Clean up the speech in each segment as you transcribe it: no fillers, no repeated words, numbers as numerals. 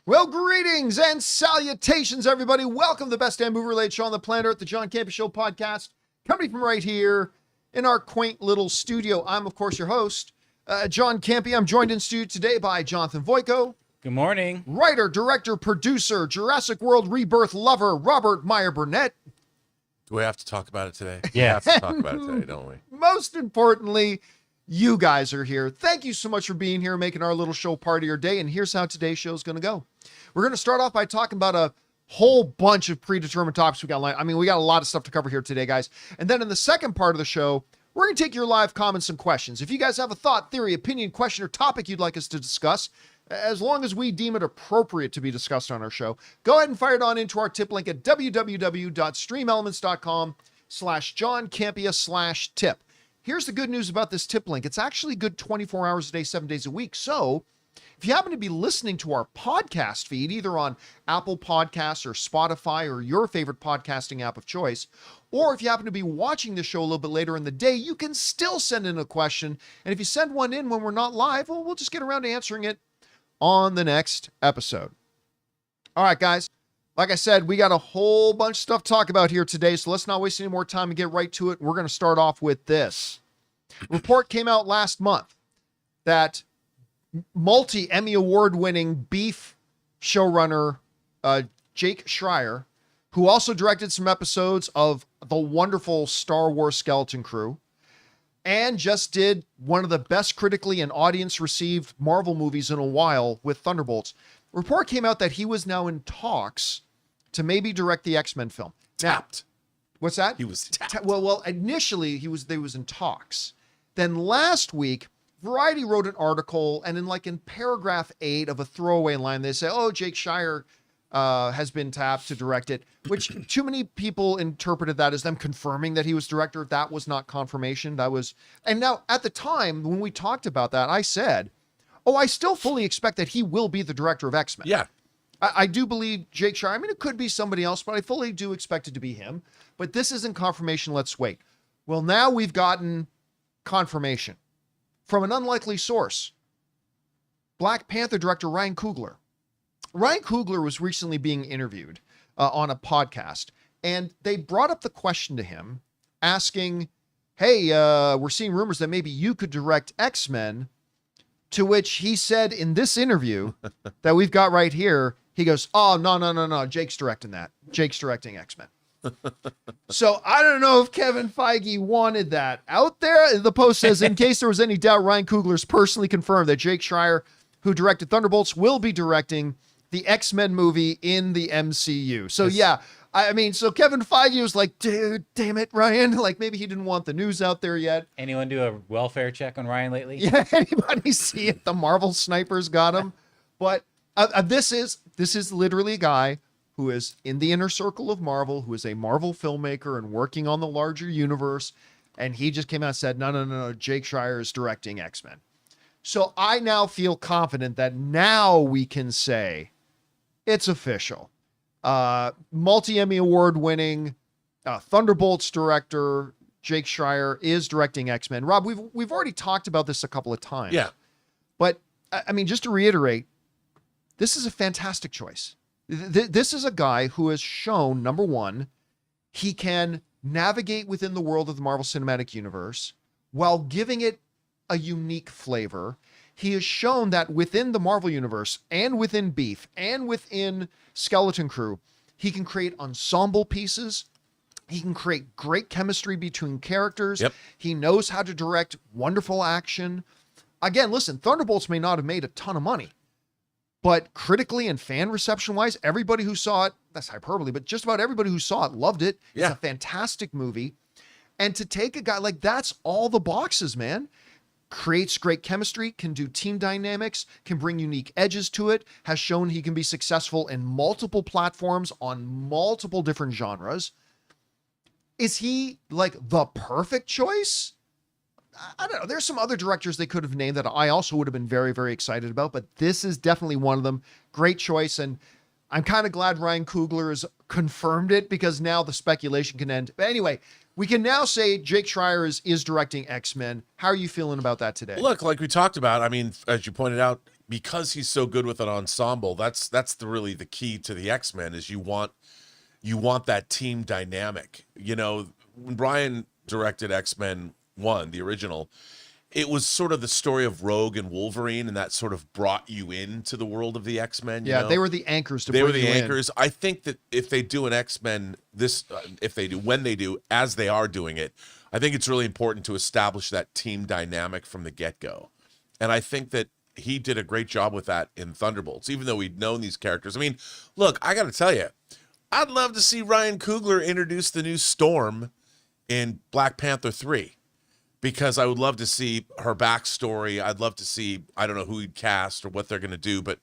Well, greetings and salutations, everybody. Welcome to the best damn movie-related show on the planet Earth, the John Campea Show podcast, coming from right here in our quaint little studio. I'm, of course, your host, John Campea. I'm joined in studio today by Jonathan Voico. Good morning. Writer, director, producer, Jurassic World Rebirth lover, Robert Meyer-Burnett. Do we have to talk about it today? Yeah. We have to talk about it today, don't we? Most importantly, you guys are here. Thank you so much for being here, making our little show part of your day. And here's how today's show is going to go. We're going to start off by talking about a whole bunch of predetermined topics we got lined. I mean, we got a lot of stuff to cover here today, guys. And then in the second part of the show, we're going to take your live comments and questions. If you guys have a thought, theory, opinion, question, or topic you'd like us to discuss, as long as we deem it appropriate to be discussed on our show, go ahead and fire it on into our tip link at www.streamelements.com/JohnCampea/tip. Here's the good news about this tip link. It's actually good 24 hours a day, 7 days a week. So if you happen to be listening to our podcast feed, either on Apple Podcasts or Spotify or your favorite podcasting app of choice, or if you happen to be watching the show a little bit later in the day, you can still send in a question. And if you send one in when we're not live, well, we'll just get around to answering it on the next episode. All right, guys. Like I said, we got a whole bunch of stuff to talk about here today, so let's not waste any more time and get right to it. We're going to start off with this. Report came out last month that multi-Emmy award-winning Beef showrunner Jake Schreier, who also directed some episodes of the wonderful Star Wars Skeleton Crew, and just did one of the best critically and audience-received Marvel movies in a while with Thunderbolts. Report came out that he was now in talks to maybe direct the X-Men film. Tapped. What's that? He was tapped. Well, initially he was in talks. Then last week, Variety wrote an article, and in paragraph 8 of a throwaway line, they say, "Oh, Jake Schreier has been tapped to direct it," which too many people interpreted that as them confirming that he was director. That was not confirmation. And now at the time when we talked about that, I said, "Oh, I still fully expect that he will be the director of X-Men." Yeah. I do believe Jake Schreier. I mean, it could be somebody else, but I fully do expect it to be him. But this isn't confirmation. Let's wait. Well, now we've gotten confirmation from an unlikely source. Black Panther director Ryan Coogler. Ryan Coogler was recently being interviewed on a podcast, and they brought up the question to him asking, "Hey, we're seeing rumors that maybe you could direct X-Men," to which he said in this interview that we've got right here, he goes, "Oh, no. Jake's directing that. Jake's directing X-Men." So I don't know if Kevin Feige wanted that out there. The post says, in case there was any doubt, Ryan Coogler's personally confirmed that Jake Schreier, who directed Thunderbolts, will be directing the X-Men movie in the MCU. So yeah, I mean, so Kevin Feige was like, "Dude, damn it, Ryan." Like maybe he didn't want the news out there yet. Anyone do a welfare check on Ryan lately? Yeah, anybody see it? The Marvel snipers got him. But this is literally a guy who is in the inner circle of Marvel, who is a Marvel filmmaker and working on the larger universe. And he just came out and said, no, Jake Schreier is directing X-Men. So I now feel confident that now we can say it's official. Multi-Emmy award winning Thunderbolts director Jake Schreier is directing X-Men. Rob, we've already talked about this a couple of times. Yeah. But I mean, just to reiterate, this is a fantastic choice. This is a guy who has shown, number one, he can navigate within the world of the Marvel Cinematic Universe while giving it a unique flavor. He has shown that within the Marvel Universe and within Beef and within Skeleton Crew, he can create ensemble pieces. He can create great chemistry between characters. Yep. He knows how to direct wonderful action. Again, listen, Thunderbolts may not have made a ton of money, but critically and fan reception wise, everybody who saw it, that's hyperbole, but just about everybody who saw it loved it. Yeah. It's a fantastic movie. And to take a guy like that's all the boxes, man. Creates great chemistry, can do team dynamics, can bring unique edges to it, has shown he can be successful in multiple platforms on multiple different genres. Is he like the perfect choice? I don't know. There's some other directors they could have named that I also would have been very, very excited about, but this is definitely one of them. Great choice. And I'm kind of glad Ryan Coogler has confirmed it because now the speculation can end. But anyway, we can now say Jake Schreier is directing X-Men. How are you feeling about that today? Look, like we talked about, I mean, as you pointed out, because he's so good with an ensemble, that's really the key to the X-Men is you want that team dynamic. You know, when Brian directed X-Men 1, the original, it was sort of the story of Rogue and Wolverine, and that sort of brought you into the world of the X-Men. Yeah, know? they were the anchors to They bring were the you in. anchors. I think that if they do an X-Men, when they do, as they are doing it, I think it's really important to establish that team dynamic from the get-go. And I think that he did a great job with that in Thunderbolts, even though we'd known these characters. I mean, look, I got to tell you, I'd love to see Ryan Coogler introduce the new Storm in Black Panther 3. Because I would love to see her backstory. I'd love to see, I don't know who he'd cast or what they're going to do, but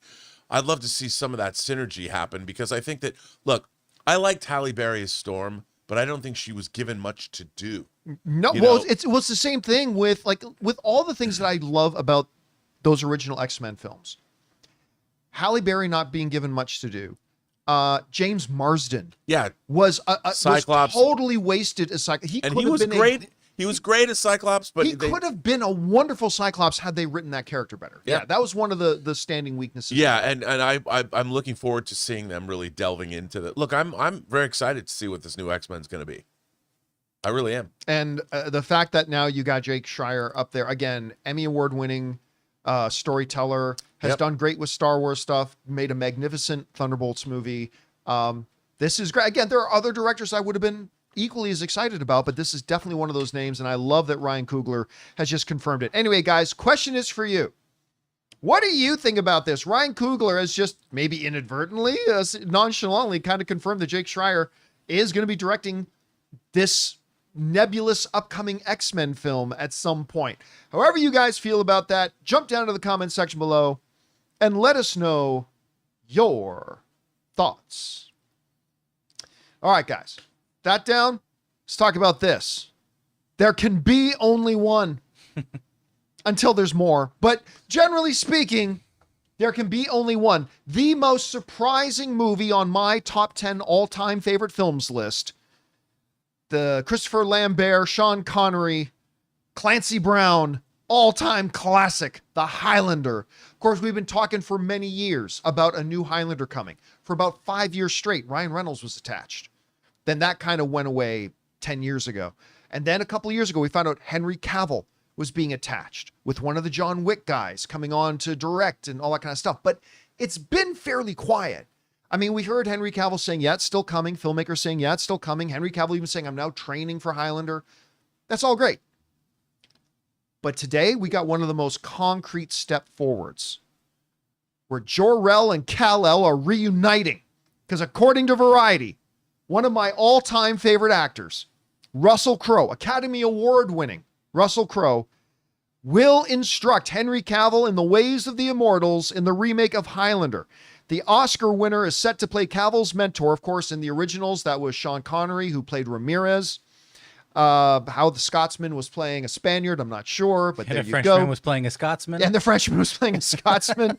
I'd love to see some of that synergy happen because I think that, look, I liked Halle Berry as Storm, but I don't think she was given much to do. No, well, it was the same thing with all the things that I love about those original X-Men films. Halle Berry not being given much to do. James Marsden, was Cyclops, was totally wasted as Cyclops. He was great. He was great as Cyclops, but he could have been a wonderful Cyclops had they written that character better. Yeah, that was one of the standing weaknesses. Yeah, and I'm looking forward to seeing them really delving into that. Look, I'm very excited to see what this new X-Men is going to be. I really am. And the fact that now you got Jake Schreier up there again, Emmy Award winning storyteller, has done great with Star Wars stuff, made a magnificent Thunderbolts movie. This is great. Again, there are other directors I would have been equally as excited about, but this is definitely one of those names, and I love that Ryan Coogler has just confirmed it. Anyway, guys, question is for you. What do you think about this? Ryan Coogler has just maybe inadvertently, nonchalantly kind of confirmed that Jake Schreier is going to be directing this nebulous upcoming X-Men film at some point. However you guys feel about that, jump down to the comment section below and let us know your thoughts. All right, guys. That down, let's talk about this. There can be only one until there's more. But generally speaking, there can be only one. The most surprising movie on my top 10 all-time favorite films list, the Christopher Lambert, Sean Connery, Clancy Brown, all-time classic, The Highlander. Of course, we've been talking for many years about a new Highlander coming. For about 5 years straight, Ryan Reynolds was attached. Then that kind of went away 10 years ago. And then a couple of years ago, we found out Henry Cavill was being attached with one of the John Wick guys coming on to direct and all that kind of stuff. But it's been fairly quiet. I mean, we heard Henry Cavill saying, yeah, it's still coming. Filmmakers saying, yeah, it's still coming. Henry Cavill even saying, I'm now training for Highlander. That's all great. But today, we got one of the most concrete step forwards where Jor-El and Kal-El are reuniting. Because according to Variety, one of my all-time favorite actors, Russell Crowe, Academy Award winning Russell Crowe, will instruct Henry Cavill in the ways of the immortals in the remake of Highlander. The Oscar winner is set to play Cavill's mentor. Of course, in the originals, that was Sean Connery, who played Ramirez. How the Scotsman was playing a Spaniard, I'm not sure, but there you go. And the Frenchman was playing a Scotsman. And the Frenchman was playing a Scotsman.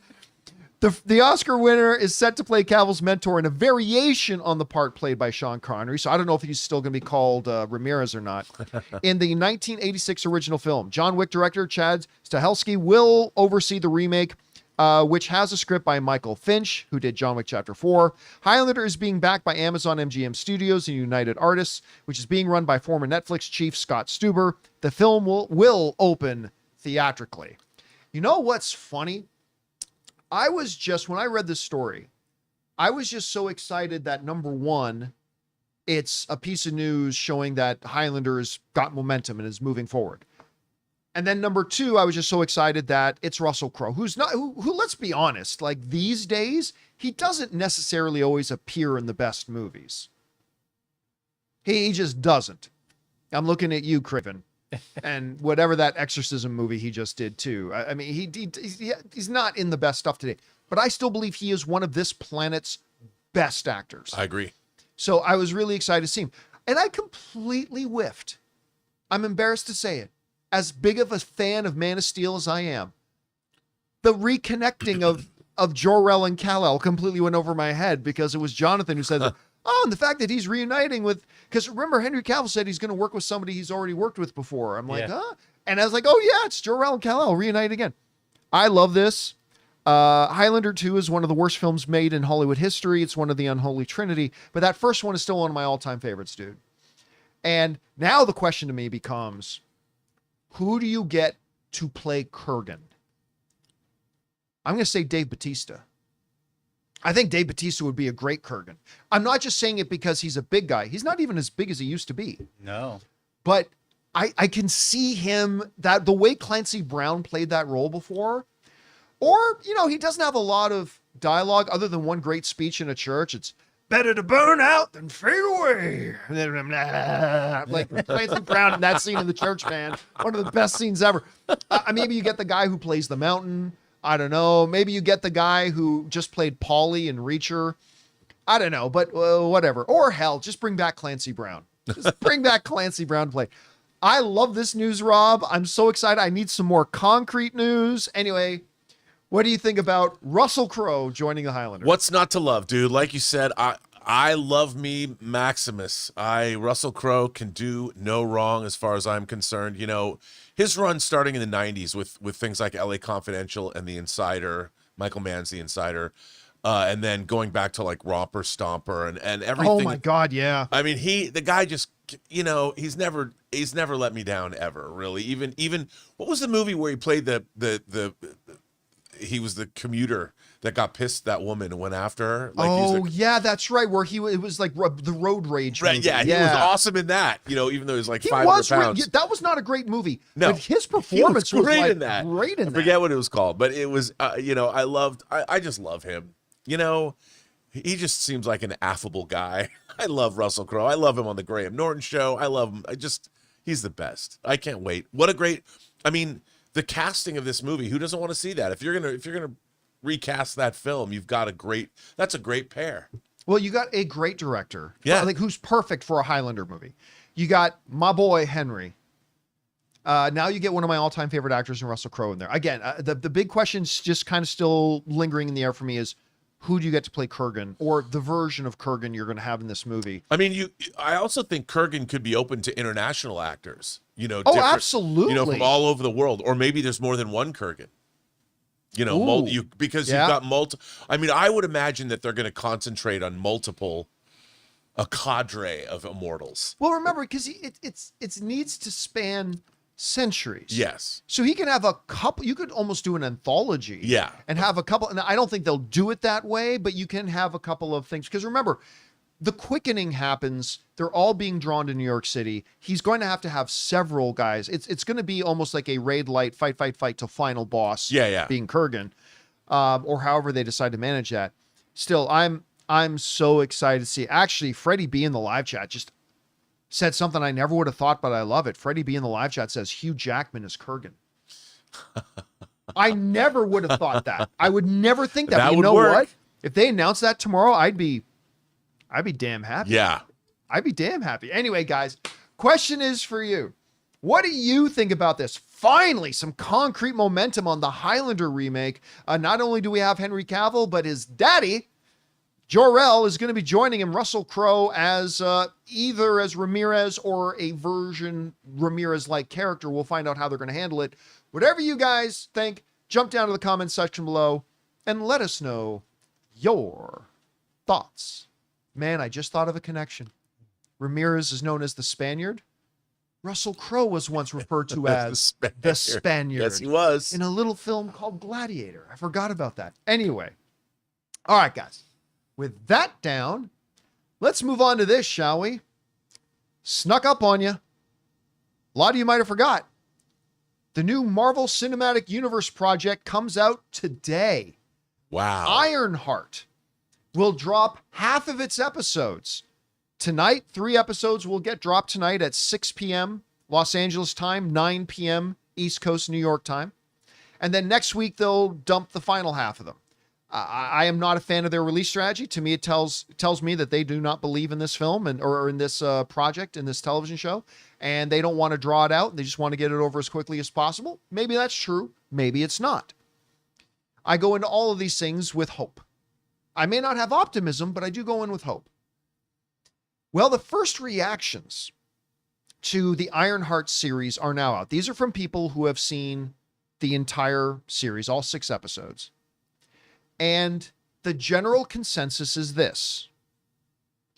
The Oscar winner is set to play Cavill's mentor in a variation on the part played by Sean Connery. So I don't know if he's still going to be called Ramirez or not. In the 1986 original film, John Wick director Chad Stahelski will oversee the remake, which has a script by Michael Finch, who did John Wick Chapter 4. Highlander is being backed by Amazon MGM Studios and United Artists, which is being run by former Netflix chief Scott Stuber. The film will open theatrically. You know what's funny? When I read this story, I was just so excited that number one, it's a piece of news showing that Highlander has got momentum and is moving forward. And then number two, I was just so excited that it's Russell Crowe, who let's be honest, like these days, he doesn't necessarily always appear in the best movies. He just doesn't. I'm looking at you, Craven. And whatever that exorcism movie he just did too. I mean, he's not in the best stuff today, but I still believe he is one of this planet's best actors. I agree. So I was really excited to see him. And I completely whiffed. I'm embarrassed to say it. As big of a fan of Man of Steel as I am, the reconnecting of Jor-El and Kal-El completely went over my head because it was Jonathan who said, oh, and the fact that he's reuniting with, because remember, Henry Cavill said he's going to work with somebody he's already worked with before. I'm like, huh? And I was like, oh yeah, it's Jor-El and Kal-El reunited again. I love this. Highlander 2 is one of the worst films made in Hollywood history. It's one of the unholy trinity, but that first one is still one of my all-time favorites, dude. And now the question to me becomes, who do you get to play Kurgan? I'm going to say Dave Bautista. I think Dave Bautista would be a great Kurgan. I'm not just saying it because he's a big guy. He's not even as big as he used to be. No. But I can see him, that the way Clancy Brown played that role before, or, you know, he doesn't have a lot of dialogue other than one great speech in a church. It's better to burn out than fade away. Like Clancy Brown in that scene in the church, man. One of the best scenes ever. Maybe you get the guy who plays the mountain. I don't know. Maybe you get the guy who just played Paulie in Reacher. I don't know, but whatever. Or hell, just bring back Clancy Brown. Just bring back Clancy Brown to play. I love this news, Rob. I'm so excited. I need some more concrete news. Anyway, what do you think about Russell Crowe joining the Highlander? What's not to love, dude? Like you said, I love me Maximus. Russell Crowe can do no wrong as far as I'm concerned. You know, his run starting in the 90s with things like LA Confidential and The Insider, Michael Mann's The Insider, and then going back to like Romper Stomper and everything. Oh my God, yeah. I mean, the guy just, you know, he's never let me down ever, really. Even what was the movie where he played he was the commuter that got pissed at that woman and went after her. Like, yeah, that's right. Where it was like the road rage right, movie. yeah, he was awesome in that. You know, even though he was like 500 pounds. That was not a great movie. No, but his performance was great like in that. Great in that. I forget what it was called, but it was. You know, I just love him. You know, he just seems like an affable guy. I love Russell Crowe. I love him on the Graham Norton show. I love him. He's the best. I can't wait. What a great. I mean, the casting of this movie. Who doesn't want to see that? If you're gonna recast that film, that's a great pair. Well, you got a great director. Yeah. Like who's perfect for a Highlander movie. You got my boy Henry. Now you get one of my all-time favorite actors in Russell Crowe in there. Again, the big question's just kind of still lingering in the air for me is, who do you get to play Kurgan, or the version of Kurgan you're going to have in this movie? I mean, I also think Kurgan could be open to international actors. You know, absolutely. You know, from all over the world, or maybe there's more than one Kurgan. You know, because you've got multiple. I mean, I would imagine that they're going to concentrate on a cadre of immortals. Well, remember, because it needs to span centuries. Yes. So he can have a couple. You could almost do an anthology. Yeah. And have a couple. And I don't think they'll do it that way, but you can have a couple of things. Because remember, the quickening happens. They're all being drawn to New York City. He's going to have several guys. It's going to be almost like a raid light, fight to final boss. Yeah. Being Kurgan, or however they decide to manage that. Still, I'm so excited to see. Actually, Freddie B in the live chat just said something I never would have thought, but I love it. Freddie B in the live chat says Hugh Jackman is Kurgan. I never would have thought that. I would never think that. But you know what? If they announce that tomorrow, I'd be damn happy. Yeah. I'd be damn happy. Anyway, guys, question is for you. What do you think about this? Finally, some concrete momentum on the Highlander remake. Not only do we have Henry Cavill, but his daddy, Jor-El, is going to be joining him, Russell Crowe, as either as Ramirez or a version Ramirez-like character. We'll find out how they're going to handle it. Whatever you guys think, jump down to the comments section below and let us know your thoughts. Man, I just thought of a connection. Ramirez is known as the Spaniard. Russell Crowe was once referred to as the Spaniard. Yes, he was. In a little film called Gladiator. I forgot about that. Anyway. All right, guys. With that down, let's move on to this, shall we? Snuck up on you. A lot of you might have forgot. The new Marvel Cinematic Universe project comes out today. Wow. Ironheart will drop half of its episodes tonight. 3 episodes will get dropped tonight at 6 p.m. Los Angeles time, 9 p.m. East Coast New York time. And then next week, they'll dump the final half of them. I am not a fan of their release strategy. To me, it tells me that they do not believe in this film or in this project, in this television show, and they don't want to draw it out. They just want to get it over as quickly as possible. Maybe that's true. Maybe it's not. I go into all of these things with hope. I may not have optimism, but I do go in with hope. Well, the first reactions to the Ironheart series are now out. These are from people who have seen the entire series, all 6 episodes. And the general consensus is this.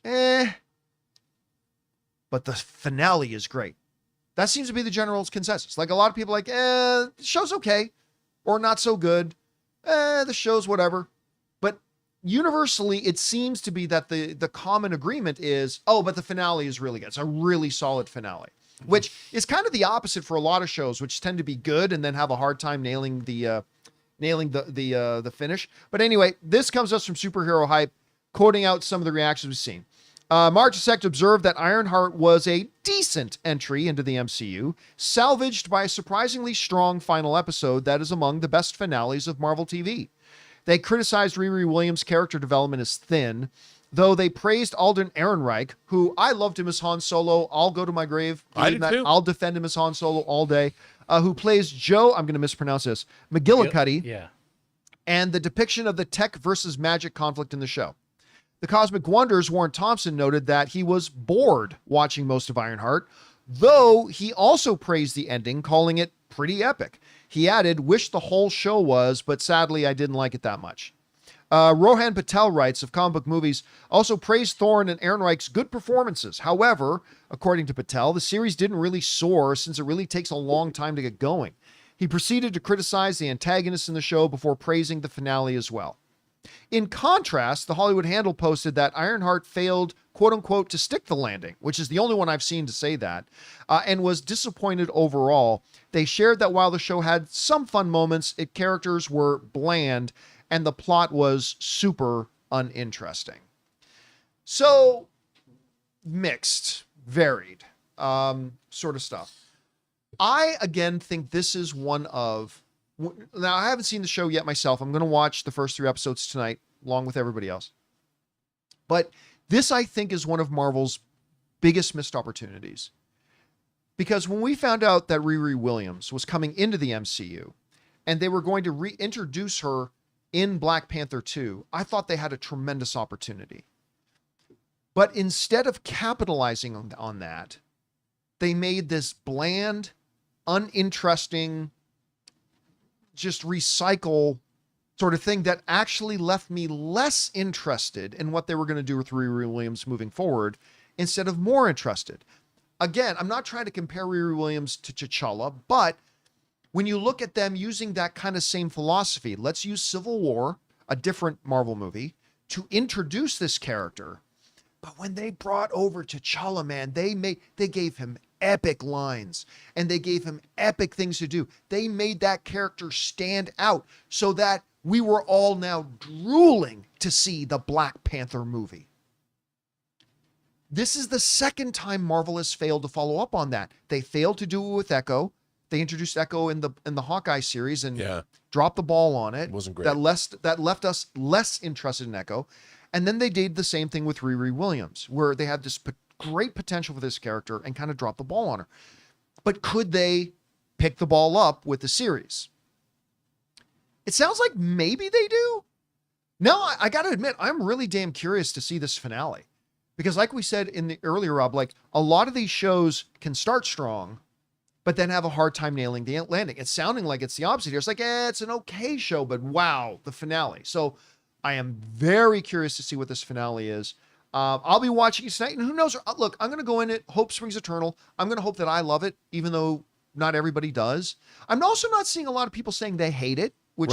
But the finale is great. That seems to be the general consensus. Like a lot of people like, the show's okay or not so good. The show's whatever. But universally, it seems to be that the common agreement is, but the finale is really good. It's a really solid finale, which is kind of the opposite for a lot of shows, which tend to be good and then have a hard time nailing the finish. But anyway, this comes to us from Superhero Hype, quoting out some of the reactions we've seen. March 2nd observed that Ironheart was a decent entry into the MCU, salvaged by a surprisingly strong final episode that is among the best finales of Marvel TV. They criticized Riri Williams' character development as thin, though they praised Alden Ehrenreich, who I loved him as Han Solo. I'll go to my grave. I did too. I'll defend him as Han Solo all day. Who plays Joe, I'm going to mispronounce this, McGillicuddy, Yeah. and the depiction of the tech versus magic conflict in the show. The Cosmic Wonders' Warren Thompson noted that he was bored watching most of Ironheart, though he also praised the ending, calling it pretty epic. He added, "Wish the whole show was, but sadly I didn't like it that much." Rohan Patel writes of Comic Book Movies, also praised Thorne and Ehrenreich's good performances. However, according to Patel, the series didn't really soar since it really takes a long time to get going. He proceeded to criticize the antagonists in the show before praising the finale as well. In contrast, the Hollywood Handle posted that Ironheart failed, quote unquote, to stick the landing, which is the only one I've seen to say that, and was disappointed overall. They shared that while the show had some fun moments, its characters were bland and the plot was super uninteresting. So, mixed, varied, sort of stuff. I, again, think this is one of... Now, I haven't seen the show yet myself. I'm going to watch the first 3 episodes tonight, along with everybody else. But this, I think, is one of Marvel's biggest missed opportunities. Because when we found out that Riri Williams was coming into the MCU, and they were going to reintroduce her in Black Panther 2, I thought they had a tremendous opportunity. But instead of capitalizing on that, they made this bland, uninteresting, just recycle sort of thing that actually left me less interested in what they were going to do with Riri Williams moving forward instead of more interested. Again, I'm not trying to compare Riri Williams to T'Challa, but when you look at them using that kind of same philosophy, let's use Civil War, a different Marvel movie, to introduce this character. But when they brought over T'Challa, man, they gave him epic lines and they gave him epic things to do. They made that character stand out so that we were all now drooling to see the Black Panther movie. This is the second time Marvel has failed to follow up on that. They failed to do it with Echo. They introduced Echo in the Hawkeye series and dropped the ball on it. It wasn't great. That left us less interested in Echo. And then they did the same thing with Riri Williams, where they had this great potential for this character and kind of dropped the ball on her. But could they pick the ball up with the series? It sounds like maybe they do. No, I got to admit, I'm really damn curious to see this finale. Because like we said in the earlier, Rob, like a lot of these shows can start strong, but then have a hard time nailing the landing. It's sounding like it's the opposite here. It's like, it's an okay show, but wow, the finale. So I am very curious to see what this finale is. I'll be watching it tonight, and who knows? Look, I'm going to go in it. Hope springs eternal. I'm going to hope that I love it, even though not everybody does. I'm also not seeing a lot of people saying they hate it, which,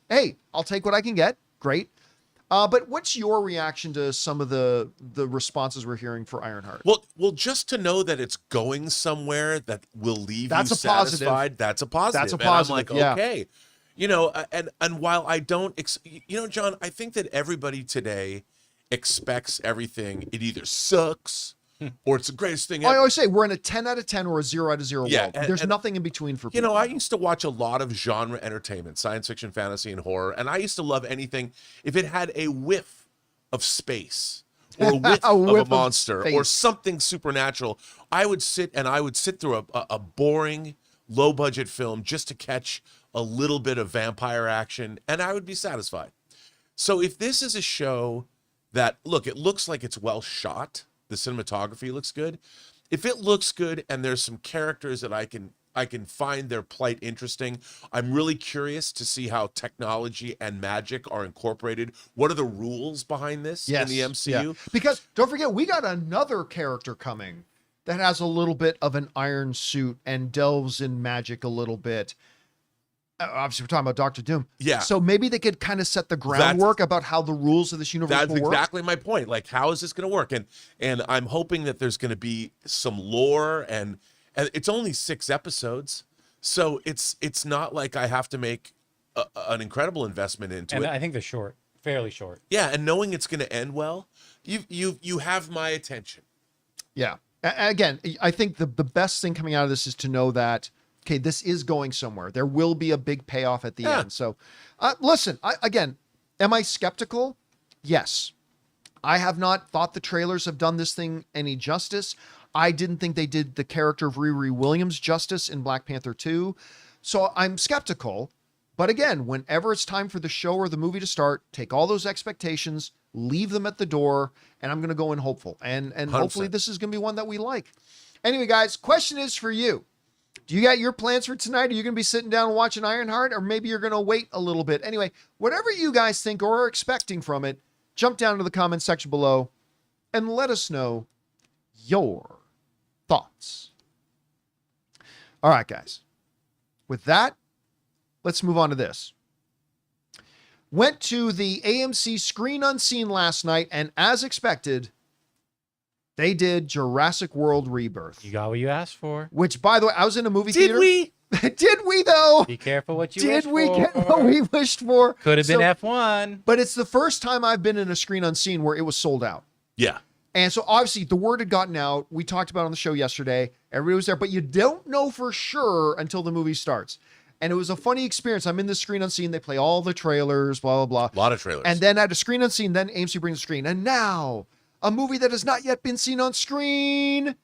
hey, I'll take what I can get. Great. But what's your reaction to some of the responses we're hearing for Ironheart? Well, just to know that it's going somewhere that will leave you satisfied, positive. That's a positive. That's a positive. And I'm like, okay. You know, and while I don't, John, I think that everybody today expects everything. It either sucks or it's the greatest thing ever. I always say we're in a 10 out of 10 or a 0 out of 0 world. There's nothing in between for people. I used to watch a lot of genre entertainment, science fiction, fantasy, and horror, and I used to love anything if it had a whiff of space or a whiff of a monster or something supernatural. I would sit through a boring, low-budget film just to catch a little bit of vampire action, and I would be satisfied. So if this is a show that, look, it looks like it's well shot, the cinematography looks good. If it looks good and there's some characters that I can I can find their plight interesting. I'm really curious to see how technology and magic are incorporated. What are the rules behind this in the MCU? Yeah. Because don't forget, we got another character coming that has a little bit of an iron suit and delves in magic a little bit. Obviously, we're talking about Doctor Doom. Yeah. So maybe they could kind of set the groundwork about how the rules of this universe That's will work. exactly my point. Like, how is this going to work? And I'm hoping that there's going to be some lore, and it's only 6 episodes, so it's not like I have to make an incredible investment into it. I think they're short, fairly short. Yeah, and knowing it's going to end well, you have my attention. Yeah. Again, I think the best thing coming out of this is to know that, okay, this is going somewhere. There will be a big payoff at the end. So, listen, again, am I skeptical? Yes. I have not thought the trailers have done this thing any justice. I didn't think they did the character of Riri Williams justice in Black Panther 2. So I'm skeptical. But again, whenever it's time for the show or the movie to start, take all those expectations, leave them at the door, and I'm going to go in hopeful. And hopefully this is going to be one that we like. Anyway, guys, question is for you. Do you got your plans for tonight? Are you going to be sitting down and watching Ironheart? Or maybe you're going to wait a little bit. Anyway, whatever you guys think or are expecting from it, jump down to the comment section below and let us know your thoughts. All right, guys. With that, let's move on to this. Went to the AMC Screen Unseen last night, and as expected, they did Jurassic World Rebirth. You got what you asked for. Which, by the way, I was in a movie theater. Did we? Did we, though? Be careful what you Did wish we for. get what we wished for? Could have been So- F1. But it's the first time I've been in a Screen Unseen where it was sold out. Yeah. And so obviously the word had gotten out. We talked about it on the show yesterday. Everybody was there, but you don't know for sure until the movie starts. And it was a funny experience. I'm in the Screen Unseen. They play all the trailers, blah, blah, blah. A lot of trailers. And then at a Screen Unseen, then AMC brings the screen. And now, a movie that has not yet been seen on screen.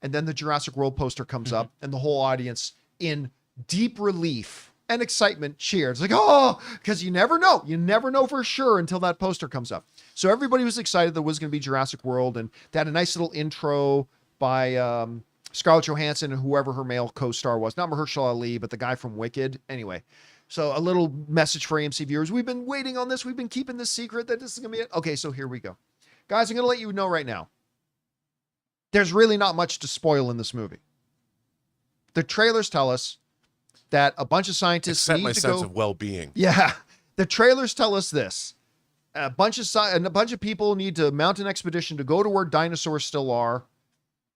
And then the Jurassic World poster comes up, and the whole audience, in deep relief and excitement, cheers. Like, oh, because you never know. You never know for sure until that poster comes up. So everybody was excited that it was going to be Jurassic World. And they had a nice little intro by Scarlett Johansson and whoever her male co-star was. Not Mahershala Ali, but the guy from Wicked. Anyway, so a little message for AMC viewers. We've been waiting on this. We've been keeping this secret that this is going to be it. Okay, so here we go. Guys, I'm going to let you know right now. There's really not much to spoil in this movie. The trailers tell us that a bunch of scientists Except need my to sense go. of well-being. Yeah, the trailers tell us this. A bunch of people need to mount an expedition to go to where dinosaurs still are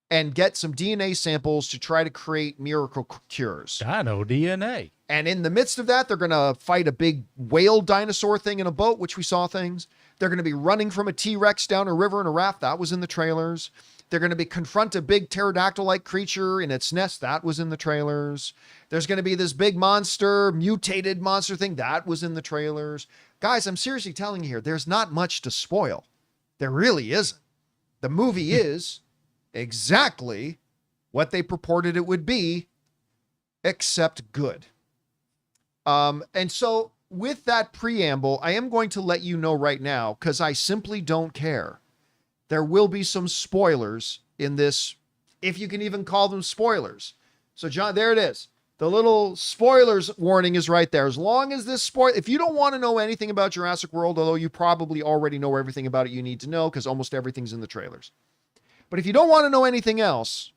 and get some DNA samples to try to create miracle cures. Dino DNA. And in the midst of that, they're going to fight a big whale dinosaur thing in a boat, which we saw things. They're going to be running from a T-Rex down a river in a raft. That was in the trailers. They're going to be confront a big pterodactyl-like creature in its nest. That was in the trailers. There's going to be this big monster, mutated monster thing. That was in the trailers. Guys, I'm seriously telling you here, there's not much to spoil. There really isn't. The movie is exactly what they purported it would be, except good. And so with that preamble, I am going to let you know right now, because I simply don't care. There will be some spoilers in this, if you can even call them spoilers. So John, there it is. The little spoilers warning is right there. As long as this if you don't want to know anything about Jurassic World, although you probably already know everything about it you need to know, because almost everything's in the trailers. But if you don't want to know anything else,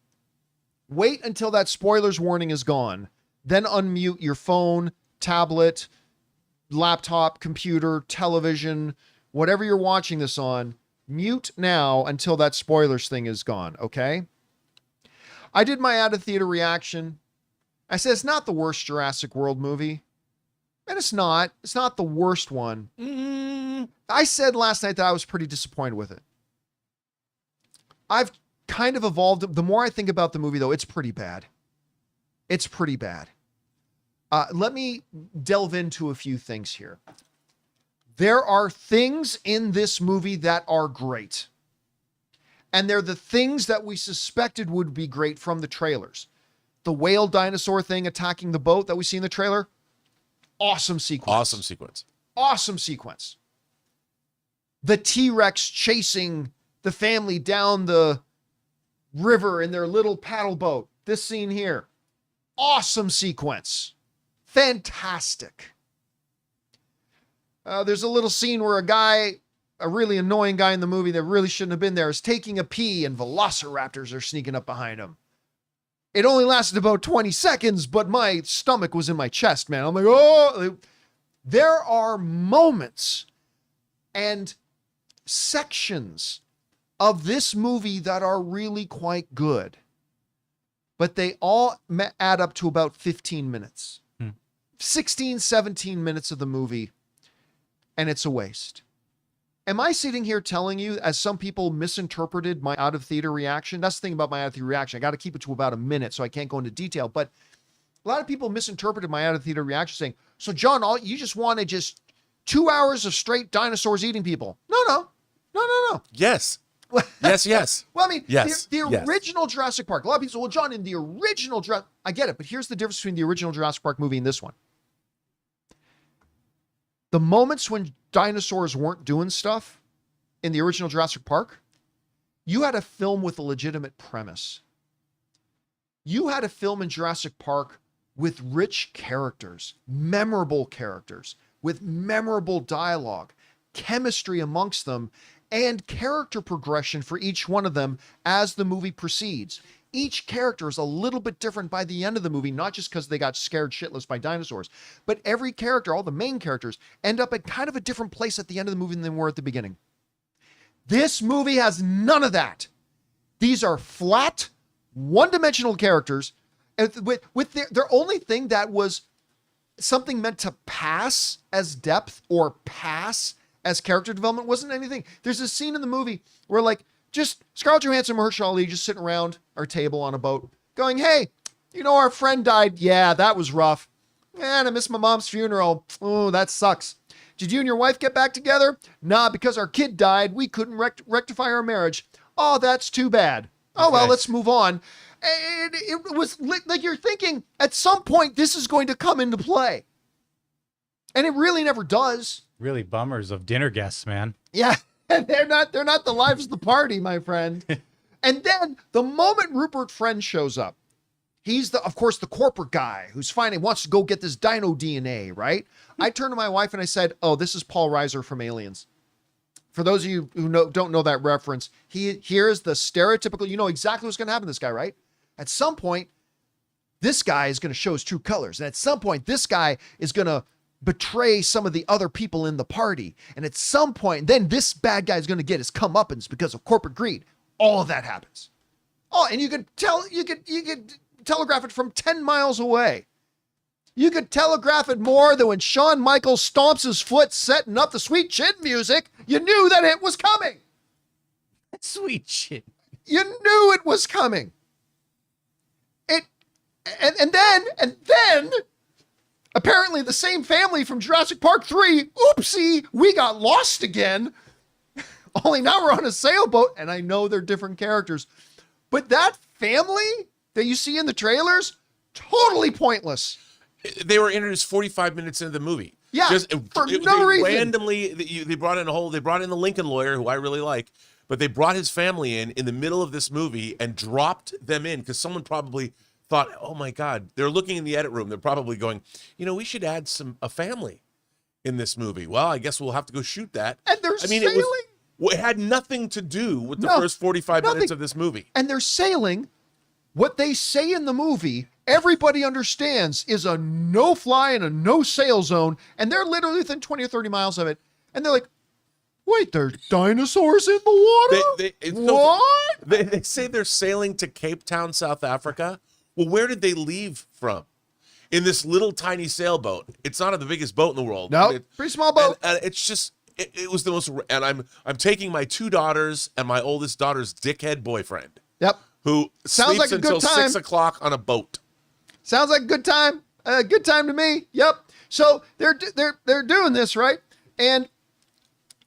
wait until that spoilers warning is gone. Then unmute your phone, tablet, laptop, computer, television, whatever you're watching this on. Mute now until that spoilers thing is gone, okay? I did my out of theater reaction. I said it's not the worst Jurassic World movie. And it's not. It's not the worst one. I said last night that I was pretty disappointed with it. I've kind of evolved. The more I think about the movie, though, it's pretty bad. It's pretty bad. Let me delve into a few things here. There are things in this movie that are great. And they're the things that we suspected would be great from the trailers. The whale dinosaur thing attacking the boat that we see in the trailer. Awesome sequence. Awesome sequence. Awesome sequence. The T-Rex chasing the family down the river in their little paddle boat. This scene here. awesome sequence. Fantastic. There's a little scene where a really annoying guy in the movie that really shouldn't have been there, is taking a pee and velociraptors are sneaking up behind him. It only lasted about 20 seconds, but my stomach was in my chest, man. I'm like, oh, there are moments and sections of this movie that are really quite good, but they all add up to about 15 minutes, 16, 17 minutes of the movie, and it's a waste. Am I sitting here telling you, as some people misinterpreted my out of theater reaction? That's the thing about my out of theater reaction. I got to keep it to about a minute, so I can't go into detail. But a lot of people misinterpreted my out of theater reaction, saying, so John, you just wanted just 2 hours of straight dinosaurs eating people. No. Yes. Yes. Well, I mean, yes. the original Jurassic Park, a lot of people say, well, John, in the original Jurassic, I get it, but here's the difference between the original Jurassic Park movie and this one. The moments when dinosaurs weren't doing stuff in the original Jurassic Park, you had a film with a legitimate premise. You had a film in Jurassic Park with rich characters, memorable characters, with memorable dialogue, chemistry amongst them, and character progression for each one of them as the movie proceeds. Each character is a little bit different by the end of the movie, not just because they got scared shitless by dinosaurs, but every character, all the main characters, end up at kind of a different place at the end of the movie than they were at the beginning. This movie has none of that. These are flat, one-dimensional characters, and with their only thing that was something meant to pass as depth or pass as character development wasn't anything. There's a scene in the movie where, like, just Scarlett Johansson and Mahershala Ali just sitting around our table on a boat going, hey, our friend died. Yeah, that was rough. Man, I missed my mom's funeral. Oh, that sucks. Did you and your wife get back together? Nah, because our kid died. We couldn't rectify our marriage. Oh, that's too bad. Oh, well, let's move on. And it was like you're thinking at some point this is going to come into play. And it really never does. Really bummers of dinner guests, man. Yeah. And they're not the lives of the party, my friend. And then the moment Rupert Friend shows up, he's of course the corporate guy who's wants to go get this dino DNA, right? I turned to my wife and I said, oh, this is Paul Reiser from Aliens. For those of you who don't know that reference, here's the stereotypical, you know exactly what's going to happen to this guy, right? At some point, this guy is going to show his true colors. And at some point, this guy is going to betray some of the other people in the party. And at some point, then this bad guy is going to get his comeuppance because of corporate greed. All of that happens. Oh, and you could telegraph it from 10 miles away. You could telegraph it more than when Shawn Michaels stomps his foot setting up the Sweet Chin music. You knew that it was coming. Sweet Chin. You knew it was coming. And then apparently the same family from Jurassic Park 3, oopsie, we got lost again. Only now we're on a sailboat, and I know they're different characters. But that family that you see in the trailers, totally pointless. They were introduced 45 minutes into the movie. Yeah, for no reason. Randomly, they brought in the Lincoln lawyer, who I really like, but they brought his family in the middle of this movie and dropped them in because someone probably thought, oh my God, they're looking in the edit room. They're probably going, we should add a family in this movie. Well, I guess we'll have to go shoot that. And they're sailing. It had nothing to do with the first 45 minutes of this movie. And they're sailing. What they say in the movie, everybody understands, is a no-fly and a no-sail zone. And they're literally within 20 or 30 miles of it. And they're like, wait, there's dinosaurs in the water? What? They say they're sailing to Cape Town, South Africa. Well, where did they leave from? In this little tiny sailboat. It's not the biggest boat in the world. No, pretty small boat. And it's just, it was the most, and I'm taking my 2 daughters and my oldest daughter's dickhead boyfriend. Yep. Who Sounds sleeps like a until good time. 6 o'clock on a boat. Sounds like a good time. Good time to me. Yep. So they're doing this, right? And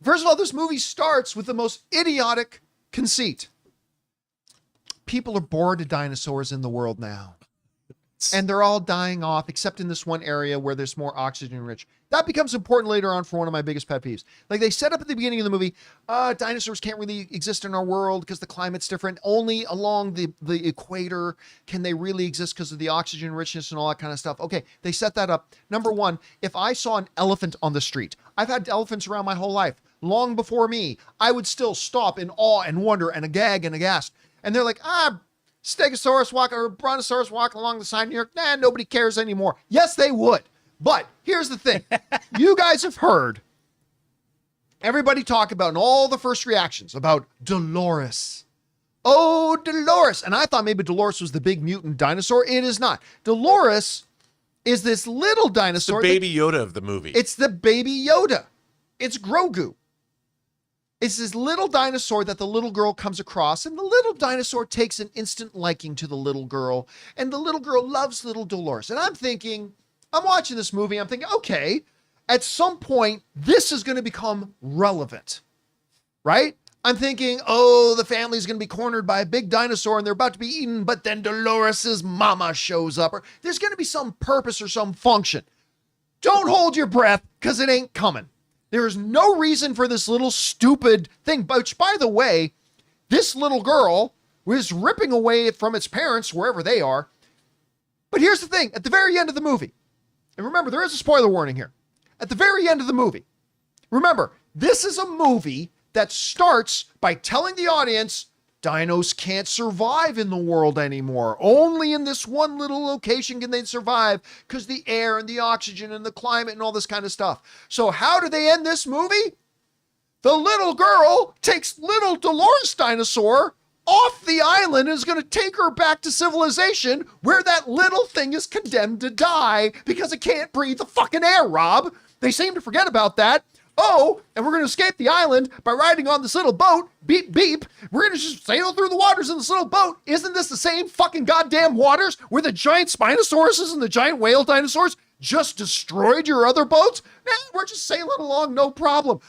first of all, this movie starts with the most idiotic conceit. People are bored of dinosaurs in the world now. and they're all dying off, except in this one area where there's more oxygen rich. That becomes important later on for one of my biggest pet peeves. Like they set up at the beginning of the movie, dinosaurs can't really exist in our world because the climate's different. Only along the equator can they really exist because of the oxygen richness and all that kind of stuff. Okay, they set that up. Number one, if I saw an elephant on the street, I've had elephants around my whole life. Long before me, I would still stop in awe and wonder and a gag and aghast. And they're like, Stegosaurus walking or Brontosaurus walking along the side of New York. Nah, nobody cares anymore. Yes, they would. But here's the thing. You guys have heard everybody talk about, and all the first reactions about Dolores. Oh, Dolores. And I thought maybe Dolores was the big mutant dinosaur. It is not. Dolores is this little dinosaur. It's the baby Yoda of the movie. It's the baby Yoda. It's Grogu. It's this little dinosaur that the little girl comes across, and the little dinosaur takes an instant liking to the little girl, and the little girl loves little Dolores. And I'm watching this movie, I'm thinking, okay, at some point, this is going to become relevant, right? I'm thinking, the family's going to be cornered by a big dinosaur, and they're about to be eaten, but then Dolores's mama shows up, or there's going to be some purpose or some function. Don't hold your breath, because it ain't coming. There is no reason for this little stupid thing, which, by the way, this little girl was ripping away from its parents, wherever they are. But here's the thing. At the very end of the movie, and remember, there is a spoiler warning here. At the very end of the movie, remember, this is a movie that starts by telling the audience dinos can't survive in the world anymore. Only in this one little location can they survive because the air and the oxygen and the climate and all this kind of stuff. So how do they end this movie? The little girl takes little Dolores dinosaur off the island and is going to take her back to civilization where that little thing is condemned to die because it can't breathe the fucking air, Rob. They seem to forget about that. And we're going to escape the island by riding on this little boat. Beep, beep. We're going to just sail through the waters in this little boat. Isn't this the same fucking goddamn waters where the giant Spinosauruses and the giant whale dinosaurs just destroyed your other boats? We're just sailing along, no problem.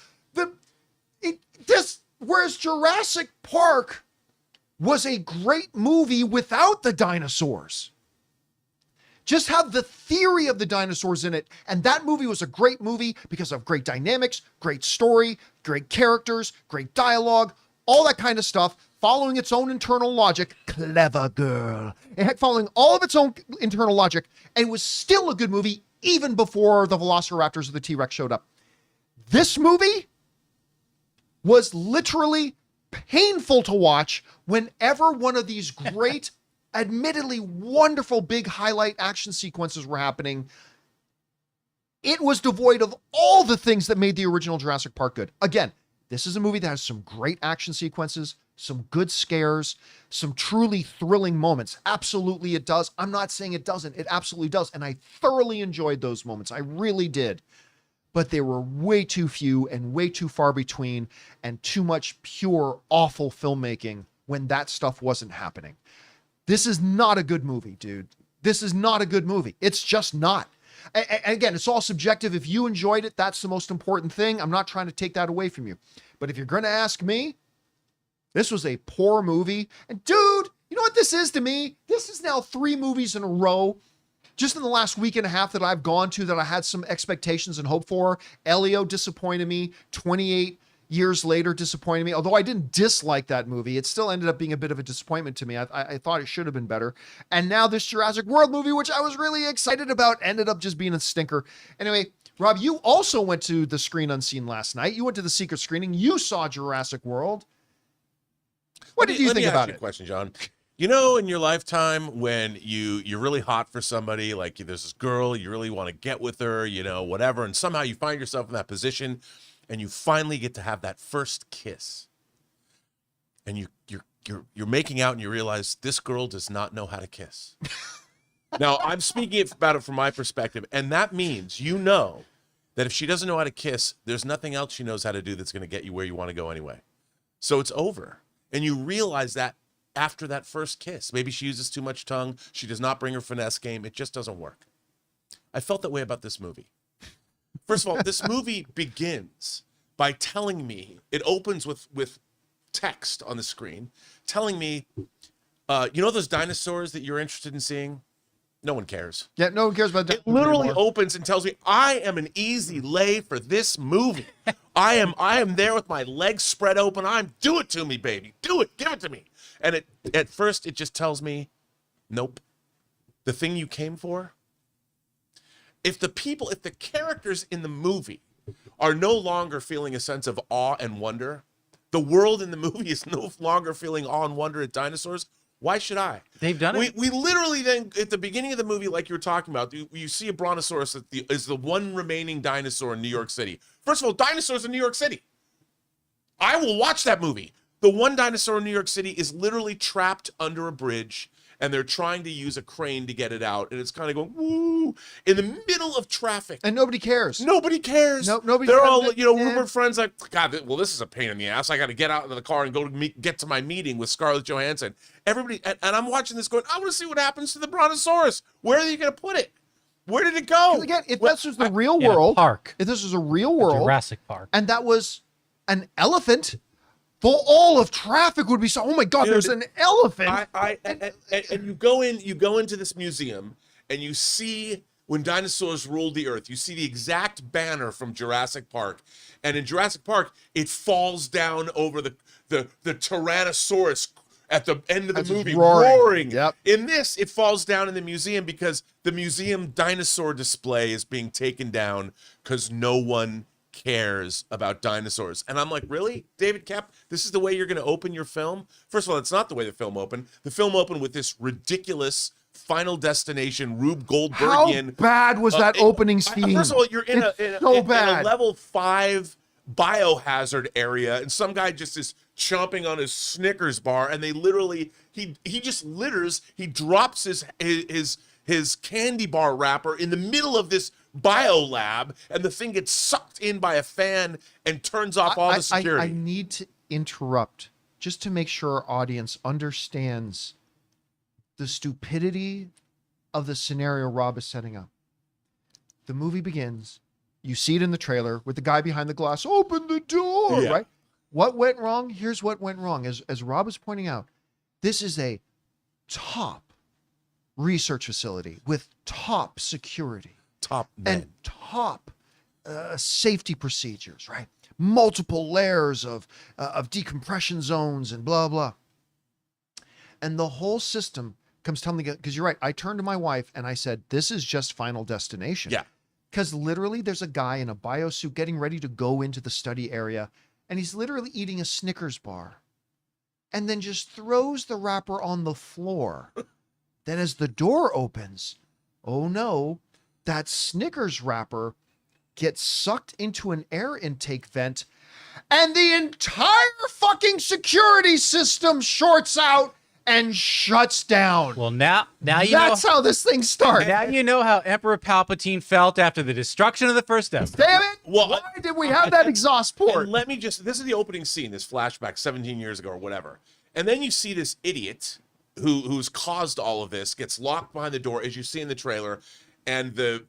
Whereas Jurassic Park was a great movie without the dinosaurs. Just have the theory of the dinosaurs in it. And that movie was a great movie because of great dynamics, great story, great characters, great dialogue, all that kind of stuff, following its own internal logic. Clever girl. It had following all of its own internal logic, and it was still a good movie even before the Velociraptors or the T-Rex showed up. This movie was literally painful to watch whenever one of these great admittedly wonderful big highlight action sequences were happening. It was devoid of all the things that made the original Jurassic Park good. Again, this is a movie that has some great action sequences, some good scares, some truly thrilling moments. Absolutely it does. I'm not saying it doesn't. It absolutely does. And I thoroughly enjoyed those moments. I really did. But they were way too few and way too far between, and too much pure, awful filmmaking when that stuff wasn't happening. This is not a good movie, dude. This is not a good movie. It's just not. And again, it's all subjective. If you enjoyed it, that's the most important thing. I'm not trying to take that away from you. But if you're going to ask me, this was a poor movie. And dude, you know what this is to me? This is now 3 movies in a row, just in the last week and a half, that I've gone to that I had some expectations and hope for. Elio disappointed me. 28 years later disappointed me. Although I didn't dislike that movie, it still ended up being a bit of a disappointment to me. I thought it should have been better. And now this Jurassic World movie, which I was really excited about, ended up just being a stinker. Anyway, Rob, you also went to the Screen Unseen last night. You went to the secret screening. You saw Jurassic World. What did you think about it? Question, John. You know, in your lifetime, when you're really hot for somebody, like there's this girl, you really want to get with her, you know, whatever, and somehow you find yourself in that position, and you finally get to have that first kiss, and you're making out, and you realize this girl does not know how to kiss. Now, I'm speaking about it from my perspective, and that means you know that if she doesn't know how to kiss, there's nothing else she knows how to do that's going to get you where you want to go anyway. So it's over, and you realize that after that first kiss. Maybe she uses too much tongue. She does not bring her finesse game. It just doesn't work. I felt that way about this movie. First of all, this movie begins by telling me, it opens with text on the screen, telling me, you know those dinosaurs that you're interested in seeing? No one cares. Yeah, no one cares about that. It literally opens and tells me I am an easy lay for this movie. I am there with my legs spread open. Do it to me, baby. Do it. Give it to me. And at first it just tells me, nope. The thing you came for. If the characters in the movie are no longer feeling a sense of awe and wonder, the world in the movie is no longer feeling awe and wonder at dinosaurs, why should I? They've done it. We literally then, at the beginning of the movie, like you were talking about, you see a brontosaurus that is the one remaining dinosaur in New York City. First of all, dinosaurs in New York City. I will watch that movie. The one dinosaur in New York City is literally trapped under a bridge, and they're trying to use a crane to get it out, and it's kind of going, woo, in the middle of traffic. And nobody cares. Nobody cares. No, nobody. They're all, rumor friends like, God, well, this is a pain in the ass. I got to get out of the car and go to get to my meeting with Scarlett Johansson. Everybody, and I'm watching this going, I want to see what happens to the brontosaurus. Where are you going to put it? Where did it go? Again, if this was the real in a world, park. if this was a real world, Jurassic Park, and that was an elephant, all of traffic would be so. Oh my God, Dude, there's an elephant. And you go into this museum and you see when dinosaurs ruled the earth. You see the exact banner from Jurassic Park, and in Jurassic Park, it falls down over the Tyrannosaurus at the end of the movie, roaring. Yep. In this, it falls down in the museum because the museum dinosaur display is being taken down because no one cares about dinosaurs. And I'm like, really, David Cap, this is the way you're going to open your film? First of all, it's not the way the film opened. The film opened with this ridiculous Final Destination Rube Goldbergian. How bad was that opening scene? First of all, you're in It's a bad. level 5 biohazard area, and some guy just is chomping on his Snickers bar, and they literally he just litters. He drops his candy bar wrapper in the middle of this bio lab, and the thing gets sucked in by a fan and turns off all the security. I need to interrupt just to make sure our audience understands the stupidity of the scenario Rob is setting up. The movie begins. You see it in the trailer with the guy behind the glass. Open the door, Yeah. right? What went wrong? Here's what went wrong. As Rob is pointing out, this is a top research facility with top security. Top men. And top safety procedures, right? Multiple layers of decompression zones and blah, blah. And the whole system comes telling me, because you're right, I turned to my wife and I said, this is just Final Destination. Yeah. Because literally there's a guy in a biosuit getting ready to go into the study area, and he's literally eating a Snickers bar and then just throws the wrapper on the floor. Then as the door opens, oh no, that Snickers wrapper gets sucked into an air intake vent, and the entire fucking security system shorts out and shuts down. Well, now you That's how this thing starts. Now you know how Emperor Palpatine felt after the destruction of the first Death Star. Damn it! Well, why did we have that exhaust port? And let me just, this is the opening scene, this flashback 17 years ago or whatever. And then you see this idiot who's caused all of this, gets locked behind the door, as you see in the trailer, and the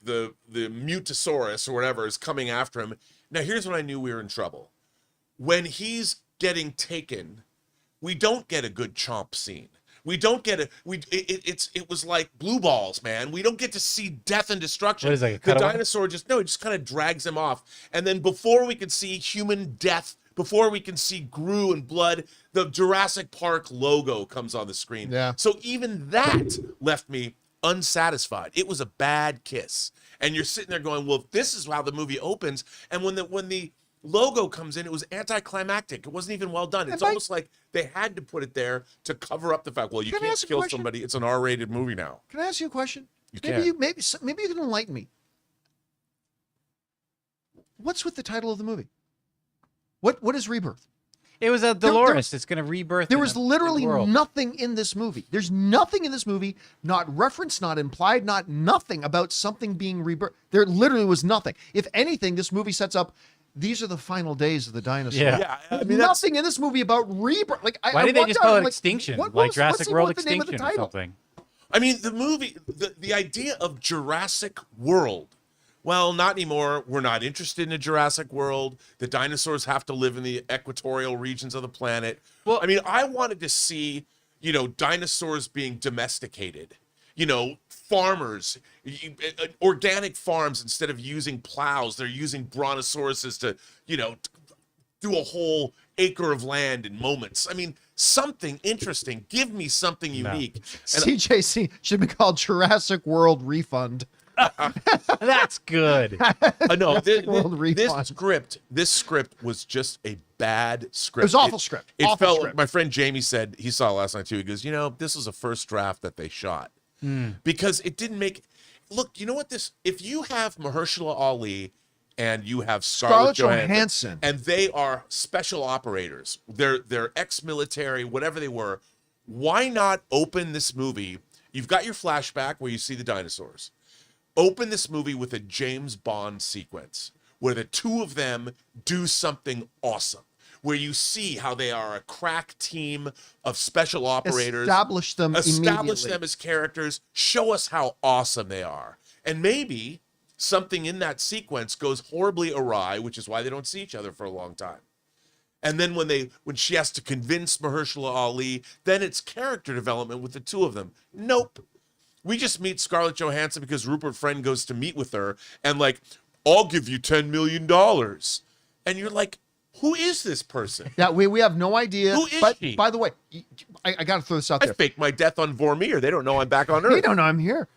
Mutasaurus or whatever is coming after him. Now, here's when I knew we were in trouble. When he's getting taken, we don't get a good chomp scene. We don't get it was like Blue Balls, man. We don't get to see death and destruction. What is that, a the cutaway? dinosaur just kind of drags him off. And then before we can see human death, before we can see grue and blood, the Jurassic Park logo comes on the screen. Yeah. So even that left me unsatisfied. It was a bad kiss. And you're sitting there going, well, this is how the movie opens. And when the logo comes in, it was anticlimactic. It wasn't even well done. It's almost like they had to put it there to cover up the fact, well, you Can I can't ask a kill question? somebody. It's an R-rated movie now. Can I ask you a question? You maybe can. maybe you can enlighten me. What's with the title of the movie? What is Rebirth? It was a Dolores. It's going to rebirth. There in was a literally world. nothing in this movie. There's nothing in this movie, not referenced, not implied, not nothing about something being rebirth. There literally was nothing. If anything, this movie sets up, these are the final days of the dinosaur. Yeah. I mean, that's, Nothing in this movie about rebirth. Like, Why did they just call it like, Extinction? what Like was- Jurassic what's World the name of the Extinction or title? something. I mean, the movie, the idea of Jurassic World. Well, not anymore. We're not interested in a Jurassic World. The dinosaurs have to live in the equatorial regions of the planet. Well, I mean, I wanted to see, dinosaurs being domesticated. farmers, organic farms, instead of using plows, they're using brontosauruses to, do a whole acre of land in moments. I mean, something interesting. Give me something unique. And CJC should be called Jurassic World Refund. That's good. no, World Refund. this script was just a bad script. It was awful script. It Awful felt script. like, my friend Jamie said, he saw it last night too. He goes, this was a first draft that they shot. Because it didn't make, look, you know what if you have Mahershala Ali and you have Scarlett Johansson, and they are special operators, they're ex-military, whatever they were, why not open this movie? You've got your flashback where you see the dinosaurs. Open this movie with a James Bond sequence where the two of them do something awesome, where you see how they are a crack team of special operators. Establish them as characters. Show us how awesome they are. And maybe something in that sequence goes horribly awry, which is why they don't see each other for a long time. And then when she has to convince Mahershala Ali, then it's character development with the two of them. Nope. We just meet Scarlett Johansson because Rupert Friend goes to meet with her and I'll give you $10 million. And you're like, who is this person? Yeah, we have no idea. Who is she? By the way, I got to throw this out I there. faked my death on Vormir. They don't know I'm back on Earth. They don't know I'm here.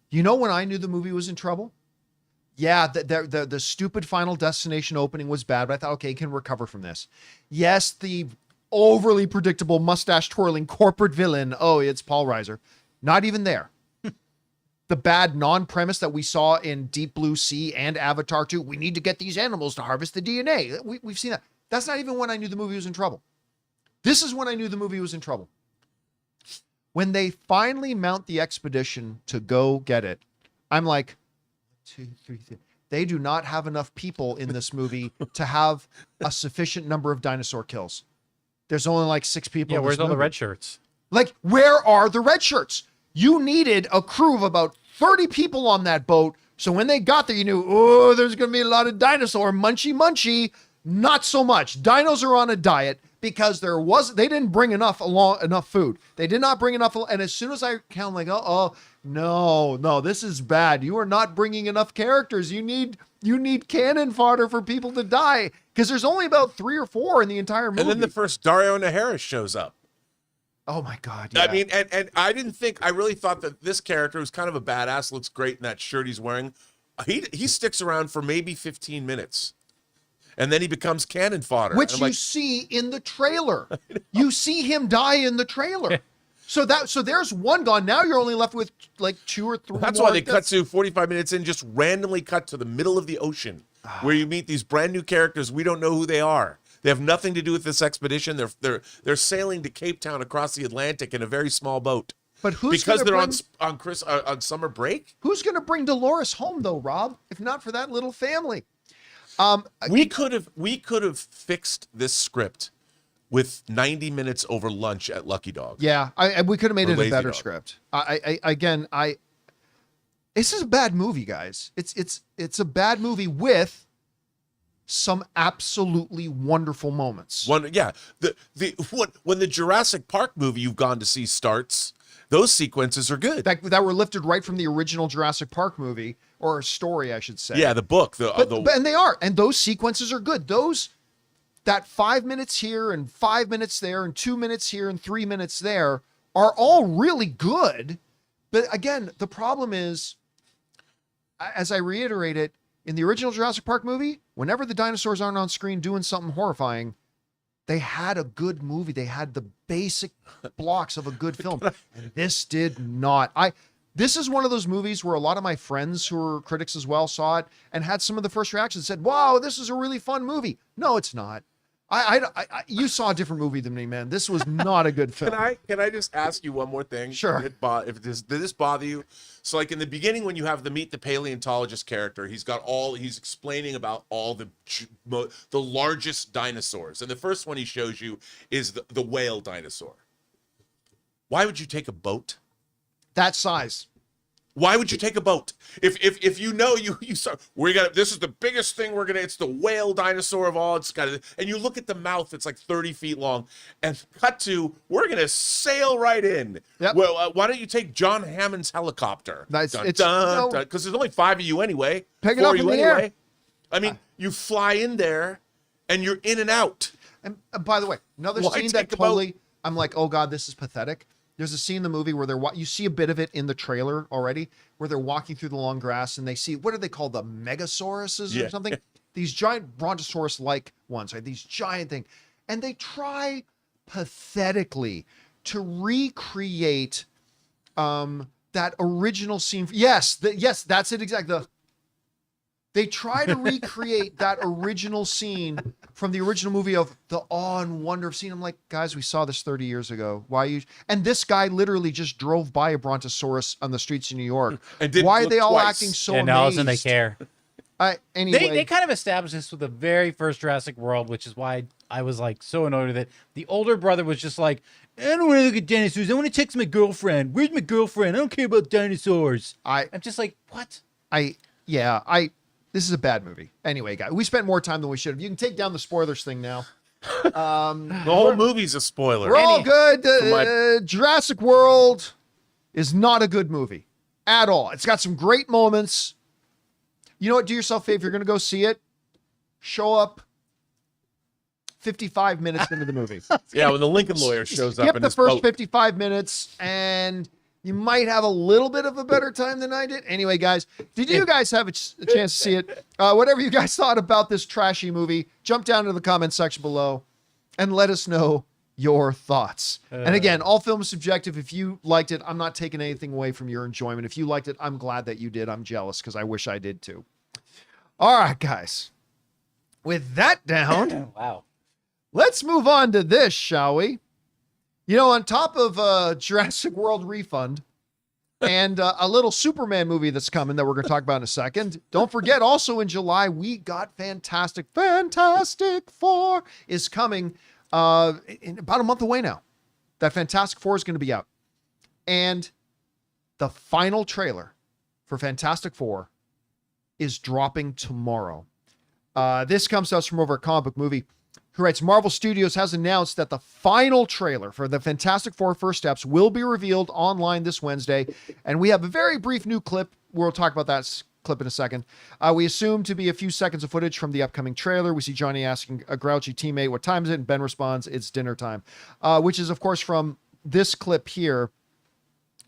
You know when I knew the movie was in trouble? Yeah, the stupid Final Destination opening was bad, but I thought, okay, can recover from this. Yes, the overly predictable mustache-twirling corporate villain. Oh, it's Paul Reiser. Not even there. The bad non-premise that we saw in Deep Blue Sea and Avatar 2. We need to get these animals to harvest the DNA. We've seen that. That's not even when I knew the movie was in trouble. This is when I knew the movie was in trouble. When they finally mount the expedition to go get it, I'm like, 2, 3, 4. They do not have enough people in this movie to have a sufficient number of dinosaur kills. There's only 6 people. Yeah, in where's this all the movie. red shirts? Where are the red shirts? You needed a crew of about 30 people on that boat. So when they got there, you knew, oh, there's going to be a lot of dinosaur munchy. Not so much. Dinos are on a diet because they didn't bring enough food. They did not bring enough. And as soon as I count, no, this is bad. You are not bringing enough characters. You need cannon fodder for people to die because there's only about 3 or 4 in the entire movie. And then the first Dario Naharis shows up. Oh my God. Yeah. I mean, and I really thought that this character, who's kind of a badass, looks great in that shirt he's wearing. He sticks around for maybe 15 minutes. And then he becomes cannon fodder. Which you see in the trailer. You see him die in the trailer. So there's one gone. Now you're only left with 2 or 3 That's more. why they cut to 45 minutes in, just randomly cut to the middle of the ocean where you meet these brand new characters. We don't know who they are. They have nothing to do with this expedition. They're sailing to Cape Town across the Atlantic in a very small boat. But who's because they're bring, on summer break? Who's going to bring Dolores home though, Rob? If not for that little family. We could have fixed this script with 90 minutes over lunch at Lucky Dog. Yeah, we could have made Or it a Lazy better Dog. script. This is a bad movie, guys. It's a bad movie with some absolutely wonderful moments. When the Jurassic Park movie you've gone to see starts, those sequences are good. that were lifted right from the original Jurassic Park movie, or story, I should say. Yeah, the book. And they are, and those sequences are good. That 5 minutes here and 5 minutes there and 2 minutes here and 3 minutes there are all really good. But again, the problem is, as I reiterate it, in the original Jurassic Park movie, whenever the dinosaurs aren't on screen doing something horrifying, they had a good movie. They had the basic blocks of a good film. And this did not. This is one of those movies where a lot of my friends who are critics as well saw it and had some of the first reactions, said, wow, this is a really fun movie. No, it's not. You saw a different movie than me, man. This was not a good film. Can I just ask you one more thing? Sure. Did this bother you? So in the beginning, when you have meet the paleontologist character, he's explaining about all the largest dinosaurs. And the first one he shows you is the whale dinosaur. Why would you take a boat? That size. Why would you take a boat? If you know you start, this is the biggest thing it's the whale dinosaur of all. And you look at the mouth, it's like 30 feet long, and cut to, we're gonna sail right in. Yep. Well, why don't you take John Hammond's helicopter? Nice. Dun, It's dun, dun, 'cause there's only 5 of you anyway. Pick it 4 up of in you the anyway. air. I mean, you fly in there, and you're in and out. And by the way, another Why scene that take a boat? totally, I'm like, oh God, this is pathetic. There's a scene in the movie where you see a bit of it in the trailer already, where they're walking through the long grass and they see, what are they called? The Megasauruses or something? These giant Brontosaurus-like ones, right? These giant things. And they try pathetically to recreate that original scene. Yes, that's it exactly. They try to recreate that original scene from the original movie of the awe and wonder of seeing. I'm like, guys, we saw this 30 years ago. Why you? And this guy literally just drove by a Brontosaurus on the streets of New York. And didn't Why are look they all twice. acting so Yeah, amazed? no, all of a sudden they care. Anyway, They kind of established this with the very first Jurassic World, which is why I was like so annoyed with it. The older brother was just like, I don't want to look at dinosaurs. I want to text my girlfriend. Where's my girlfriend? I don't care about dinosaurs. I'm just like, what? This is a bad movie. Anyway, guys, we spent more time than we should have. You can take down the spoilers thing now. The whole movie's a spoiler. We're all good. Jurassic World is not a good movie at all. It's got some great moments. You know what? Do yourself a favor. If you're going to go see it, show up 55 minutes into the movie. Yeah, when the Lincoln lawyer shows up Skip in the his first boat. 55 minutes and you might have a little bit of a better time than I did. Anyway, guys, did you guys have a chance to see it? Whatever you guys thought about this trashy movie, jump down to the comment section below and let us know your thoughts. And again, all film is subjective. If you liked it, I'm not taking anything away from your enjoyment. If you liked it, I'm glad that you did. I'm jealous because I wish I did too. All right, guys. With that down, Wow. let's move on to this, shall we? You know, on top of Jurassic World refund and a little Superman movie that's coming that we're going to talk about in a second, don't forget also in July, we got Fantastic Four is coming in about a month away now. That Fantastic Four is going to be out. And the final trailer for Fantastic Four is dropping tomorrow. This comes to us from over at Comic Book Movie, who writes, Marvel Studios has announced that the final trailer for the Fantastic Four First Steps will be revealed online this Wednesday. And we have a very brief new clip. We'll talk about that clip in a second. We assume to be a few seconds of footage from the upcoming trailer. We see Johnny asking a grouchy teammate, what time is it? And Ben responds, it's dinner time, which is, of course, from this clip here.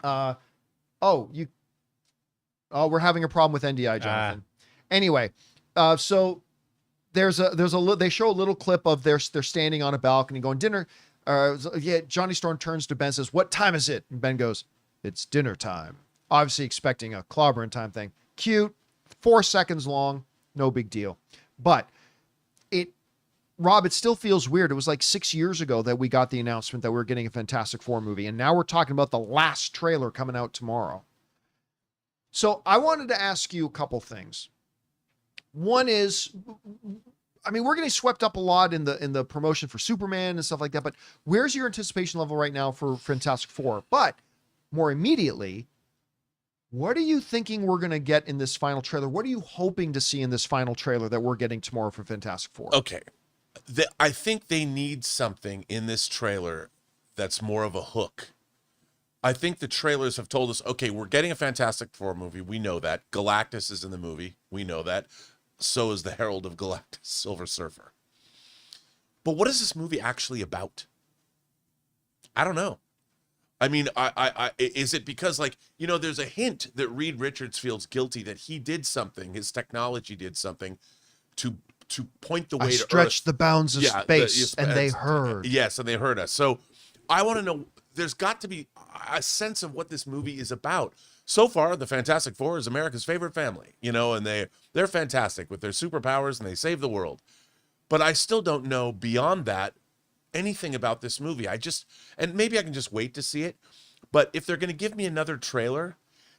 We're having a problem with NDI, Jonathan. Anyway, so they show a little clip of they're standing on a balcony going dinner. Johnny Storm turns to Ben and says, what time is it? And Ben goes, it's dinner time. Obviously expecting a clobbering time thing. Cute, 4 seconds long, no big deal. But Rob, it still feels weird. It was like 6 years ago that we got the announcement that we were getting a Fantastic Four movie. And now we're talking about the last trailer coming out tomorrow. So I wanted to ask you a couple things. One is, I mean, we're getting swept up a lot in the promotion for Superman and stuff like that, but where's your anticipation level right now for Fantastic Four? But more immediately, what are you thinking we're going to get in this final trailer? What are you hoping to see in this final trailer that we're getting tomorrow for Fantastic Four? Okay. I think they need something in this trailer that's more of a hook. I think the trailers have told us, okay, we're getting a Fantastic Four movie. We know that. Galactus is in the movie. We know that. So is the Herald of Galactus, Silver Surfer. But what is this movie actually about? I don't know. I mean, is it because, like, you know, there's a hint that Reed Richards feels guilty that he did something, his technology did something to point the way to stretch Earth. the bounds of space, and they heard. Yes, and they heard us. So I want to know, there's got to be a sense of what this movie is about. So far, the Fantastic Four is America's favorite family, you know, and they're fantastic with their superpowers and they save the world. But I still don't know beyond that anything about this movie. And maybe I can just wait to see it. But if they're going to give me another trailer,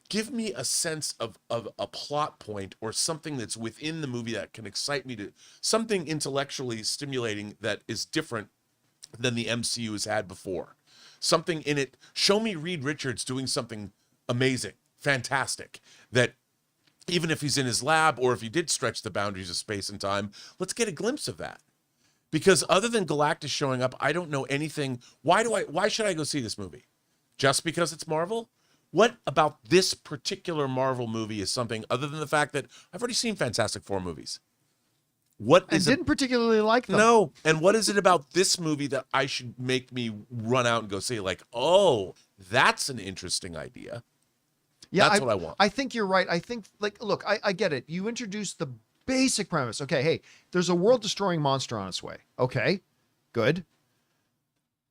give me a sense of a plot point or something that's within the movie that can excite me, to something intellectually stimulating that is different than the MCU has had before. Something in it. Show me Reed Richards doing something amazing, fantastic. That even if he's in his lab or if he did stretch the boundaries of space and time, let's get a glimpse of that. Because other than Galactus showing up, I don't know anything. Why should I go see this movie? Just because it's Marvel? What about this particular Marvel movie is something other than the fact that I've already seen Fantastic Four movies? What is didn't particularly like them. No. And what is it about this movie that I should make me run out and go see? Like, oh, that's an interesting idea. Yeah, that's what I want. I think you're right. I think, like, look, I get it. You introduced the basic premise. Okay, hey, there's a world-destroying monster on its way. Okay, good.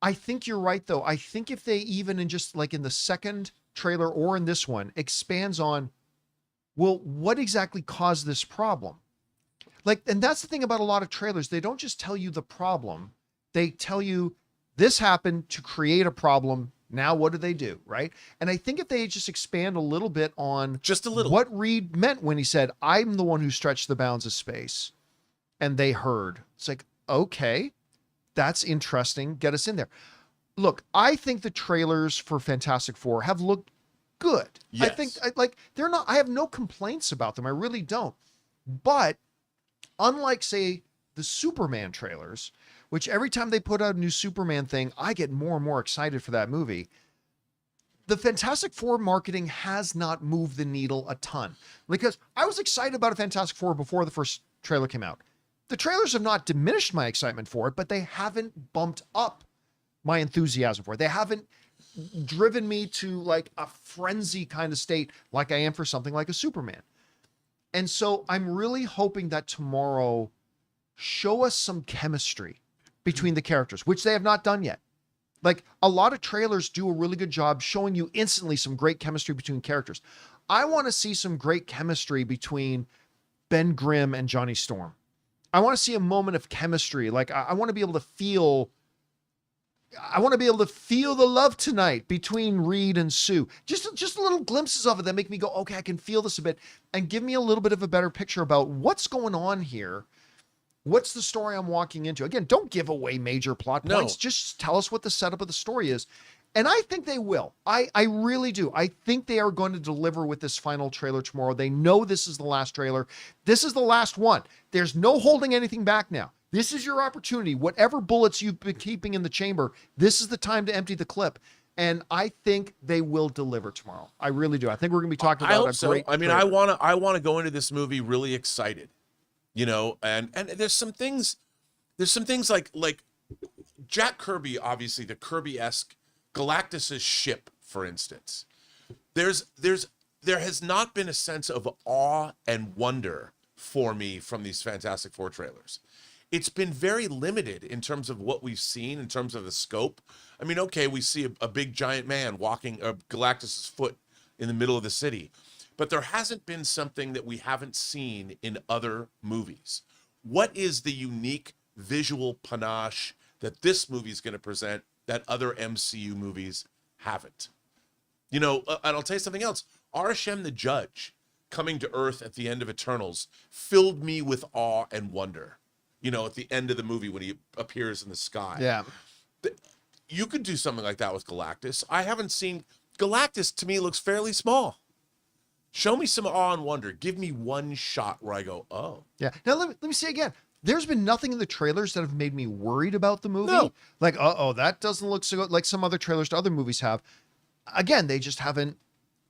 I think you're right, though. I think if they even in just like in the second trailer or in this one expands on, well, what exactly caused this problem? Like, and that's the thing about a lot of trailers. They don't just tell you the problem. They tell you this happened to create a problem. Now, what do they do? Right. And I think if they just expand a little bit on just a little what Reed meant when he said, I'm the one who stretched the bounds of space, and they heard, it's like, okay, that's interesting. Get us in there. Look, I think the trailers for Fantastic Four have looked good. Yes. I think they're not, I have no complaints about them. I really don't. But unlike, say, the Superman trailers, which every time they put out a new Superman thing, I get more and more excited for that movie. The Fantastic Four marketing has not moved the needle a ton, because I was excited about a Fantastic Four before the first trailer came out. The trailers have not diminished my excitement for it, but they haven't bumped up my enthusiasm for it. They haven't driven me to like a frenzy kind of state like I am for something like a Superman. And so I'm really hoping that tomorrow show us some chemistry between the characters, which they have not done yet. Like, a lot of trailers do a really good job showing you instantly some great chemistry between characters. I want to see some great chemistry between Ben Grimm and Johnny Storm. I want to see a moment of chemistry. Like, I want to be able to feel the love tonight between Reed and Sue. Just little glimpses of it that make me go, okay, I can feel this a bit, and give me a little bit of a better picture about what's going on here. What's the story I'm walking into? Again, don't give away major plot points. Just tell us what the setup of the story is. And I think they will. I really do. I think they are going to deliver with this final trailer tomorrow. They know this is the last trailer. This is the last one. There's no holding anything back now. This is your opportunity. Whatever bullets you've been keeping in the chamber, this is the time to empty the clip. And I think they will deliver tomorrow. I really do. I think we're going to be talking about a great trailer. I want to go into this movie really excited. You know, and there's some things like Jack Kirby, obviously the Kirby-esque Galactus's ship, for instance. There has not been a sense of awe and wonder for me from these Fantastic Four trailers. It's been very limited in terms of what we've seen, in terms of the scope. I mean, okay, we see a big giant man walking Galactus's foot in the middle of the city. But there hasn't been something that we haven't seen in other movies. What is the unique visual panache that this movie is going to present that other MCU movies haven't? You know, and I'll tell you something else. Arishem the Judge coming to Earth at the end of Eternals filled me with awe and wonder. You know, at the end of the movie when he appears in the sky. Yeah. You could do something like that with Galactus. I haven't seen... Galactus, to me, looks fairly small. Show me some awe and wonder. Give me one shot where I go, oh. Yeah. Now, let me say again. There's been nothing in the trailers that have made me worried about the movie. No. Like, that doesn't look so good, like some other trailers to other movies have. Again, they just haven't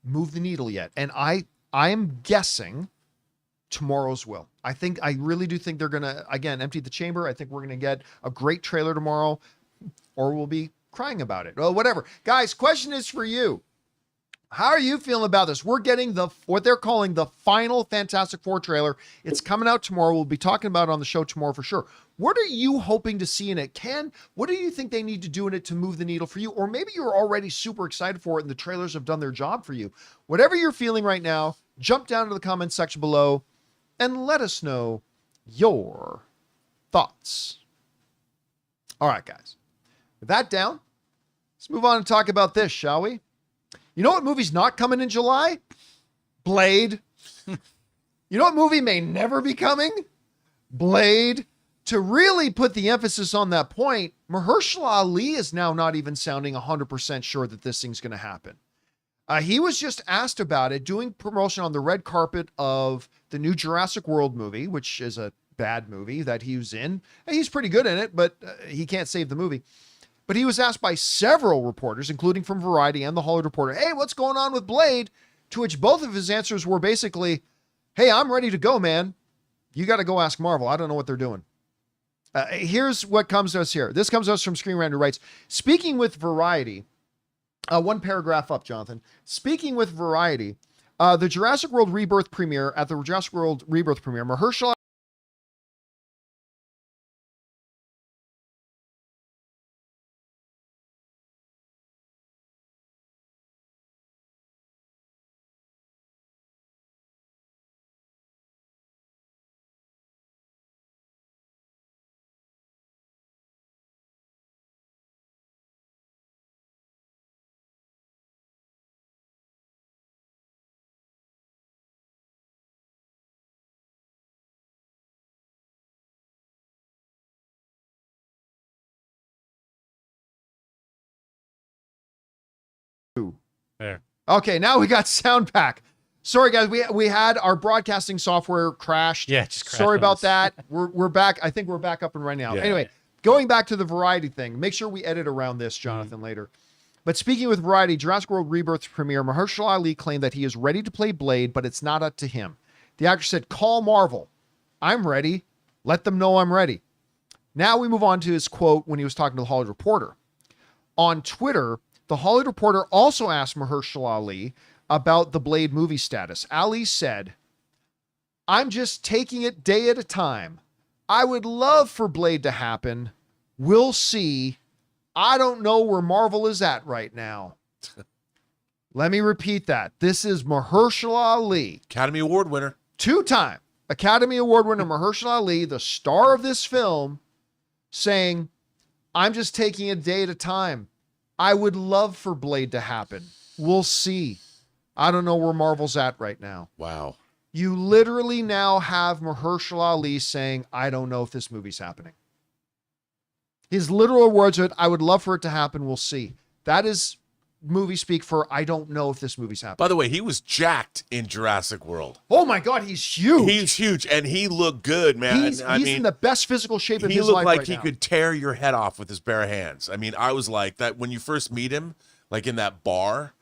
moved the needle yet. And I am guessing tomorrow's will. I really do think they're going to, again, empty the chamber. I think we're going to get a great trailer tomorrow, or we'll be crying about it. Well, whatever. Guys, question is for you. How are you feeling about this? We're getting what they're calling the final Fantastic Four trailer. It's coming out tomorrow. We'll be talking about it on the show tomorrow for sure. What are you hoping to see in it? What do you think they need to do in it to move the needle for you? Or maybe you're already super excited for it and the trailers have done their job for you. Whatever you're feeling right now, jump down to the comments section below and let us know your thoughts. All right, guys. With that down, let's move on and talk about this, shall we? You know what movie's not coming in July? Blade. You know what movie may never be coming? Blade. To really put the emphasis on that point, Mahershala Ali is now not even sounding 100% sure that this thing's going to happen. He was just asked about it, doing promotion on the red carpet of the new Jurassic World movie, which is a bad movie that he was in. He's pretty good in it, but he can't save the movie. But he was asked by several reporters, including from Variety and The Hollywood Reporter, hey, what's going on with Blade? To which both of his answers were basically, hey, I'm ready to go, man. You got to go ask Marvel. I don't know what they're doing. Here's what comes to us here. This comes to us from Screen Rant, who writes, speaking with Variety, one paragraph up, Jonathan. Speaking with Variety, the Jurassic World Rebirth premiere, at the Jurassic World Rebirth premiere, Mahershala There. Okay, now we got sound back. Sorry, guys, we had our broadcasting software crashed. Yeah, it just crashed sorry on about us. that. We're back. I think we're back up and running now. Yeah. Anyway, going back to the Variety thing. Make sure we edit around this, Jonathan, later. But speaking with Variety, Jurassic World Rebirth premiere, Mahershala Ali claimed that he is ready to play Blade, but it's not up to him. The actor said, "Call Marvel. I'm ready. Let them know I'm ready." Now we move on to his quote when he was talking to the Hollywood Reporter. On Twitter, the Hollywood Reporter also asked Mahershala Ali about the Blade movie status. Ali said, "I'm just taking it day at a time. I would love for Blade to happen. We'll see. I don't know where Marvel is at right now." Let me repeat that. This is Mahershala Ali, Academy Award winner. two-time Academy Award winner Mahershala Ali, the star of this film, saying, "I'm just taking it day at a time. I would love for Blade to happen. We'll see. I don't know where Marvel's at right now." Wow. You literally now have Mahershala Ali saying, "I don't know if this movie's happening." His literal words are, "I would love for it to happen. We'll see." That is movie speak for, I don't know if this movie's happening. By the way, he was jacked in Jurassic World. Oh my God, he's huge. He's huge, and he looked good, man. He's in the best physical shape of he his looked life like right he now. could tear your head off with his bare hands. I mean, I was like that when you first meet him, like in that bar,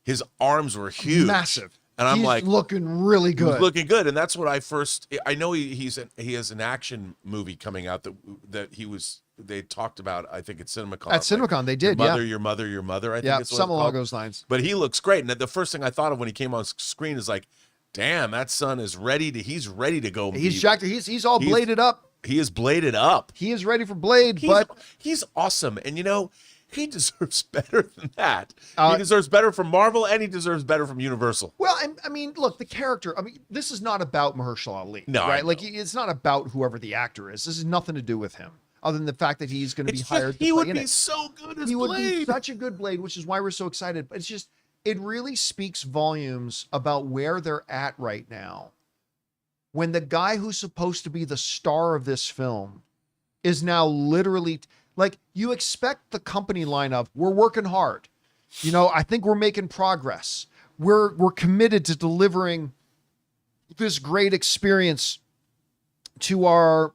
his arms were huge, Massive. and I'm He's like, looking really he was good. looking good, and that's what I know he has an action movie coming out that they talked about. I think at CinemaCon. At CinemaCon, they did, Your mother. I think Yeah, it's what something it's along called. those lines. But he looks great, and the first thing I thought of when he came on screen is like, damn, that son is ready to. He's ready to go. He's jacked. He's all bladed up. He is bladed up. He is ready for Blade, He's, but he's awesome, and he deserves better than that. Uh, He deserves better from Marvel, and he deserves better from Universal. well, I mean, look, the character. I mean, this is not about Mahershala Ali, No, I right? know. Like, it's not about whoever the actor is. This has nothing to do with him, other than the fact that he's going to be It's hired. just, he to would play in be it. so good as He would be Blade. such a good Blade, which is why we're so excited. But it's just, it really speaks volumes about where they're at right now. When the guy who's supposed to be the star of this film is now literally, like, you expect the company line of, we're working hard. I think we're making progress. We're committed to delivering this great experience to our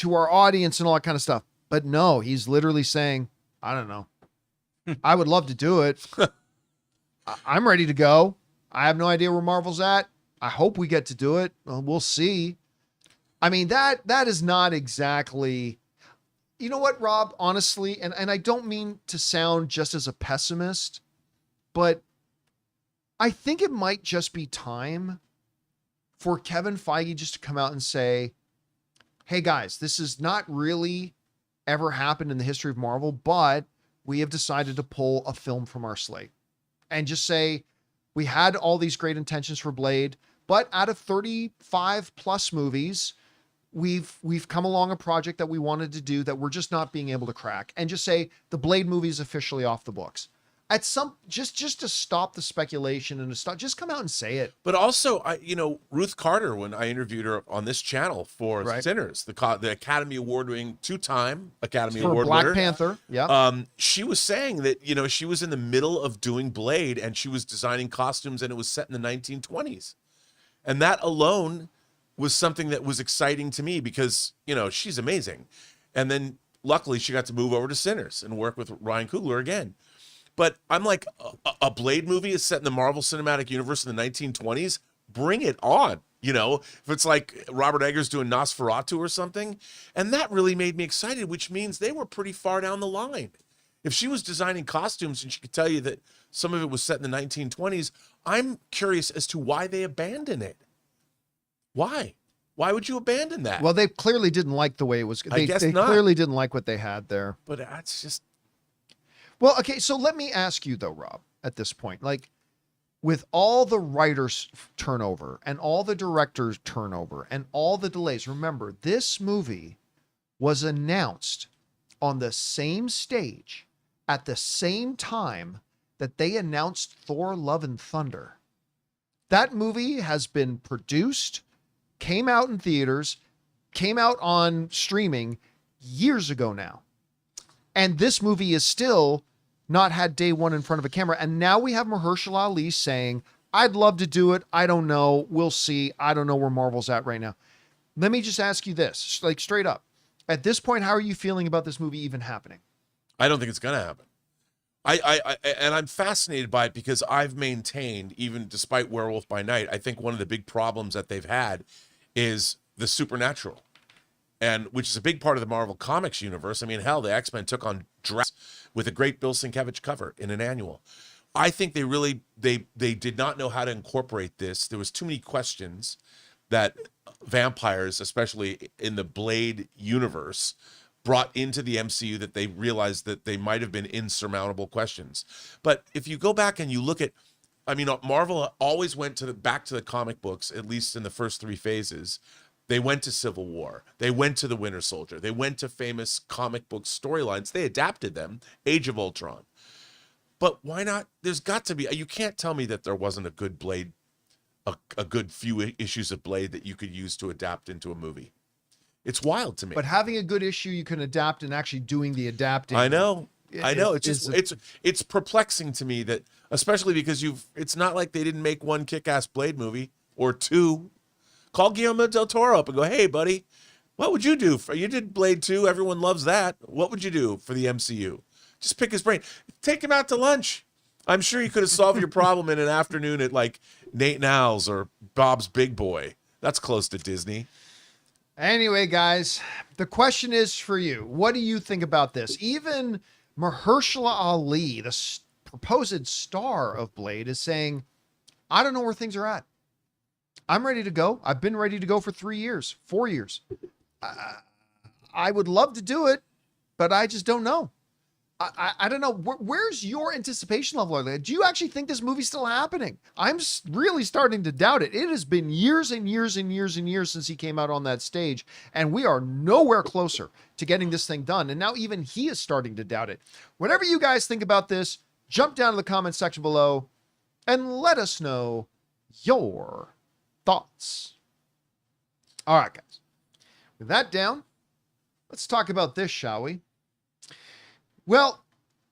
audience and all that kind of stuff. But no, he's literally saying, I don't know. I would love to do it. I'm ready to go. I have no idea where Marvel's at. I hope we get to do it. Well, we'll see. I mean, that is not exactly, you know what, Rob, honestly, and I don't mean to sound just as a pessimist, but I think it might just be time for Kevin Feige just to come out and say, hey guys, this has not really ever happened in the history of Marvel, but we have decided to pull a film from our slate and just say, we had all these great intentions for Blade, but out of 35 plus movies, we've come along a project that we wanted to do that we're just not being able to crack, and just say the Blade movie is officially off the books. at some just to stop the speculation and to stop, just come out and say it. But also, Ruth Carter, when I interviewed her on this channel for Right. Sinners, the Academy Award-winning, two-time Academy For Award Black winner, Panther, yeah. she was saying that she was in the middle of doing Blade and she was designing costumes, and it was set in the 1920s, and that alone was something that was exciting to me because she's amazing, and then luckily she got to move over to Sinners and work with Ryan Coogler again. But I'm like, a Blade movie is set in the Marvel Cinematic Universe in the 1920s. Bring it on. If it's like Robert Eggers doing Nosferatu or something. And that really made me excited, which means they were pretty far down the line. If she was designing costumes and she could tell you that some of it was set in the 1920s, I'm curious as to why they abandoned it. Why? Why would you abandon that? Well, they clearly didn't like the way it was. They not. Clearly didn't like what they had there. But that's just... Well, okay, so let me ask you though, Rob, at this point, like with all the writers turnover and all the directors turnover and all the delays, remember this movie was announced on the same stage at the same time that they announced Thor: Love and Thunder. That movie has been produced, came out in theaters, came out on streaming years ago now. And this movie is still not had day one in front of a camera. And now we have Mahershala Ali saying, I'd love to do it. I don't know. We'll see. I don't know where Marvel's at right now. Let me just ask you this, like straight up. At this point, how are you feeling about this movie even happening? I don't think it's going to happen. And I'm fascinated by it because I've maintained, even despite Werewolf by Night, I think one of the big problems that they've had is the supernatural. And which is a big part of the Marvel Comics universe. I mean, hell, the X-Men took on Jurassic with a great Bill Sienkiewicz cover in an annual. I think they did not know how to incorporate this. There was too many questions that vampires, especially in the Blade universe, brought into the MCU that they realized that they might have been insurmountable questions. But if you go back and you look at, Marvel always went back to the comic books, at least in the first three phases. They went to Civil War. They went to the Winter Soldier. They went to famous comic book storylines. They adapted them. Age of Ultron. But why not? There's got to be. You can't tell me that there wasn't a good Blade, a good few issues of Blade that you could use to adapt into a movie. It's wild to me. But having a good issue you can adapt and actually doing the adapting. I know. It's perplexing to me that, especially because it's not like they didn't make one kick-ass Blade movie or two. Call Guillermo del Toro up and go, hey, buddy, what would you do? You did Blade 2. Everyone loves that. What would you do for the MCU? Just pick his brain. Take him out to lunch. I'm sure you could have solved your problem in an afternoon at like Nate and Al's or Bob's Big Boy. That's close to Disney. Anyway, guys, the question is for you. What do you think about this? Even Mahershala Ali, the proposed star of Blade, is saying, I don't know where things are at. I'm ready to go. I've been ready to go for 3 years, 4 years. I would love to do it, but I just don't know. I don't know. Where's your anticipation level? Do you actually think this movie's still happening? I'm really starting to doubt it. It has been years and years and years and years since he came out on that stage, and we are nowhere closer to getting this thing done. And now even he is starting to doubt it. Whatever you guys think about this, jump down to the comment section below and let us know your thoughts. All right, guys. With that down, let's talk about this, shall we? Well,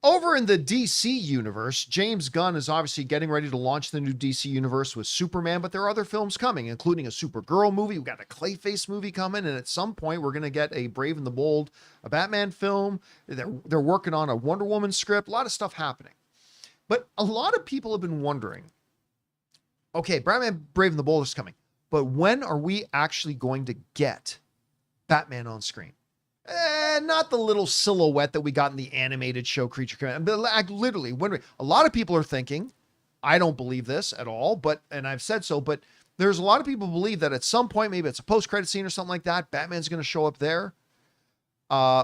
over in the DC universe, James Gunn is obviously getting ready to launch the new DC universe with Superman, but there are other films coming, including a Supergirl movie. We've got a Clayface movie coming, and at some point we're going to get a Brave and the Bold, a Batman film. They're working on a Wonder Woman script, a lot of stuff happening. But a lot of people have been wondering, okay, Batman Brave and the Bold is coming, but when are we actually going to get Batman on screen? Not the little silhouette that we got in the animated show Creature Commands, but like literally wondering. A lot of people are thinking, I don't believe this at all, and I've said so, but there's a lot of people who believe that at some point, maybe it's a post-credit scene or something like that, Batman's going to show up there.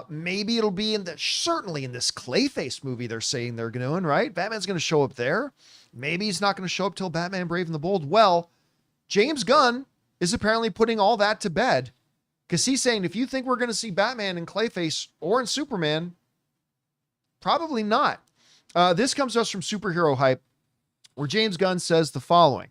Maybe it'll be certainly in this Clayface movie they're saying they're doing, right? Batman's going to show up there. Maybe he's not going to show up till Batman Brave and the Bold. Well, James Gunn is apparently putting all that to bed, because he's saying, if you think we're going to see Batman in Clayface or in Superman, probably not. This comes to us from Superhero Hype, where James Gunn says the following.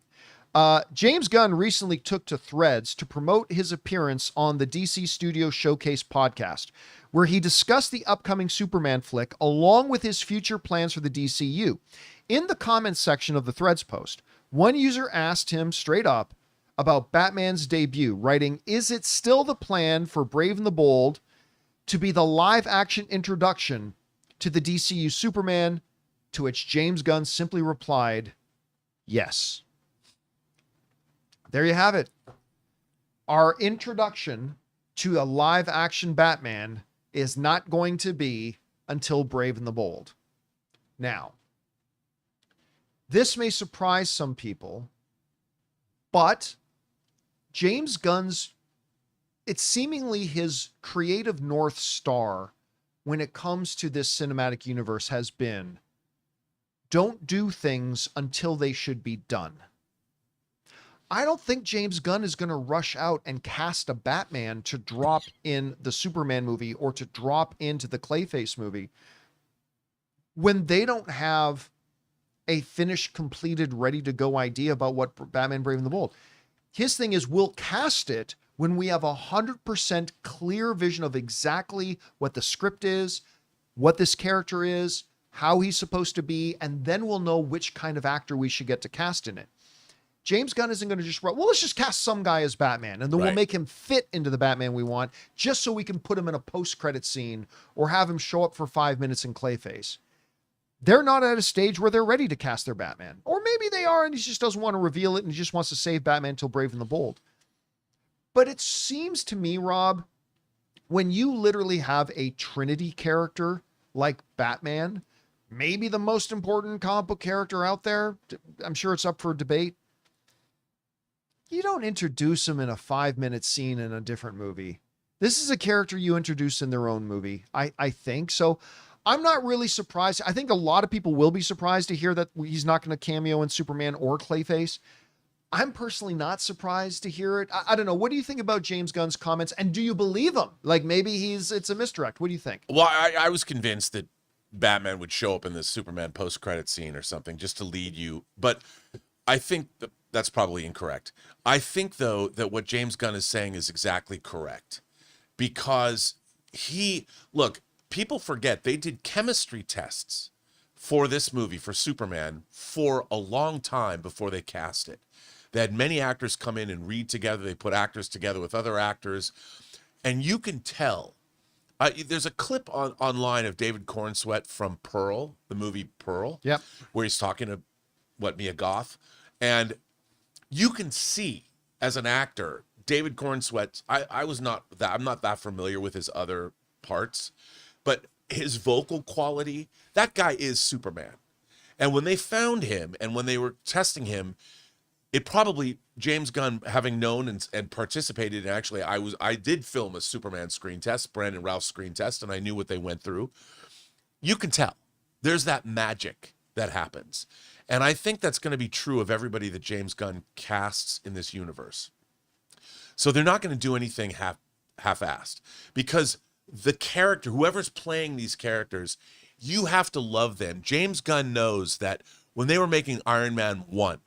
James Gunn recently took to Threads to promote his appearance on the DC Studio Showcase podcast, where he discussed the upcoming Superman flick along with his future plans for the DCU. In the comments section of the Threads post, one user asked him straight up about Batman's debut, writing, "Is it still the plan for Brave and the Bold to be the live-action introduction to the DCU Superman?" To which James Gunn simply replied, "Yes." There you have it. Our introduction to a live-action Batman is not going to be until Brave and the Bold. Now, this may surprise some people, but James Gunn's, it's seemingly his creative North Star when it comes to this cinematic universe has been, don't do things until they should be done. I don't think James Gunn is going to rush out and cast a Batman to drop in the Superman movie or to drop into the Clayface movie when they don't have a finished, completed, ready to go idea about what Batman Brave and the Bold. His thing is, we'll cast it when we have 100% clear vision of exactly what the script is, what this character is, how he's supposed to be, and then we'll know which kind of actor we should get to cast in it. James Gunn isn't going to just, well, let's just cast some guy as Batman, and then we'll make him fit into the Batman we want, just so we can put him in a post-credit scene or have him show up for 5 minutes in Clayface. They're not at a stage where they're ready to cast their Batman. Or maybe they are, and he just doesn't want to reveal it, and he just wants to save Batman until Brave and the Bold. But it seems to me, Rob, when you literally have a Trinity character like Batman, maybe the most important comic book character out there, I'm sure it's up for debate, you don't introduce him in a 5-minute scene in a different movie. This is a character you introduce in their own movie, I think. So I'm not really surprised. I think a lot of people will be surprised to hear that he's not going to cameo in Superman or Clayface. I'm personally not surprised to hear it. I don't know. What do you think about James Gunn's comments? And do you believe him? Like maybe it's a misdirect. What do you think? Well, I was convinced that Batman would show up in the Superman post-credit scene or something just to lead you. But I think that's probably incorrect. I think, though, that what James Gunn is saying is exactly correct. Because look, people forget they did chemistry tests for this movie, for Superman, for a long time before they cast it. They had many actors come in and read together. They put actors together with other actors. And you can tell. There's a clip online of David Cornsweet from Pearl, the movie Pearl, where he's talking to, Mia Goth. And you can see, as an actor, David Cornsweet, I'm not that familiar with his other parts, but his vocal quality, that guy is Superman. And when they found him and when they were testing him, it probably, James Gunn, having known and participated, and actually I did film a Superman screen test, Brandon Routh's screen test, and I knew what they went through. You can tell. There's that magic that happens. And I think that's going to be true of everybody that James Gunn casts in this universe. So they're not going to do anything half-assed, because the character, whoever's playing these characters, you have to love them. James Gunn knows that when they were making Iron Man 1,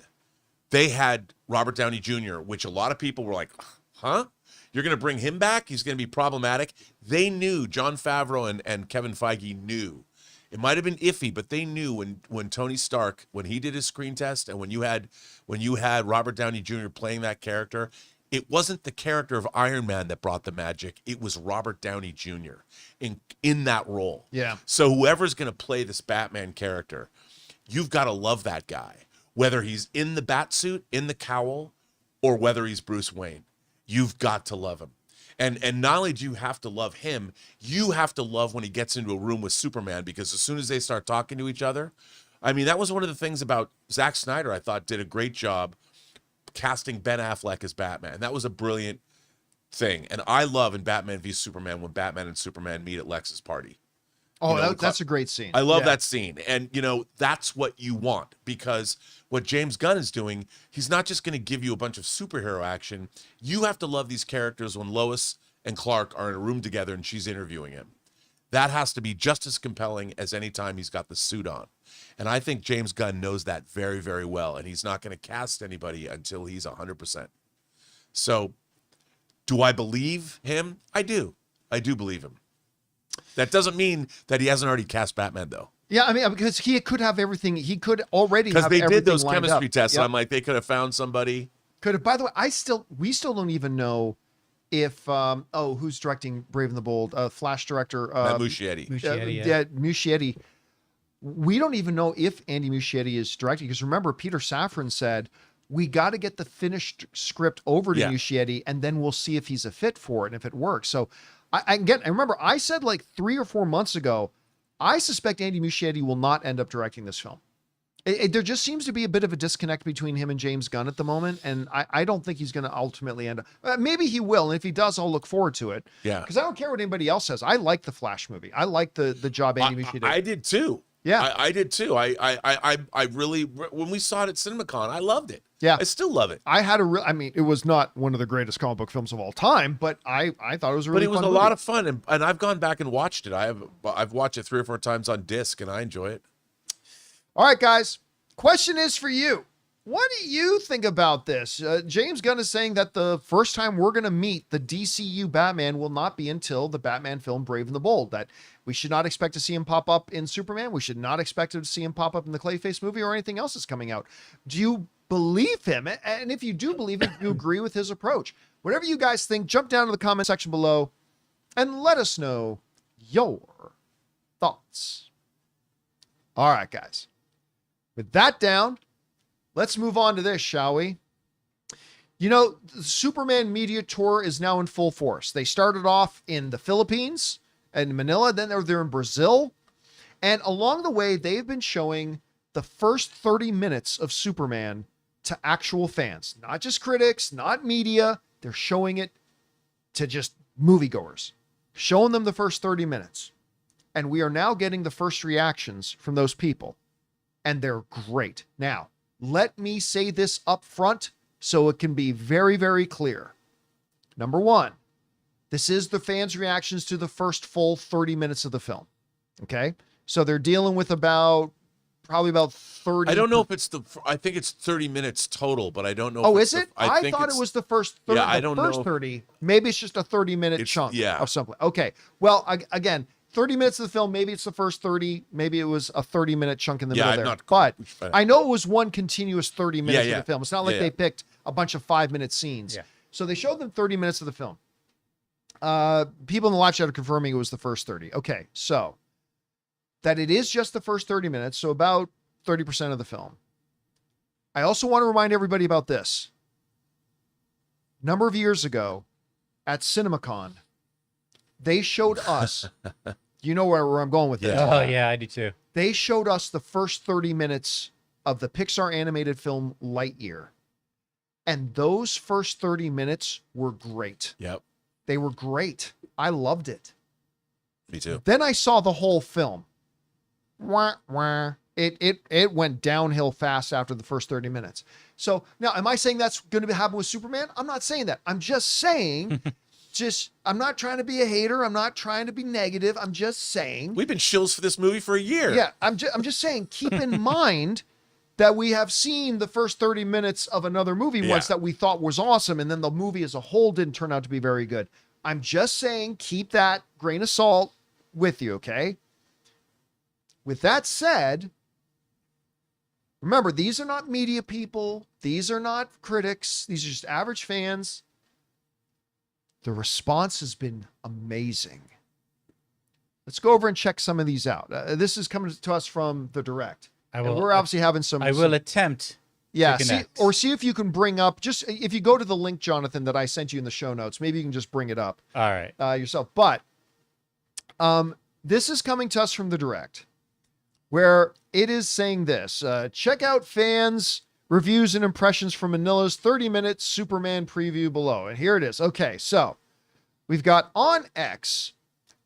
they had Robert Downey Jr., which a lot of people were like, huh? You're going to bring him back? He's going to be problematic? They knew, Jon Favreau and Kevin Feige knew. It might have been iffy, but they knew when Tony Stark, when he did his screen test, and when you had Robert Downey Jr. playing that character, it wasn't the character of Iron Man that brought the magic. It was Robert Downey Jr. in that role. Yeah. So whoever's going to play this Batman character, you've got to love that guy, whether he's in the bat suit, in the cowl, or whether he's Bruce Wayne. You've got to love him. And not only do you have to love him, you have to love when he gets into a room with Superman, because as soon as they start talking to each other, I mean, that was one of the things about Zack Snyder, I thought, did a great job casting Ben Affleck as Batman. That was a brilliant thing. And I love in Batman v Superman when Batman and Superman meet at Lex's party. Oh, that's a great scene. I love that scene. And, that's what you want, because what James Gunn is doing, he's not just going to give you a bunch of superhero action. You have to love these characters when Lois and Clark are in a room together and she's interviewing him. That has to be just as compelling as any time he's got the suit on. And I think James Gunn knows that very, very well, and he's not going to cast anybody until he's 100%. So do I believe him? I do. I do believe him. That doesn't mean that he hasn't already cast Batman, though. Yeah, I mean, because he could have everything. He could already have everything. Because they did those lined chemistry up. tests, Yep. and I'm like, they could have found somebody. Could have. By the way, we still don't even know if who's directing Brave and the Bold? Flash director Muschietti. Muschietti, yeah, Muschietti. We don't even know if Andy Muschietti is directing, because remember, Peter Safran said we got to get the finished script over to Muschietti, and then we'll see if he's a fit for it and if it works. So I remember I said like 3 or 4 months ago, I suspect Andy Muschietti will not end up directing this film. There just seems to be a bit of a disconnect between him and James Gunn at the moment, and I don't think he's going to ultimately end up. Maybe he will, and if he does, I'll look forward to it. Yeah, because I don't care what anybody else says. I like the Flash movie. I like the job Andy Muschietti did. I did too. Yeah, I did too. I really, when we saw it at CinemaCon, I loved it. Yeah, I still love it. I had I mean, it was not one of the greatest comic book films of all time, but I thought it was a really. But it was fun a movie. lot of fun, and I've gone back and watched it. I've watched it 3 or 4 times on disc, and I enjoy it. All right, guys. Question is for you. What do you think about this? James Gunn is saying that the first time we're going to meet the DCU Batman will not be until the Batman film Brave and the Bold. That we should not expect to see him pop up in Superman. We should not expect to see him pop up in the Clayface movie or anything else that's coming out. Do you believe him? And if you do believe him, do you agree with his approach? Whatever you guys think, jump down to the comment section below and let us know your thoughts. All right, guys. With that down, let's move on to this, shall we? You know, the Superman media tour is now in full force. They started off in the Philippines and Manila, then they're in Brazil. And along the way, they've been showing the first 30 minutes of Superman to actual fans, not just critics, not media. They're showing it to just moviegoers, showing them the first 30 minutes. And we are now getting the first reactions from those people. And they're great. Now, let me say this up front so it can be very, very clear. Number one, this is the fans' reactions to the first full 30 minutes of the film. Okay? So they're dealing with probably about 30. I don't know if it's I think it's 30 minutes total, but I don't know. Oh, if is it's it? I thought it was the first 30. Yeah, I don't know. First 30. Maybe it's just a 30-minute chunk of something. Okay. Well, again, 30 minutes of the film, maybe it's the first 30, maybe it was a 30-minute chunk in the middle there. But I know it was one continuous 30 minutes of the film. It's not like they picked a bunch of 5-minute scenes. Yeah. So they showed them 30 minutes of the film. People in the live chat are confirming it was the first 30. Okay, so that it is just the first 30 minutes, so about 30% of the film. I also want to remind everybody about this. A number of years ago at CinemaCon, they showed us, you know where I'm going with this. Oh, yeah, I do too. They showed us the first 30 minutes of the Pixar animated film Lightyear. And those first 30 minutes were great. Yep. They were great. I loved it. Me too. Then I saw the whole film. Wah, wah. It went downhill fast after the first 30 minutes. So now, am I saying that's going to happen with Superman? I'm not saying that. I'm just saying... I'm not trying to be a hater. I'm not trying to be negative. I'm just saying. We've been shills for this movie for a year. Yeah, I'm just saying, keep in mind that we have seen the first 30 minutes of another movie once that we thought was awesome, and then the movie as a whole didn't turn out to be very good. I'm just saying, keep that grain of salt with you, okay? With that said, remember, these are not media people. These are not critics. These are just average fans. The response has been amazing. Let's go over and check some of these out. This is coming to us from the Direct. We're obviously having some... I will attempt to connect. See if you can bring up... Just if you go to the link, Jonathan, that I sent you in the show notes, maybe you can just bring it up. All right. Yourself. But this is coming to us from the Direct, where it is saying this. Check out fans... reviews and impressions from Manila's 30-minute Superman preview below. And here it is. Okay, so we've got on X.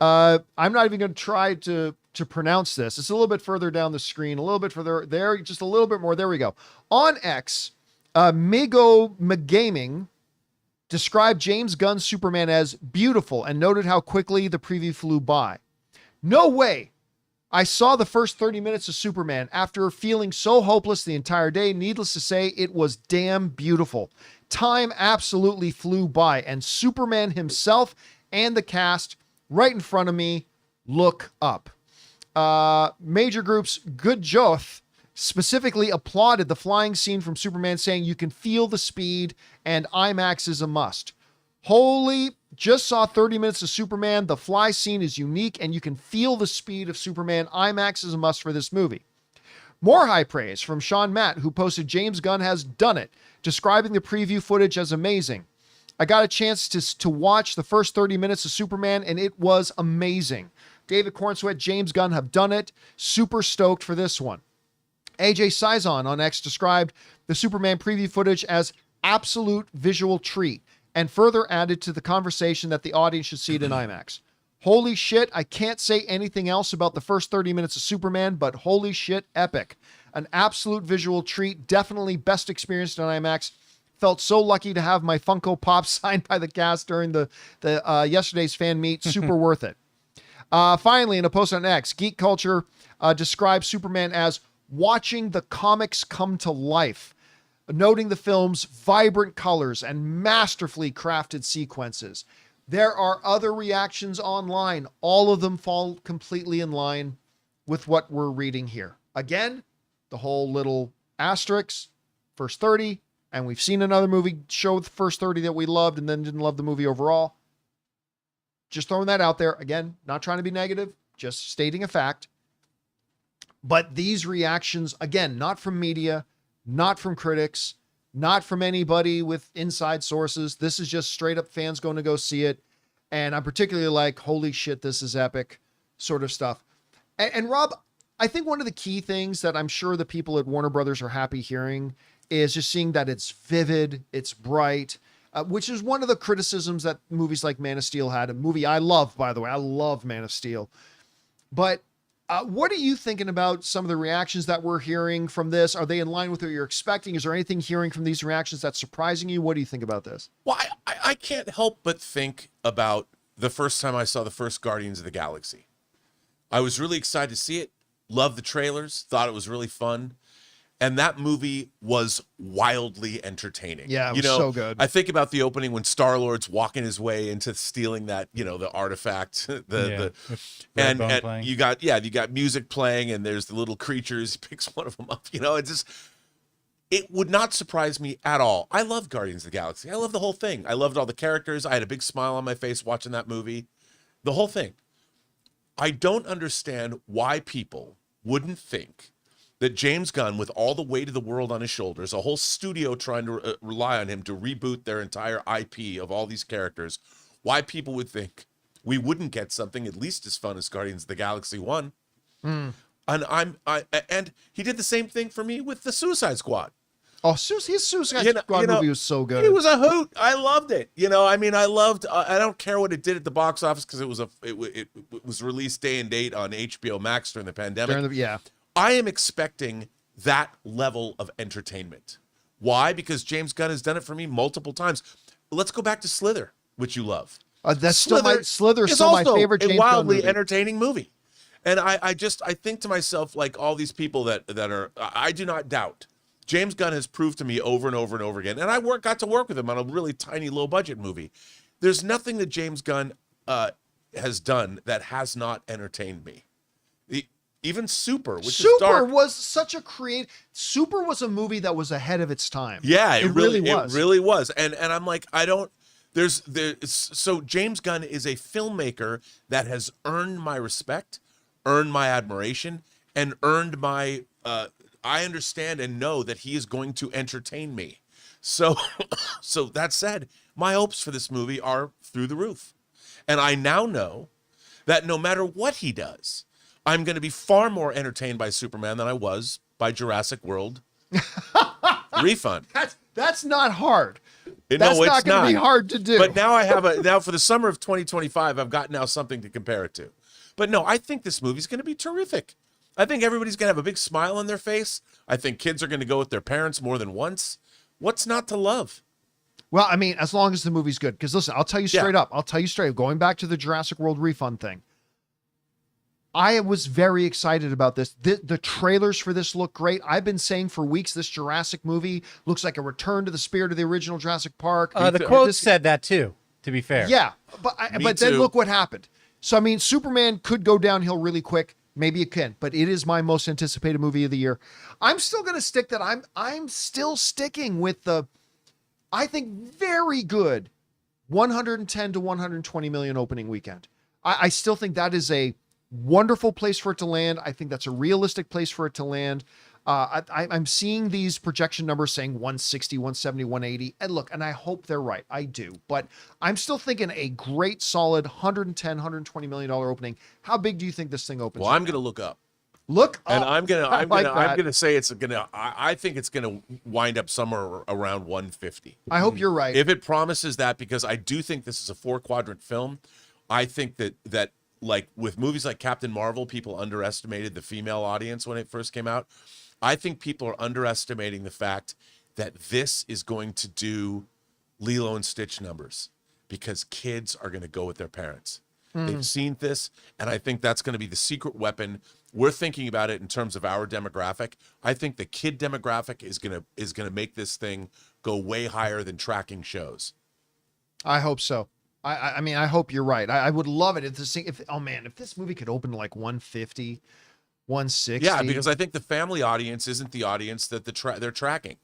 I'm not even going to try to pronounce this. It's a little bit further down the screen, a little bit further there, just a little bit more. There we go. On X, Migo McGaming described James Gunn's Superman as beautiful and noted how quickly the preview flew by. No way. I saw the first 30 minutes of Superman after feeling so hopeless the entire day. Needless to say, it was damn beautiful. Time absolutely flew by, and Superman himself and the cast right in front of me. Look up. Major Group's Good Joth specifically applauded the flying scene from Superman, saying you can feel the speed and IMAX is a must. Holy, just saw 30 minutes of Superman. The fly scene is unique and you can feel the speed of Superman. IMAX is a must for this movie. More high praise from Sean Matt, who posted James Gunn has done it, describing the preview footage as amazing. I got a chance to watch the first 30 minutes of Superman and it was amazing. David Cornsweat, James Gunn have done it. Super stoked for this one. AJ Sison on X described the Superman preview footage as absolute visual treat and further added to the conversation that the audience should see it in IMAX. Holy shit, I can't say anything else about the first 30 minutes of Superman, but holy shit, epic. An absolute visual treat, definitely best experienced in IMAX. Felt so lucky to have my Funko Pop signed by the cast during the yesterday's fan meet. Super worth it. Finally, in a post on X, Geek Culture describes Superman as watching the comics come to life, noting the film's vibrant colors and masterfully crafted sequences. There are other reactions online. All of them fall completely in line with what we're reading here. Again, the whole little asterisk, first 30, and we've seen another movie show the first 30 that we loved and then didn't love the movie overall. Just throwing that out there. Again, not trying to be negative, just stating a fact. But these reactions, again, not from media, not from critics, not from anybody with inside sources. This is just straight up fans going to go see it. And I'm particularly like, holy shit, this is epic sort of stuff. And Rob, I think one of the key things that I'm sure the people at Warner Brothers are happy hearing is just seeing that it's vivid, it's bright, which is one of the criticisms that movies like Man of Steel had. A movie I love, by the way. I love Man of Steel. But what are you thinking about some of the reactions that we're hearing from this? Are they in line with what you're expecting? Is there anything hearing from these reactions that's surprising you? What do you think about this? Well, I can't help but think about the first time I saw the first Guardians of the Galaxy. I was really excited to see it. Loved the trailers. Thought it was really fun. And that movie was wildly entertaining. Yeah, it was so good. I think about the opening when Star-Lord's walking his way into stealing that, the artifact, and you got music playing and there's the little creatures. He picks one of them up. It would not surprise me at all. I love Guardians of the Galaxy. I love the whole thing. I loved all the characters. I had a big smile on my face watching that movie. The whole thing. I don't understand why people wouldn't think that James Gunn, with all the weight of the world on his shoulders, a whole studio trying to rely on him to reboot their entire IP of all these characters, why people would think we wouldn't get something at least as fun as Guardians of the Galaxy 1. And and he did the same thing for me with the Suicide Squad. Oh, his Suicide Squad movie was so good. It was a hoot. I loved it. I loved. I don't care what it did at the box office because it was released day and date on HBO Max during the pandemic. I am expecting that level of entertainment. Why? Because James Gunn has done it for me multiple times. Let's go back to Slither, which you love. That's Slither's still my favorite James Gunn movie. A wildly entertaining movie. And I think to myself, like all these people that are, I do not doubt. James Gunn has proved to me over and over and over again. And I got to work with him on a really tiny, low budget movie. There's nothing that James Gunn has done that has not entertained me. Even Super, which is dark. Was such a Super was a movie that was ahead of its time. Yeah, it really was. It really was. And I'm like, so James Gunn is a filmmaker that has earned my respect, earned my admiration, and earned my I understand and know that he is going to entertain me. So that said, my hopes for this movie are through the roof. And I now know that no matter what he does, I'm going to be far more entertained by Superman than I was by Jurassic World Refund. That's not hard. It's not going to be hard to do. But now now for the summer of 2025, I've got now something to compare it to. But no, I think this movie's going to be terrific. I think everybody's going to have a big smile on their face. I think kids are going to go with their parents more than once. What's not to love? Well, I mean, as long as the movie's good. Because listen, I'll tell you straight up. Going back to the Jurassic World Refund thing. I was very excited about this. The trailers for this look great. I've been saying for weeks this Jurassic movie looks like a return to the spirit of the original Jurassic Park. The quote said that too, to be fair. Yeah, but then too. look what happened. So I mean, Superman could go downhill really quick. Maybe it can, but it is my most anticipated movie of the year. I'm still going to stick that. I'm still sticking with the, I think, very good 110 to 120 million opening weekend. I still think that is a wonderful place for it to land. I think that's a realistic place for it to land. I'm seeing these projection numbers saying 160, 170, 180. And look, and I hope they're right. I do. But I'm still thinking a great solid 110, $120 million opening. How big do you think this thing opens? Well, I'm going to look up. Look And up. I'm gonna say it's gonna. I think it's gonna wind up somewhere around 150. I hope you're right. If it promises that, because I do think this is a 4-quadrant film. I think that like with movies like Captain Marvel, people underestimated the female audience when it first came out. I think people are underestimating the fact that this is going to do Lilo and Stitch numbers because kids are going to go with their parents. They've seen this, and I think that's going to be the secret weapon. We're thinking about it in terms of our demographic. I think the kid demographic is gonna make this thing go way higher than tracking shows. I hope so. I mean, I hope you're right. I would love it if this movie could open to like 150, 160. Yeah, because I think the family audience isn't the audience that they're tracking.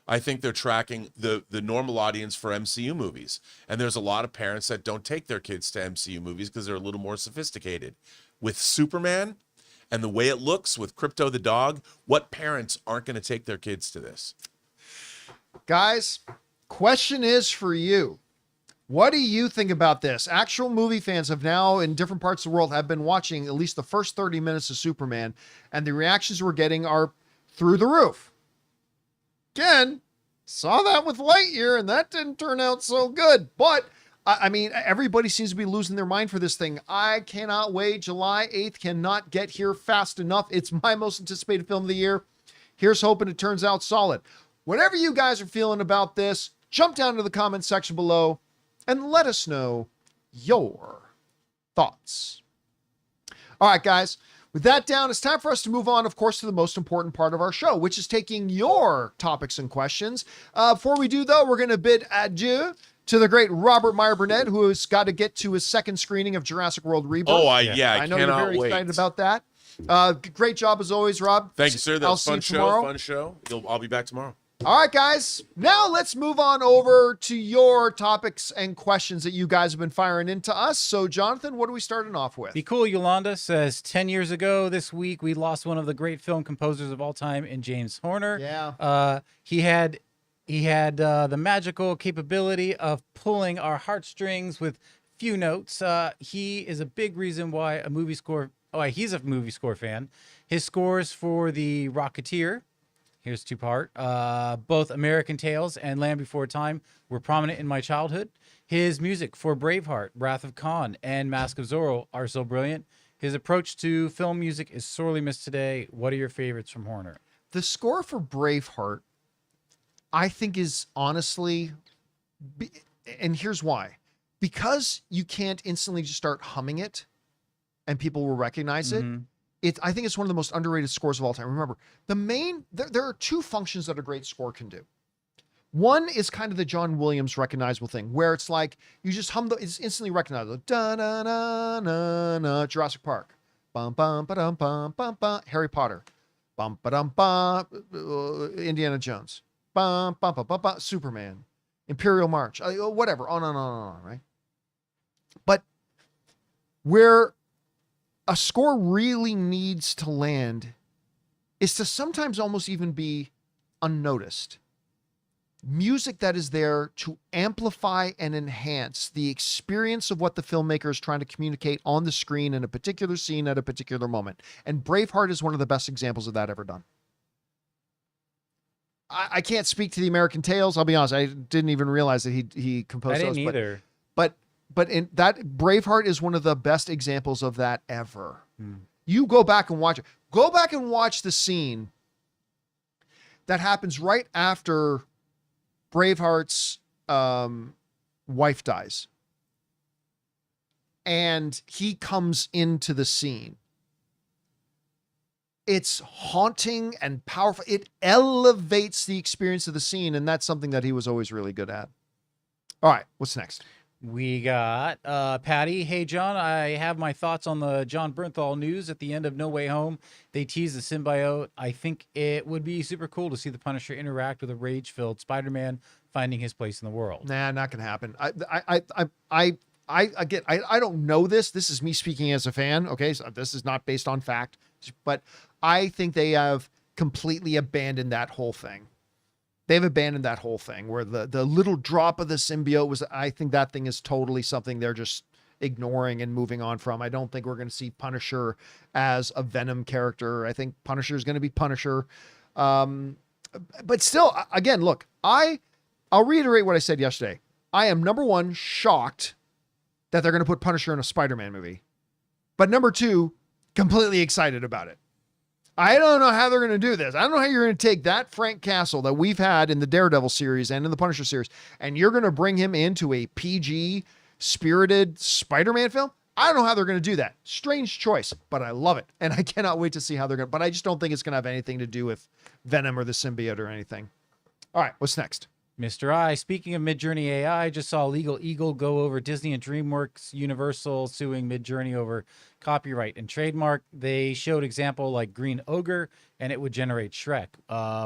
I think they're tracking the normal audience for MCU movies. And there's a lot of parents that don't take their kids to MCU movies because they're a little more sophisticated. With Superman and the way it looks with Crypto the dog, what parents aren't going to take their kids to this? Guys, question is for you. What do you think about this? Actual movie fans have now, in different parts of the world, have been watching at least the first 30 minutes of Superman, and the reactions we're getting are through the roof. Again, saw that with Lightyear, and that didn't turn out so good. But, I mean, everybody seems to be losing their mind for this thing. I cannot wait. July 8th cannot get here fast enough. It's my most anticipated film of the year. Here's hoping it turns out solid. Whatever you guys are feeling about this, jump down to the comment section below and let us know your thoughts. All right, guys. With that down, it's time for us to move on, of course, to the most important part of our show, which is taking your topics and questions. Before we do, though, we're going to bid adieu to the great Robert Meyer Burnett, who has got to get to his second screening of Jurassic World Rebirth. Oh, I know you're very excited about that. Great job as always, Rob. Thank you, sir. That was a fun show. I'll be back tomorrow. All right, guys. Now let's move on over to your topics and questions that you guys have been firing into us. So, Jonathan, what are we starting off with? Be Cool Yolanda says, 10 years ago this week, we lost one of the great film composers of all time in James Horner. Yeah. He had the magical capability of pulling our heartstrings with few notes. He is a big reason why he's a movie score fan. His scores for The Rocketeer, here's two-part, both American Tales and Land Before Time were prominent in my childhood. His music for Braveheart, Wrath of Khan, and Mask of Zorro are so brilliant. His approach to film music is sorely missed today. What are your favorites from Horner? The score for Braveheart, I think, is honestly, and here's why. Because you can't instantly just start humming it and people will recognize it. I think it's one of the most underrated scores of all time. Remember, there are two functions that a great score can do. One is kind of the John Williams recognizable thing, where it's like you just hum it's instantly recognizable. Da na na na na. Jurassic Park, bum bum ba dum bum bum bum. Harry Potter, bum ba dum bum. Indiana Jones, bum bum bum bum bum. Superman, Imperial March, whatever. On and on and on. Right, but where a score really needs to land is to sometimes almost even be unnoticed. Music that is there to amplify and enhance the experience of what the filmmaker is trying to communicate on the screen in a particular scene at a particular moment. And Braveheart is one of the best examples of that ever done. I can't speak to the American Tales. I'll be honest. I didn't even realize that he composed those. I didn't either. But in that, Braveheart is one of the best examples of that ever. You go back and watch it. Go back and watch the scene that happens right after Braveheart's wife dies. And he comes into the scene. it's haunting and powerful. It elevates the experience of the scene, and that's something that he was always really good at. All right, what's next? We got Patty. Hey, John, I have my thoughts on the John Bernthal news at the end of No Way Home. They tease the symbiote. I think it would be super cool to see the Punisher interact with a rage-filled Spider-Man finding his place in the world. Nah, not gonna happen. I don't know this. This is me speaking as a fan. Okay, so this is not based on fact, but I think they have completely abandoned that whole thing. They've abandoned that whole thing where the little drop of the symbiote was, I think that thing is totally something they're just ignoring and moving on from. I don't think we're going to see Punisher as a Venom character. I think Punisher is going to be Punisher. But still, again, look, I'll reiterate what I said yesterday. I am, number one, shocked that they're going to put Punisher in a Spider-Man movie. But number two, completely excited about it. I don't know how they're going to do this. I don't know how you're going to take that Frank Castle that we've had in the Daredevil series and in the Punisher series, and you're going to bring him into a PG spirited Spider-Man film. I don't know how they're going to do that. Strange choice, but I love it. And I cannot wait to see how they're going to, but I just don't think it's going to have anything to do with Venom or the symbiote or anything. All right, what's next? Mr. I, speaking of Midjourney AI, just saw Legal Eagle go over Disney and DreamWorks Universal suing Midjourney over copyright and trademark. They showed example like Green Ogre, and it would generate Shrek.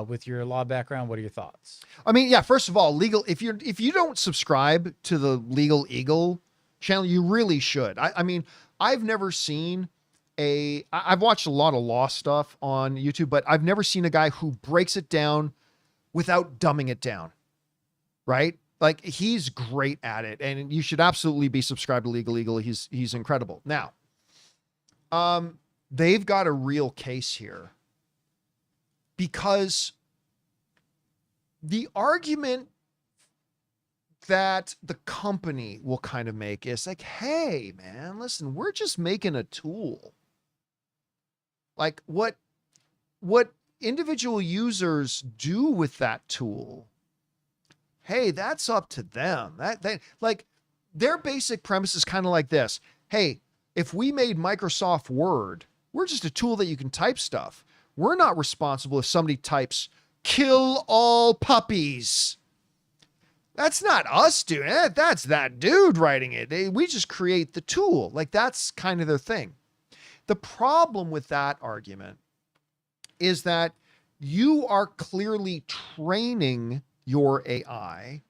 With your law background, what are your thoughts? I mean, yeah, first of all, legal, if you don't subscribe to the Legal Eagle channel, you really should. I mean, I've never seen I've watched a lot of law stuff on YouTube, but I've never seen a guy who breaks it down without dumbing it down. Right? Like, he's great at it, and you should absolutely be subscribed to Legal Eagle. He's incredible. Now, they've got a real case here because the argument that the company will kind of make is like, hey, man, listen, we're just making a tool. Like, what individual users do with that tool, hey, that's up to them. Like, their basic premise is kind of like this. Hey, if we made Microsoft Word, we're just a tool that you can type stuff. We're not responsible if somebody types kill all puppies. That's not us doing it. That's that dude writing it. We just create the tool. Like, that's kind of their thing. The problem with that argument is that you are clearly training your AI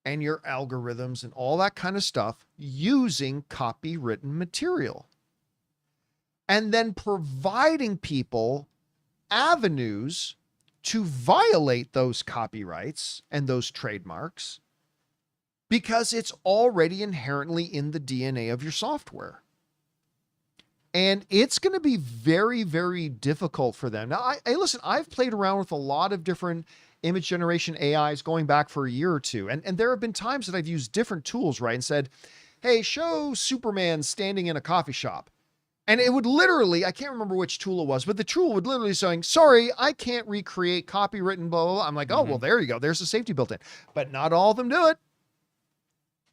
and your algorithms and all that kind of stuff using copywritten material, and then providing people avenues to violate those copyrights and those trademarks because it's already inherently in the DNA of your software. And it's going to be very, very difficult for them. Now, listen, I've played around with a lot of different image generation AIs going back for a year or two. And there have been times that I've used different tools, right? And said, hey, show Superman standing in a coffee shop. And it would literally, I can't remember which tool it was, but the tool would literally saying, sorry, I can't recreate copywritten, blah, blah, blah. I'm like, oh, well, there you go. There's the safety built in. But not all of them do it.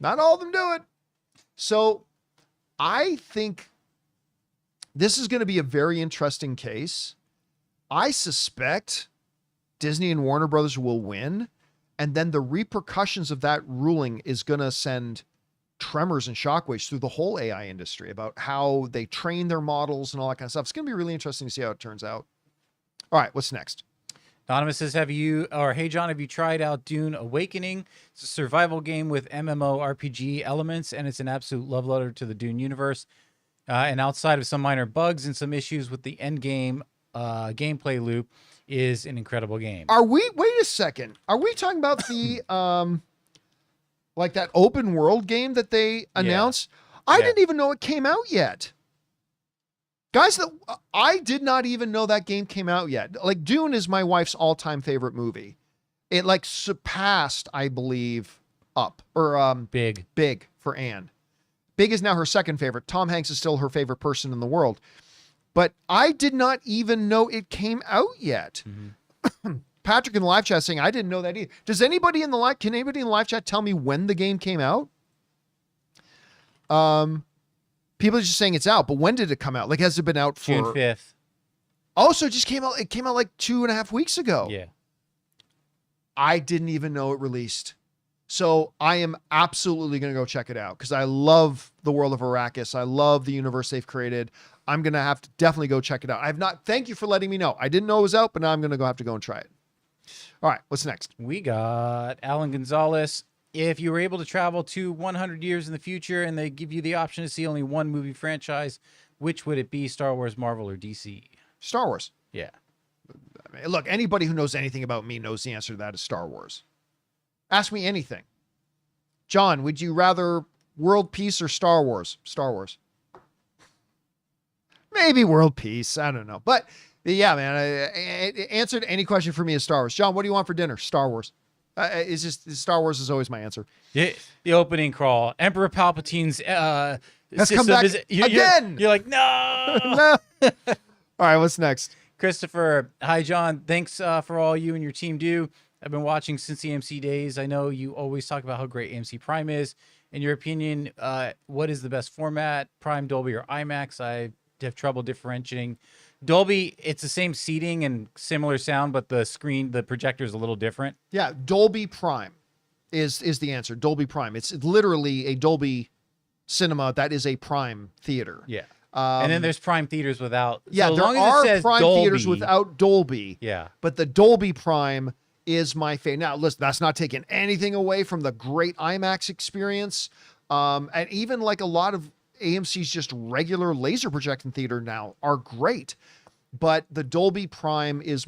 Not all of them do it. So I think this is going to be a very interesting case. I suspect Disney and Warner Brothers will win, and then the repercussions of that ruling is going to send tremors and shockwaves through the whole AI industry about how they train their models and all that kind of stuff. It's going to be really interesting to see how it turns out. All right, what's next? Anonymous says, hey, John, have you tried out Dune Awakening? It's a survival game with MMORPG elements, and it's an absolute love letter to the Dune universe. And outside of some minor bugs and some issues with the end game gameplay loop, is an incredible game. Wait a second. Are we talking about the, like that open world game that they announced? Yeah. I didn't even know it came out yet. Guys, I did not even know that game came out yet. Like, Dune is my wife's all-time favorite movie. It like surpassed, I believe, Up or Big for Anne. Big is now her second favorite. Tom Hanks is still her favorite person in the world. But I did not even know it came out yet. Mm-hmm. Patrick in the live chat saying, I didn't know that either. Can anybody in the live chat tell me when the game came out? People are just saying it's out, but when did it come out? Like, has it been out for June 5th? Oh, so it just came out. It came out like 2.5 weeks ago. Yeah. I didn't even know it released. So I am absolutely going to go check it out because I love the world of Arrakis. I love the universe they've created. I'm going to have to definitely go check it out. I have not. Thank you for letting me know. I didn't know it was out, but now I'm going to have to go and try it. All right. What's next? We got Alan Gonzalez. If you were able to travel to 100 years in the future and they give you the option to see only one movie franchise, which would it be? Star Wars, Marvel, or DC? Star Wars. Yeah. I mean, look, anybody who knows anything about me knows the answer to that is Star Wars. Ask me anything. John, would you rather world peace or Star Wars? Star Wars. Maybe world peace. I don't know. But yeah, man, I answered any question for me is Star Wars. John, what do you want for dinner? Star Wars. It's just Star Wars is always my answer. The opening crawl. Emperor Palpatine's Has come back again. You're like, no. No. All right, what's next? Christopher, hi, John. Thanks for all you and your team do. I've been watching since the AMC days. I know you always talk about how great AMC Prime is. In your opinion, what is the best format, Prime, Dolby, or IMAX? I have trouble differentiating. Dolby, it's the same seating and similar sound, but the projector is a little different. Yeah, Dolby Prime is the answer. Dolby Prime. It's literally a Dolby cinema that is a Prime theater. Yeah. And then there's Prime theaters without. Yeah, so there long as it are says Prime Dolby, theaters without Dolby. Yeah. But the Dolby Prime is my favorite. Now, listen, that's not taking anything away from the great IMAX experience. And even like a lot of AMC's just regular laser projecting theater now are great. But the Dolby Prime is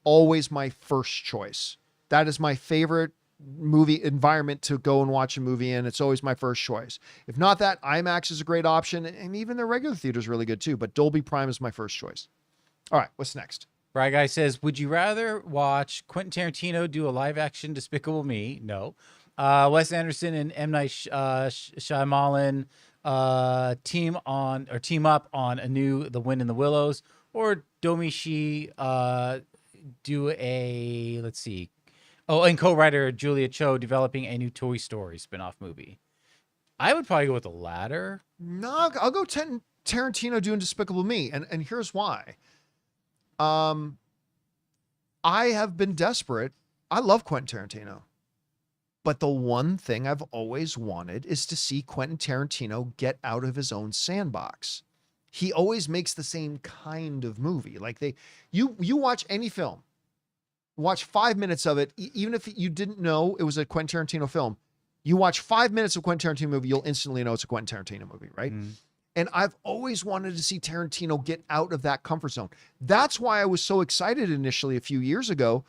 always my first choice. That is my favorite movie environment to go and watch a movie in. It's always my first choice. If not that, IMAX is a great option. And even the regular theater is really good too. But Dolby Prime is my first choice. All right, what's next? Right Guy says, would you rather watch Quentin Tarantino do a live action Despicable Me? No. Wes Anderson and M. Night Shyamalan team up on a new The Wind in the Willows, or Domishi do a, let's see. Oh, and co-writer Julia Cho developing a new Toy Story spinoff movie. I would probably go with the latter. No, I'll go Tarantino doing Despicable Me. And here's why. I have been desperate. I love Quentin Tarantino. But the one thing I've always wanted is to see Quentin Tarantino get out of his own sandbox. He always makes the same kind of movie. Like you watch any film, watch 5 minutes of it, even if you didn't know it was a Quentin Tarantino film, you watch 5 minutes of Quentin Tarantino movie, you'll instantly know it's a Quentin Tarantino movie, right? Mm. And I've always wanted to see Tarantino get out of that comfort zone. That's why I was so excited initially a few years ago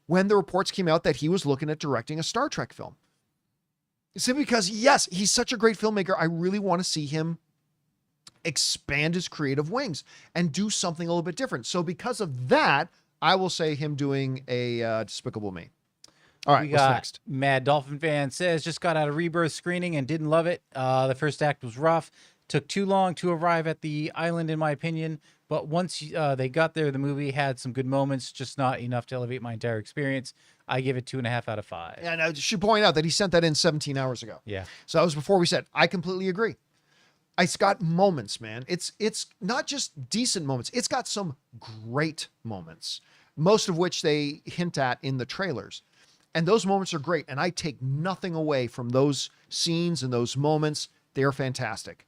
when the reports came out that he was looking at directing a Star Trek film. Simply because, yes, he's such a great filmmaker. I really want to see him expand his creative wings and do something a little bit different. So because of that, I will say him doing a Despicable Me. All right, what's next? Mad Dolphin Fan says, just got out of Rebirth screening and didn't love it. The first act was rough. Took too long to arrive at the island, in my opinion. But once they got there, the movie had some good moments, just not enough to elevate my entire experience. I give it 2.5 out of 5. And I should point out that he sent that in 17 hours ago. Yeah. So that was before we said, I completely agree. It's got moments, man. It's not just decent moments. It's got some great moments, most of which they hint at in the trailers. And those moments are great. And I take nothing away from those scenes and those moments. They're fantastic.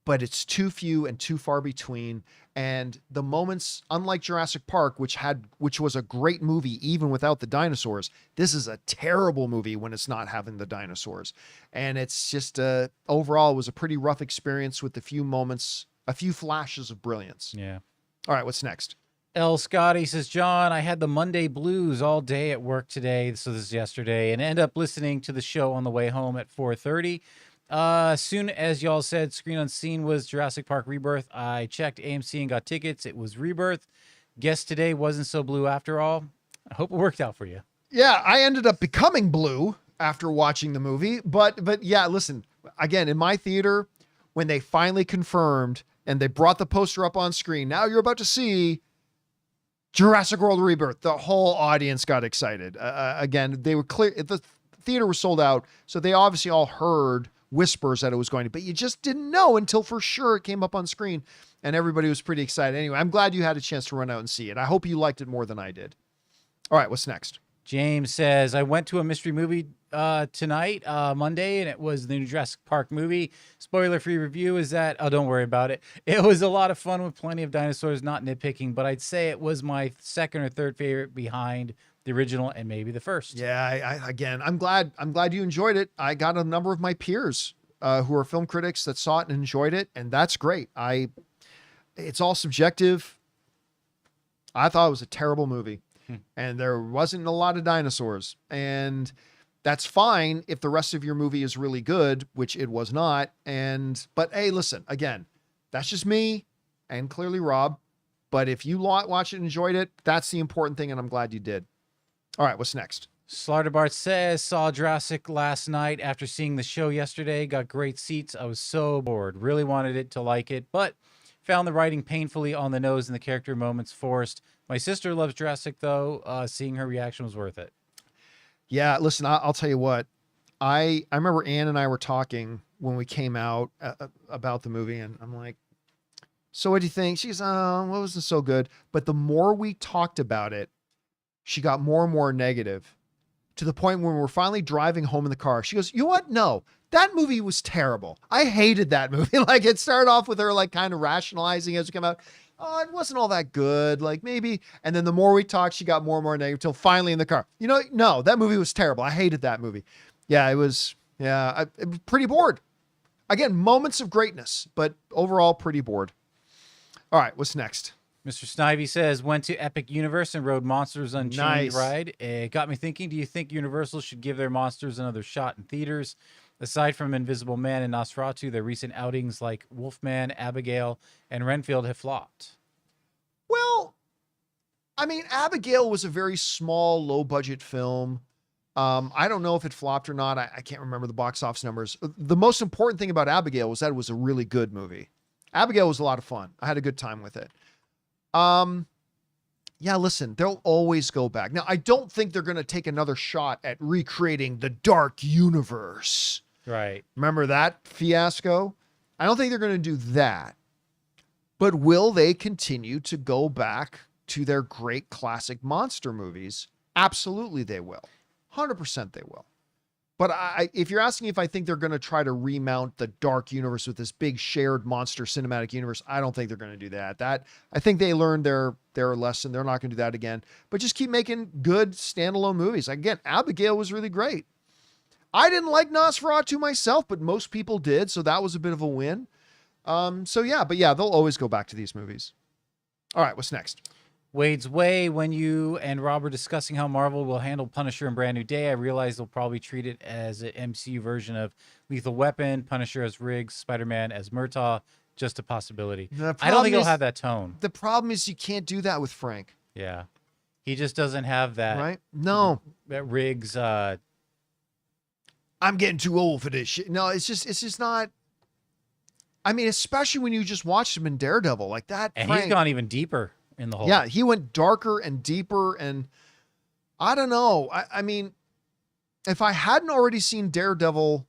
But it's too few and too far between. And the moments, unlike Jurassic Park, which was a great movie even without the dinosaurs, this is a terrible movie when it's not having the dinosaurs. And it's just overall it was a pretty rough experience with a few moments, a few flashes of brilliance. Yeah. All right, what's next? L. Scotty says, John, I had the Monday blues all day at work today. So this is yesterday, and end up listening to the show on the way home at 4:30. As soon as y'all said Screen Unseen was Jurassic Park Rebirth, I checked AMC and got tickets. It was Rebirth. Guess today wasn't so blue after all. I hope it worked out for you. Yeah, I ended up becoming blue after watching the movie. But yeah, listen, again, in my theater, when they finally confirmed and they brought the poster up on screen, now you're about to see Jurassic World Rebirth, the whole audience got excited. Again, they were clear. The theater was sold out, so they obviously all heard whispers that it was going to, but you just didn't know until for sure it came up on screen, and everybody was pretty excited. Anyway, I'm glad you had a chance to run out and see it. I hope you liked it more than I did. All right, what's next? James says, I went to a mystery movie tonight, Monday, and it was the new Jurassic Park movie. Spoiler-free review is that, oh, don't worry about it. It was a lot of fun with plenty of dinosaurs, not nitpicking, but I'd say it was my second or third favorite behind the original and maybe the first. Yeah, again, I'm glad you enjoyed it. I got a number of my peers who are film critics that saw it and enjoyed it, and that's great. It's all subjective. I thought it was a terrible movie. And there wasn't a lot of dinosaurs, and that's fine if the rest of your movie is really good, which it was not. But hey, listen, again, that's just me and clearly Rob. But if you watched it and enjoyed it, that's the important thing, and I'm glad you did. All right, what's next? Slaughter says, saw Jurassic last night after seeing the show yesterday. Got great seats. I was so bored. Really wanted it to like it, but found the writing painfully on the nose and the character moments forced. My sister loves Jurassic, though. Seeing her reaction was worth it. Yeah, listen, I'll tell you what. I remember Ann and I were talking when we came out about the movie, and I'm like, so what do you think? She's, well, it wasn't so good. But the more we talked about it, she got more and more negative, to the point when we were finally driving home in the car. She goes, you know what? No, that movie was terrible. I hated that movie. Like, it started off with her like kind of rationalizing as we came out. Oh, it wasn't all that good. Like, maybe. And then the more we talked, she got more and more negative till finally in the car. You know, no, that movie was terrible. I hated that movie. Yeah, it was. Yeah, I was pretty bored. Again, moments of greatness, but overall pretty bored. All right, what's next? Mr. Snivy says, went to Epic Universe and rode Monsters Unchained Nice. ride. It got me thinking, do you think Universal should give their monsters another shot in theaters? Aside from Invisible Man and Nosferatu, their recent outings like Wolfman, Abigail, and Renfield have flopped. Well, I mean, Abigail was a very small, low-budget film. I don't know if it flopped or not. I can't remember the box office numbers. The most important thing about Abigail was that it was a really good movie. Abigail was a lot of fun. I had a good time with it. Yeah, listen, they'll always go back. Now, I don't think they're going to take another shot at recreating the Dark Universe. Right. Remember that fiasco? I don't think they're going to do that. But will they continue to go back to their great classic monster movies? Absolutely they will. 100% they will. But if you're asking if I think they're going to try to remount the Dark Universe with this big shared monster cinematic universe, I don't think they're going to do that. I think they learned their lesson. They're not going to do that again. But just keep making good standalone movies. Again, Abigail was really great. I didn't like Nosferatu myself, but most people did, so that was a bit of a win. So yeah, they'll always go back to these movies. All right, what's next? Wade's Way, when you and Rob were discussing how Marvel will handle Punisher in Brand New Day, I realized they'll probably treat it as an MCU version of Lethal Weapon, Punisher as Riggs, Spider-Man as Murtaugh. Just a possibility. I don't think it'll have that tone. The problem is you can't do that with Frank. Yeah. He just doesn't have that. Right? No. That Riggs. I'm getting too old for this shit. No, it's just not. I mean, especially when you just watched him in Daredevil like that. And Frank, he's gone even deeper in the hole. Yeah, he went darker and deeper, and I don't know. I mean, if I hadn't already seen Daredevil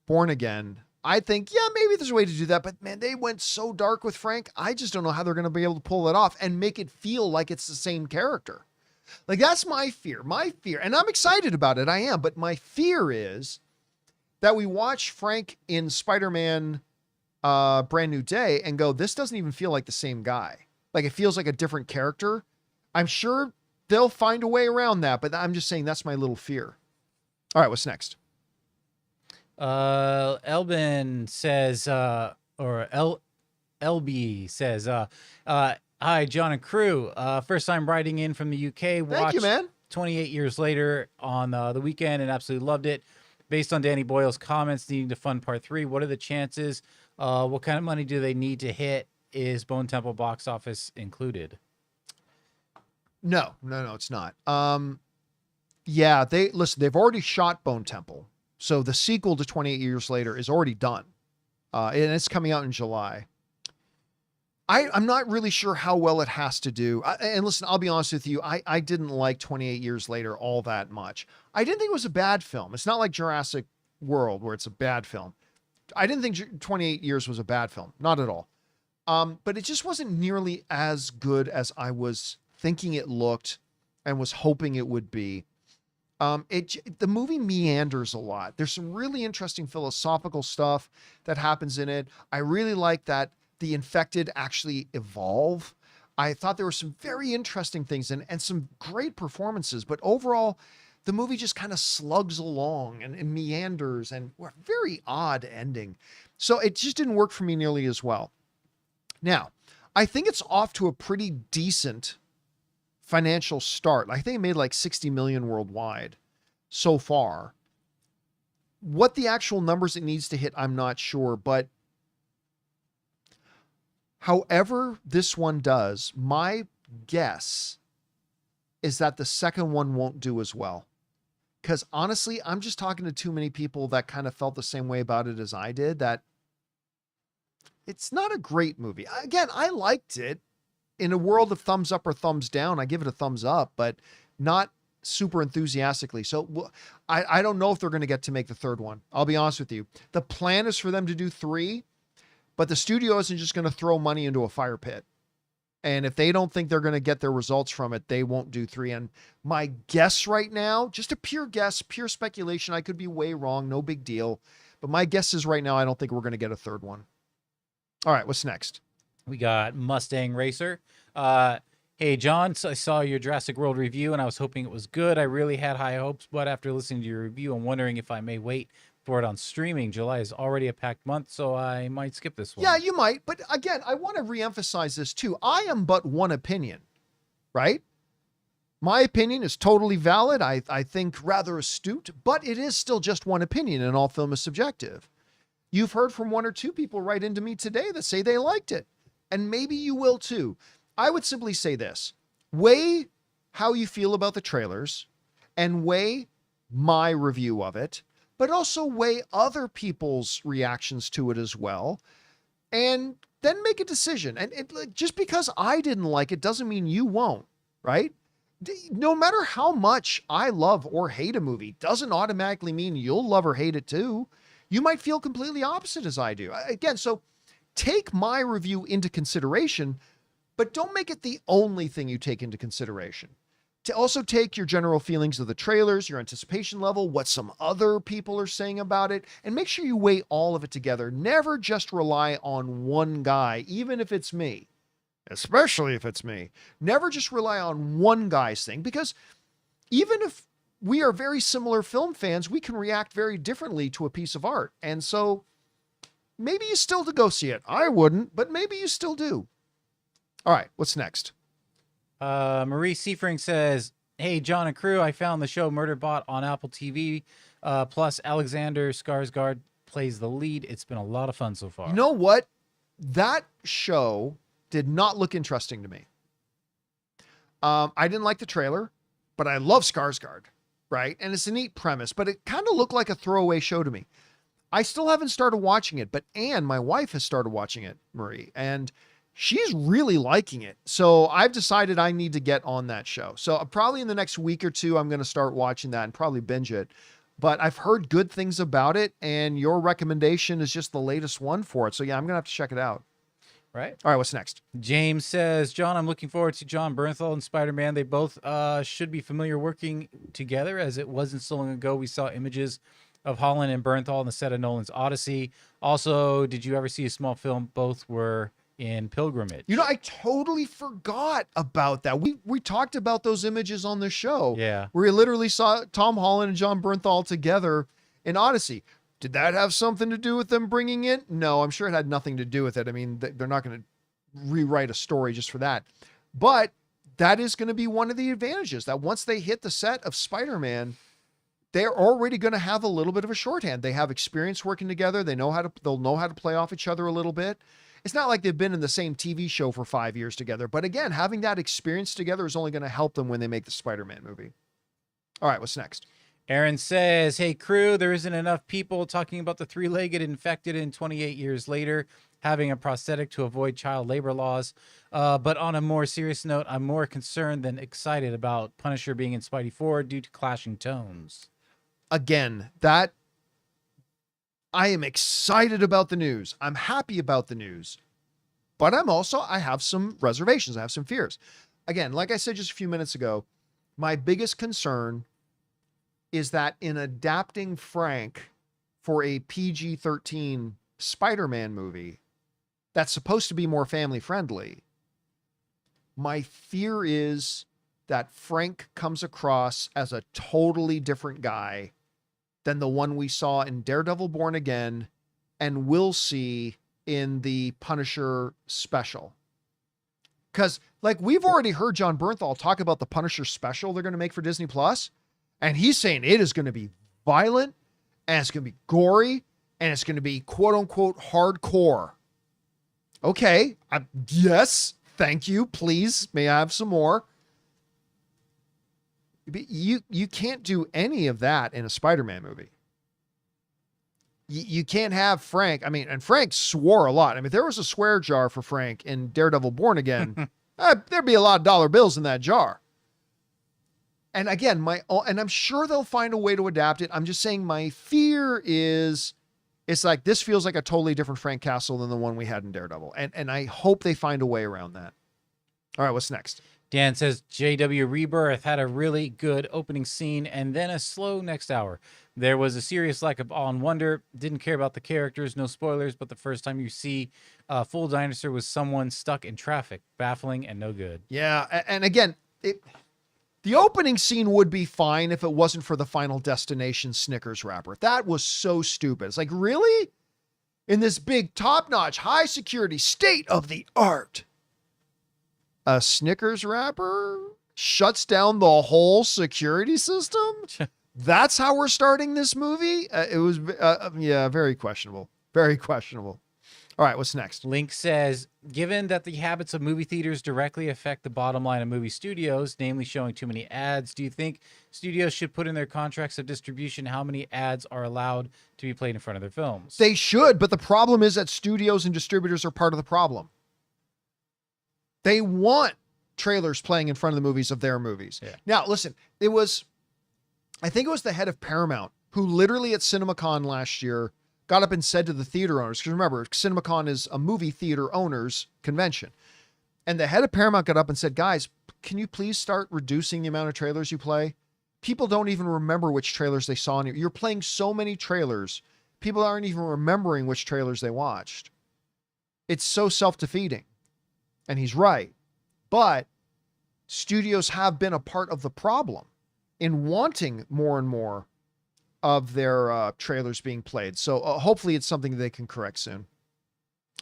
Born Again, I think, yeah, maybe there's a way to do that. But man, they went so dark with Frank. I just don't know how they're going to be able to pull it off and make it feel like it's the same character. Like, that's my fear. And I'm excited about it. I am. But my fear is that we watch Frank in Spider-Man Brand New Day and go, this doesn't even feel like the same guy. Like, it feels like a different character. I'm sure they'll find a way around that, but I'm just saying that's my little fear. All right, what's next? Elbin says, LB says, hi, John and crew. First time writing in from the UK. Thank you, man. 28 years later on the weekend and absolutely loved it. Based on Danny Boyle's comments needing to fund part 3, what are the chances? What kind of money do they need to hit? Is Bone Temple box office included? No, it's not. Yeah, they've already shot Bone Temple. So the sequel to 28 Years Later is already done. And it's coming out in July. I'm not really sure how well it has to do. And listen, I'll be honest with you. I didn't like 28 Years Later all that much. I didn't think it was a bad film. It's not like Jurassic World where it's a bad film. I didn't think 28 Years was a bad film. Not at all. But it just wasn't nearly as good as I was thinking it looked and was hoping it would be. The movie meanders a lot. There's some really interesting philosophical stuff that happens in it. I really like that the infected actually evolve. I thought there were some very interesting things and some great performances, but overall, the movie just kind of slugs along and meanders and a very odd ending. So it just didn't work for me nearly as well. Now, I think it's off to a pretty decent financial start. I think it made like 60 million worldwide so far. What the actual numbers it needs to hit, I'm not sure, but however this one does, my guess is that the second one won't do as well. Because honestly, I'm just talking to too many people that kind of felt the same way about it as I did, that it's not a great movie. Again, I liked it. In a world of thumbs up or thumbs down, I give it a thumbs up, but not super enthusiastically. So I don't know if they're going to get to make the third one. I'll be honest with you. The plan is for them to do 3, but the studio isn't just going to throw money into a fire pit. And if they don't think they're going to get their results from it, they won't do 3. And my guess right now, just a pure guess, pure speculation, I could be way wrong, no big deal. But my guess is right now, I don't think we're going to get a third one. All right, what's next? We got Mustang Racer. Hey, John, so I saw your Jurassic World review, and I was hoping it was good. I really had high hopes, but after listening to your review, I'm wondering if I may wait for it on streaming. July is already a packed month, so I might skip this one. Yeah, you might. But again, I want to reemphasize this too. I am but one opinion, right? My opinion is totally valid. I think rather astute, but it is still just one opinion, and all film is subjective. You've heard from 1 or 2 people write into me today that say they liked it, and maybe you will too. I would simply say this: weigh how you feel about the trailers and weigh my review of it, but also weigh other people's reactions to it as well, and then make a decision. And just because I didn't like it doesn't mean you won't, right? No matter how much I love or hate a movie doesn't automatically mean you'll love or hate it too. You might feel completely opposite as I do. Again, so take my review into consideration, but don't make it the only thing you take into consideration. To also take your general feelings of the trailers, your anticipation level, what some other people are saying about it, and make sure you weigh all of it together. Never just rely on one guy, even if it's me, especially if it's me. Never just rely on one guy's thing, because even if we are very similar film fans, we can react very differently to a piece of art. And so maybe you still do go see it. I wouldn't, but maybe you still do. All right, what's next? Marie Seifring says, hey, John and crew, I found the show Murderbot on Apple TV. Plus, Alexander Skarsgård plays the lead. It's been a lot of fun so far. You know what? That show did not look interesting to me. I didn't like the trailer, but I love Skarsgård, right? And it's a neat premise, but it kind of looked like a throwaway show to me. I still haven't started watching it, but Anne, my wife, has started watching it, Marie, and she's really liking it. So I've decided I need to get on that show. So probably in the next week or 2, I'm going to start watching that and probably binge it. But I've heard good things about it, and your recommendation is just the latest one for it. So yeah, I'm going to have to check it out. Right. All right, what's next? James says, John, I'm looking forward to John Bernthal and Spider-Man. They both should be familiar working together, as it wasn't so long ago we saw images of Holland and Bernthal on the set of Nolan's Odyssey. Also, did you ever see a small film? Both were in Pilgrimage. You know, I totally forgot about that. We talked about those images on the show. Yeah. Where we literally saw Tom Holland and John Bernthal together in Odyssey. Did that have something to do with them bringing it? No, I'm sure it had nothing to do with it. I mean, they're not going to rewrite a story just for that. But that is going to be one of the advantages, that once they hit the set of Spider-Man, they're already going to have a little bit of a shorthand. They have experience working together. They'll know how to play off each other a little bit. It's not like they've been in the same TV show for 5 years together. But again, having that experience together is only going to help them when they make the Spider-Man movie. All right, what's next? Aaron says, hey, crew, there isn't enough people talking about the 3-legged infected in 28 years later having a prosthetic to avoid child labor laws. But on a more serious note, I'm more concerned than excited about Punisher being in Spidey 4 due to clashing tones. Again, that I am excited about the news. I'm happy about the news. But I have some reservations. I have some fears. Again, like I said just a few minutes ago, my biggest concern is that in adapting Frank for a PG-13 Spider-Man movie that's supposed to be more family friendly, my fear is that Frank comes across as a totally different guy than the one we saw in Daredevil Born Again and will see in the Punisher special. Because, like, we've already heard John Bernthal talk about the Punisher special they're going to make for Disney Plus, and he's saying it is going to be violent, and it's going to be gory, and it's going to be quote-unquote hardcore. Okay, yes, thank you, please, may I have some more? You can't do any of that in a Spider-Man movie. You can't have Frank. I mean, and Frank swore a lot. I mean, if there was a swear jar for Frank in Daredevil Born Again, there'd be a lot of dollar bills in that jar. And again, and I'm sure they'll find a way to adapt it. I'm just saying my fear is it's like this feels like a totally different Frank Castle than the one we had in Daredevil. And I hope they find a way around that. All right, what's next? Dan says JW Rebirth had a really good opening scene and then a slow next hour. There was a serious lack of awe and wonder. Didn't care about the characters. No spoilers, but the first time you see a full dinosaur was someone stuck in traffic. Baffling and no good. Yeah, and again, the opening scene would be fine if it wasn't for the Final Destination Snickers wrapper. That was so stupid. It's like, really? In this big, top-notch, high-security, state-of-the-art, a Snickers wrapper shuts down the whole security system? That's how we're starting this movie? It was, very questionable. Very questionable. All right, what's next? Link says, given that the habits of movie theaters directly affect the bottom line of movie studios, namely showing too many ads, do you think studios should put in their contracts of distribution how many ads are allowed to be played in front of their films? They should, but the problem is that studios and distributors are part of the problem. They want trailers playing in front of the movies of their movies. Yeah. Now, listen, I think it was the head of Paramount who literally at CinemaCon last year got up and said to the theater owners, because remember, CinemaCon is a movie theater owners convention. And the head of Paramount got up and said, guys, can you please start reducing the amount of trailers you play? People don't even remember which trailers they saw. You're playing so many trailers. People aren't even remembering which trailers they watched. It's so self-defeating. And he's right. But studios have been a part of the problem in wanting more and more of their trailers being played. So hopefully it's something they can correct soon.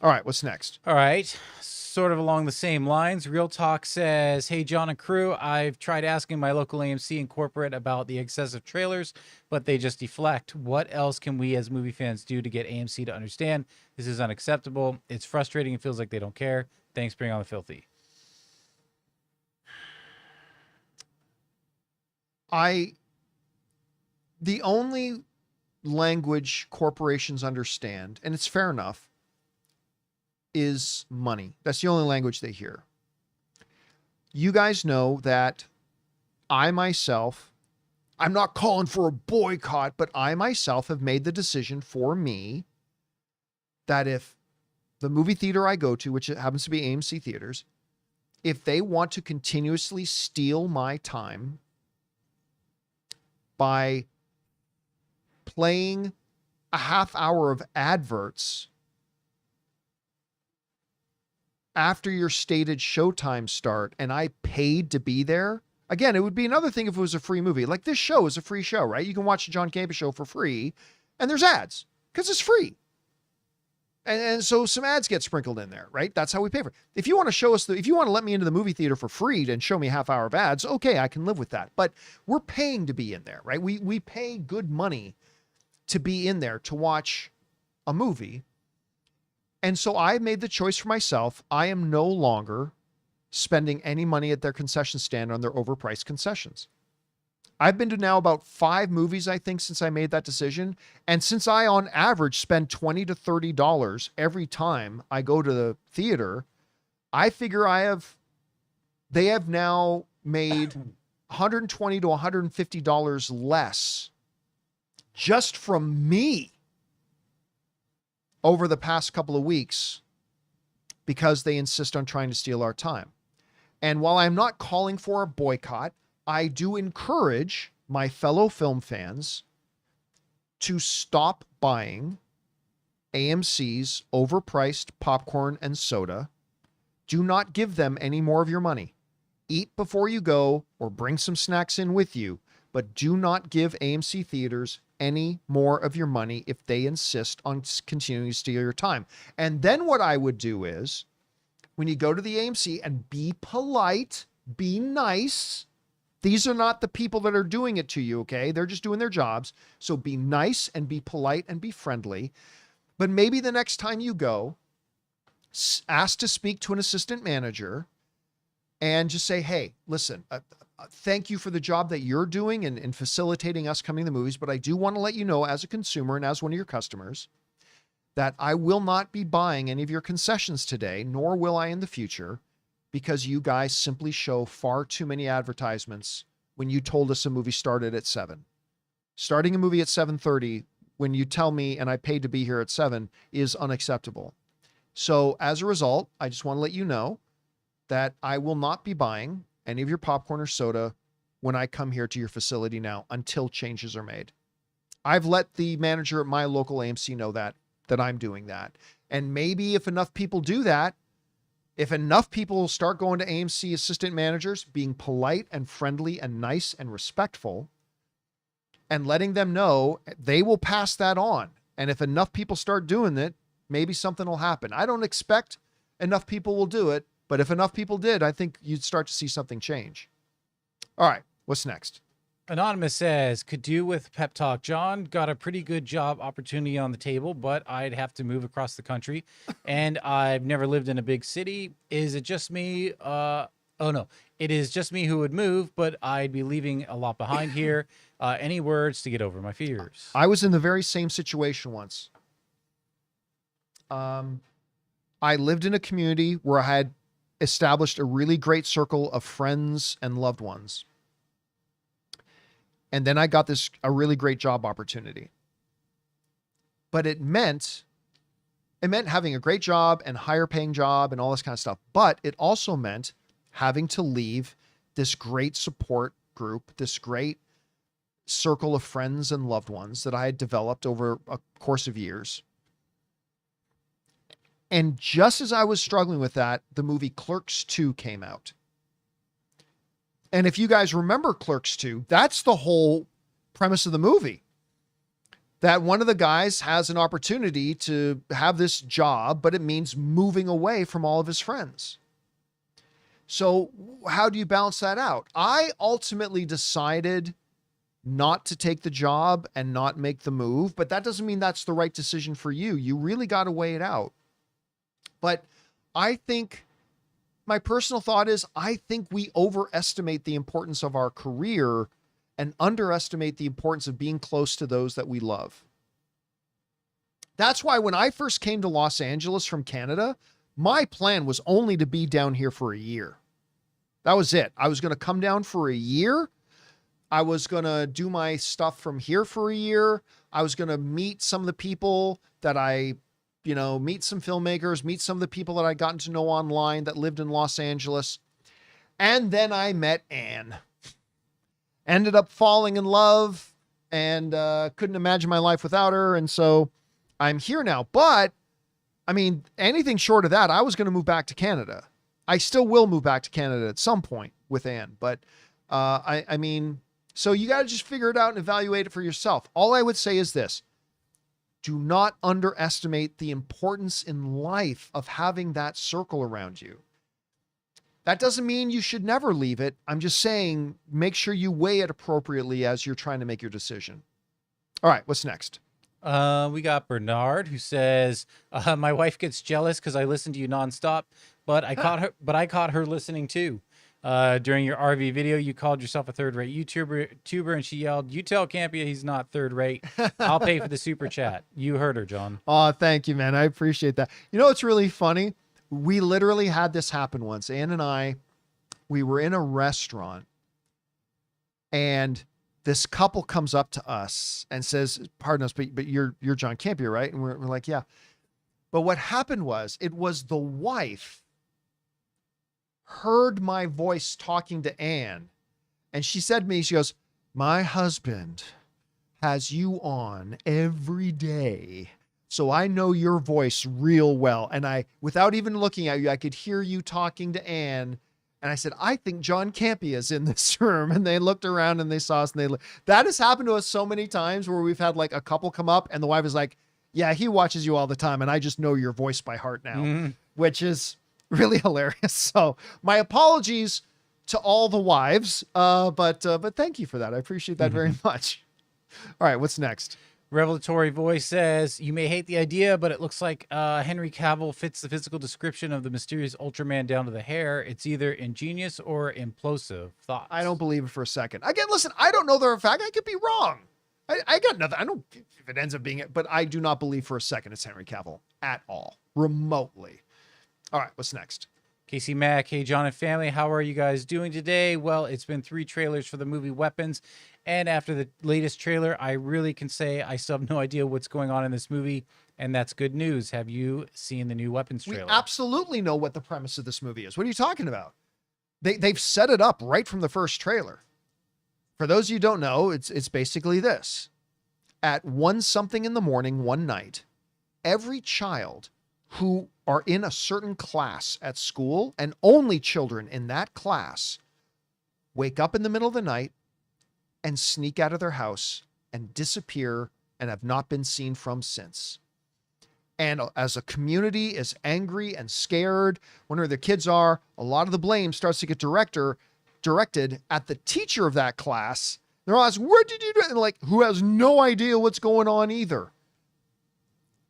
All right, what's next? All right. Sort of along the same lines, Real Talk says, hey, John and crew, I've tried asking my local AMC and corporate about the excessive trailers, but they just deflect. What else can we as movie fans do to get AMC to understand this is unacceptable? It's frustrating. It feels like they don't care. Thanks, Bring on the Filthy. The only language corporations understand, and it's fair enough, is money. That's the only language they hear. You guys know that I myself, I'm not calling for a boycott, but I myself have made the decision for me that if the movie theater I go to, which happens to be AMC theaters, if they want to continuously steal my time by playing a half hour of adverts after your stated showtime start and I paid to be there. Again, it would be another thing if it was a free movie. Like this show is a free show, right? You can watch the John Campea Show for free and there's ads because it's free. And so some ads get sprinkled in there, right? That's how we pay for it. If you want to show us if you want to let me into the movie theater for free and show me a half hour of ads, okay, I can live with that. But we're paying to be in there, right? We pay good money to be in there to watch a movie. And so I made the choice for myself. I am no longer spending any money at their concession stand on their overpriced concessions. I've been to now about 5 movies, I think, since I made that decision. And since I, on average, spend $20 to $30 every time I go to the theater, I figure they have now made $120 to $150 less just from me over the past couple of weeks because they insist on trying to steal our time. And while I'm not calling for a boycott, I do encourage my fellow film fans to stop buying AMC's overpriced popcorn and soda. Do not give them any more of your money. Eat before you go or bring some snacks in with you, but do not give AMC theaters any more of your money if they insist on continuing to steal your time. And then what I would do is, when you go to the AMC, and be polite, be nice. These are not the people that are doing it to you, okay? They're just doing their jobs. So be nice and be polite and be friendly. But maybe the next time you go, ask to speak to an assistant manager and just say, hey, listen, thank you for the job that you're doing in facilitating us coming to the movies, but I do want to let you know as a consumer and as one of your customers that I will not be buying any of your concessions today, nor will I in the future, because you guys simply show far too many advertisements when you told us a movie started at 7. Starting a movie at 7:30 when you tell me and I paid to be here at 7 is unacceptable. So as a result, I just want to let you know that I will not be buying any of your popcorn or soda when I come here to your facility now until changes are made. I've let the manager at my local AMC know that I'm doing that. And maybe if enough people do that, if enough people start going to AMC assistant managers, being polite and friendly and nice and respectful, and letting them know, they will pass that on. And if enough people start doing it, maybe something will happen. I don't expect enough people will do it, but if enough people did, I think you'd start to see something change. All right, what's next? Anonymous says, could do with pep talk. John got a pretty good job opportunity on the table, but I'd have to move across the country, and I've never lived in a big city. Is it just me? Oh no, it is just me who would move, but I'd be leaving a lot behind here. Any words to get over my fears? I was in the very same situation once. I lived in a community where I had established a really great circle of friends and loved ones. And then I got a really great job opportunity. But it meant having a great job and higher paying job and all this kind of stuff. But it also meant having to leave this great support group, this great circle of friends and loved ones that I had developed over a course of years. And just as I was struggling with that, the movie Clerks 2 came out. And if you guys remember Clerks 2, that's the whole premise of the movie. That one of the guys has an opportunity to have this job, but it means moving away from all of his friends. So how do you balance that out? I ultimately decided not to take the job and not make the move, but that doesn't mean that's the right decision for you. You really got to weigh it out. But I think my personal thought is, I think we overestimate the importance of our career and underestimate the importance of being close to those that we love. That's why when I first came to Los Angeles from Canada, my plan was only to be down here for a year. That was it. I was going to come down for a year. I was going to do my stuff from here for a year. I was going to meet some of the people that meet some filmmakers, meet some of the people that I gotten to know online that lived in Los Angeles. And then I met Anne. Ended up falling in love and couldn't imagine my life without her. And so I'm here now. But, I mean, anything short of that, I was going to move back to Canada. I still will move back to Canada at some point with Anne. But, I mean, so you got to just figure it out and evaluate it for yourself. All I would say is this. Do not underestimate the importance in life of having that circle around you. That doesn't mean you should never leave it. I'm just saying, make sure you weigh it appropriately as you're trying to make your decision. All right, what's next? We got Bernard, who says, my wife gets jealous because I listen to you nonstop, but I caught her listening too. During your RV video, you called yourself a third-rate YouTuber, and she yelled, "You tell Campea he's not third-rate. I'll pay for the super chat." You heard her, John. Oh, thank you, man. I appreciate that. You know what's really funny? We literally had this happen once. Ann and I, we were in a restaurant, and this couple comes up to us and says, "Pardon us, but you're John Campea, right?" And we're like, "Yeah." But what happened was, it was the wife heard my voice talking to Anne, and she said to me, she goes, my husband has you on every day, so I know your voice real well. And I, without even looking at you, I could hear you talking to Anne. And I said, I think John Campea is in this room. And they looked around and they saw us, and that has happened to us so many times where we've had like a couple come up and the wife is like, yeah, he watches you all the time, and I just know your voice by heart now, which is really hilarious. So my apologies to all the wives, but thank you for that. I appreciate that very much. All right, what's next? Revelatory voice says, you may hate the idea, but it looks like Henry Cavill fits the physical description of the mysterious Ultraman down to the hair. It's either ingenious or implosive. Thoughts? I don't believe it for a second. Again, listen, I don't know the fact. I could be wrong. I got nothing. I don't, if it ends up being it, but I do not believe for a second it's Henry Cavill at all, remotely. All right, what's next? Casey Mack, hey, John and family, how are you guys doing today? Well, it's been 3 trailers for the movie Weapons, and after the latest trailer, I really can say I still have no idea what's going on in this movie, and that's good news. Have you seen the new Weapons trailer? We absolutely know what the premise of this movie is. What are you talking about? They've set it up right from the first trailer. For those of you who don't know, it's basically this. At 1-something in the morning, one night, every child who are in a certain class at school, and only children in that class, wake up in the middle of the night and sneak out of their house and disappear and have not been seen from since. And as a community is angry and scared, wondering where their kids are, a lot of the blame starts to get directed at the teacher of that class. They're all asking, what did you do? And like, who has no idea what's going on either.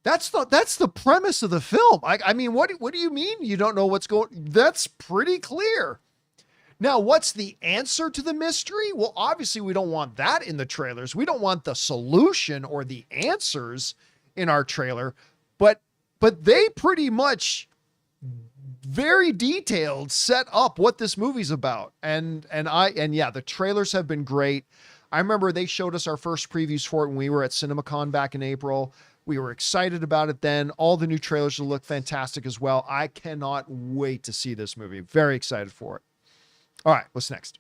That's the premise of the film. I mean, what do you mean you don't know what's going? That's pretty clear. Now, what's the answer to the mystery? Well, obviously we don't want that in the trailers. We don't want the solution or the answers in our trailer, but they pretty much very detailed set up what this movie's about. And yeah, the trailers have been great. I remember they showed us our first previews for it when we were at CinemaCon back in April. We were excited about it then. All the new trailers will look fantastic as well. I cannot wait to see this movie. Very excited for it. All right, what's next?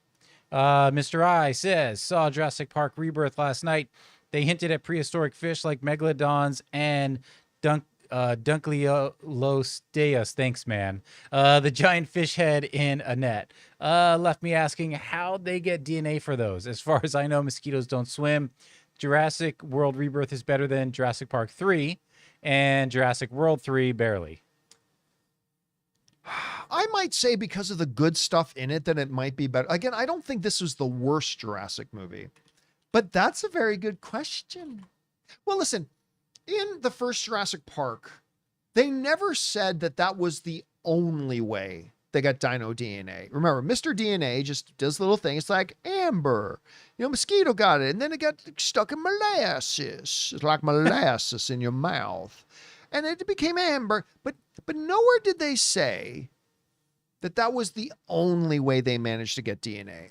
Mr. I says, saw Jurassic Park Rebirth last night. They hinted at prehistoric fish like megalodons and Dunkleosteus. Thanks, man. The giant fish head in a net. Left me asking how they get DNA for those. As far as I know, mosquitoes don't swim. Jurassic World Rebirth is better than Jurassic Park 3, and Jurassic World 3 barely. I might say because of the good stuff in it that it might be better. Again, I don't think this was the worst Jurassic movie, but that's a very good question. Well, listen, in the first Jurassic Park, they never said that that was the only way they got dino DNA. Remember, Mr. DNA just does little things like amber. You know, mosquito got it, and then it got stuck in molasses. It's like molasses in your mouth. And it became amber. But nowhere did they say that that was the only way they managed to get DNA.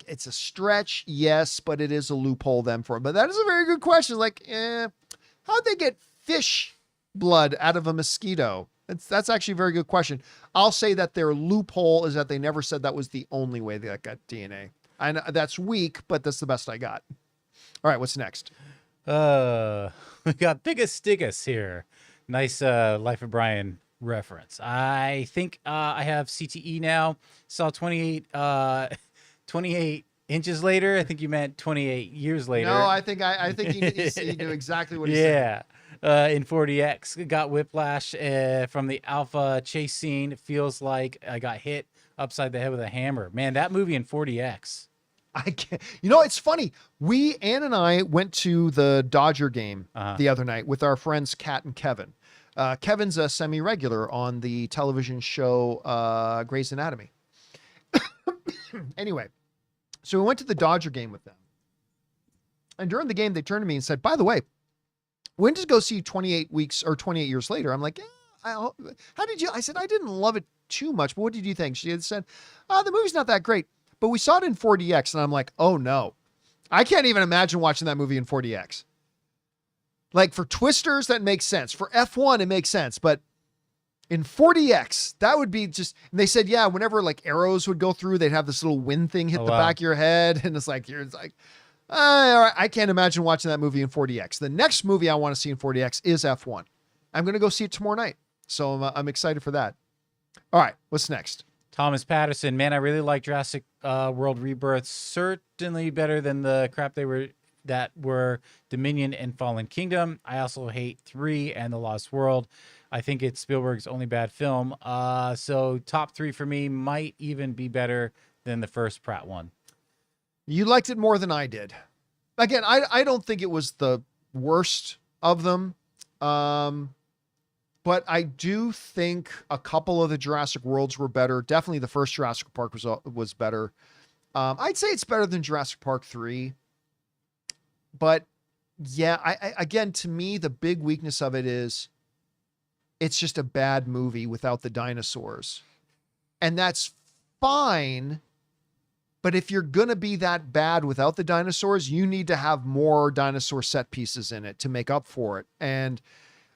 It's a stretch, yes, but it is a loophole then for them. But that is a very good question. Like, how'd they get fish blood out of a mosquito? That's actually a very good question. I'll say that their loophole is that they never said that was the only way they got DNA. I know that's weak, but that's the best I got. All right, what's next? We got Biggest Stiggus here. Nice Life of Brian reference. I think I have CTE now. Saw 28 inches later. I think you meant 28 years later. No, I think you knew exactly what he said. Yeah. In 40X, got whiplash from the alpha chase scene. It feels like I got hit upside the head with a hammer. Man, that movie in 40X. I can't. You know, it's funny. Ann and I went to the Dodger game the other night with our friends Kat and Kevin. Kevin's a semi-regular on the television show Grey's Anatomy. Anyway, so we went to the Dodger game with them. And during the game, they turned to me and said, by the way, when did you go see 28 weeks or 28 years later? I'm like, how did you? I said, I didn't love it too much, but what did you think? She had said, the movie's not that great, but we saw it in 4DX. And I'm like, oh no, I can't even imagine watching that movie in 4DX. Like for Twisters, that makes sense. For F1, it makes sense. But in 40X, that would be just, and they said, yeah, whenever like arrows would go through, they'd have this little wind thing hit the back of your head. And it's like, all right, I can't imagine watching that movie in 40X. The next movie I want to see in 40X is F1. I'm going to go see it tomorrow night. So I'm excited for that. All right, what's next? Thomas Patterson, man, I really like Jurassic World Rebirth. Certainly better than the crap that were Dominion and Fallen Kingdom. I also hate 3 and The Lost World. I think it's Spielberg's only bad film. So top 3 for me might even be better than the first Pratt one. You liked it more than I did. Again, I don't think it was the worst of them. But I do think a couple of the Jurassic Worlds were better. Definitely the first Jurassic Park was better. I'd say it's better than Jurassic Park 3. But yeah, I again, to me, the big weakness of it is it's just a bad movie without the dinosaurs. And that's fine. But if you're going to be that bad without the dinosaurs, you need to have more dinosaur set pieces in it to make up for it. And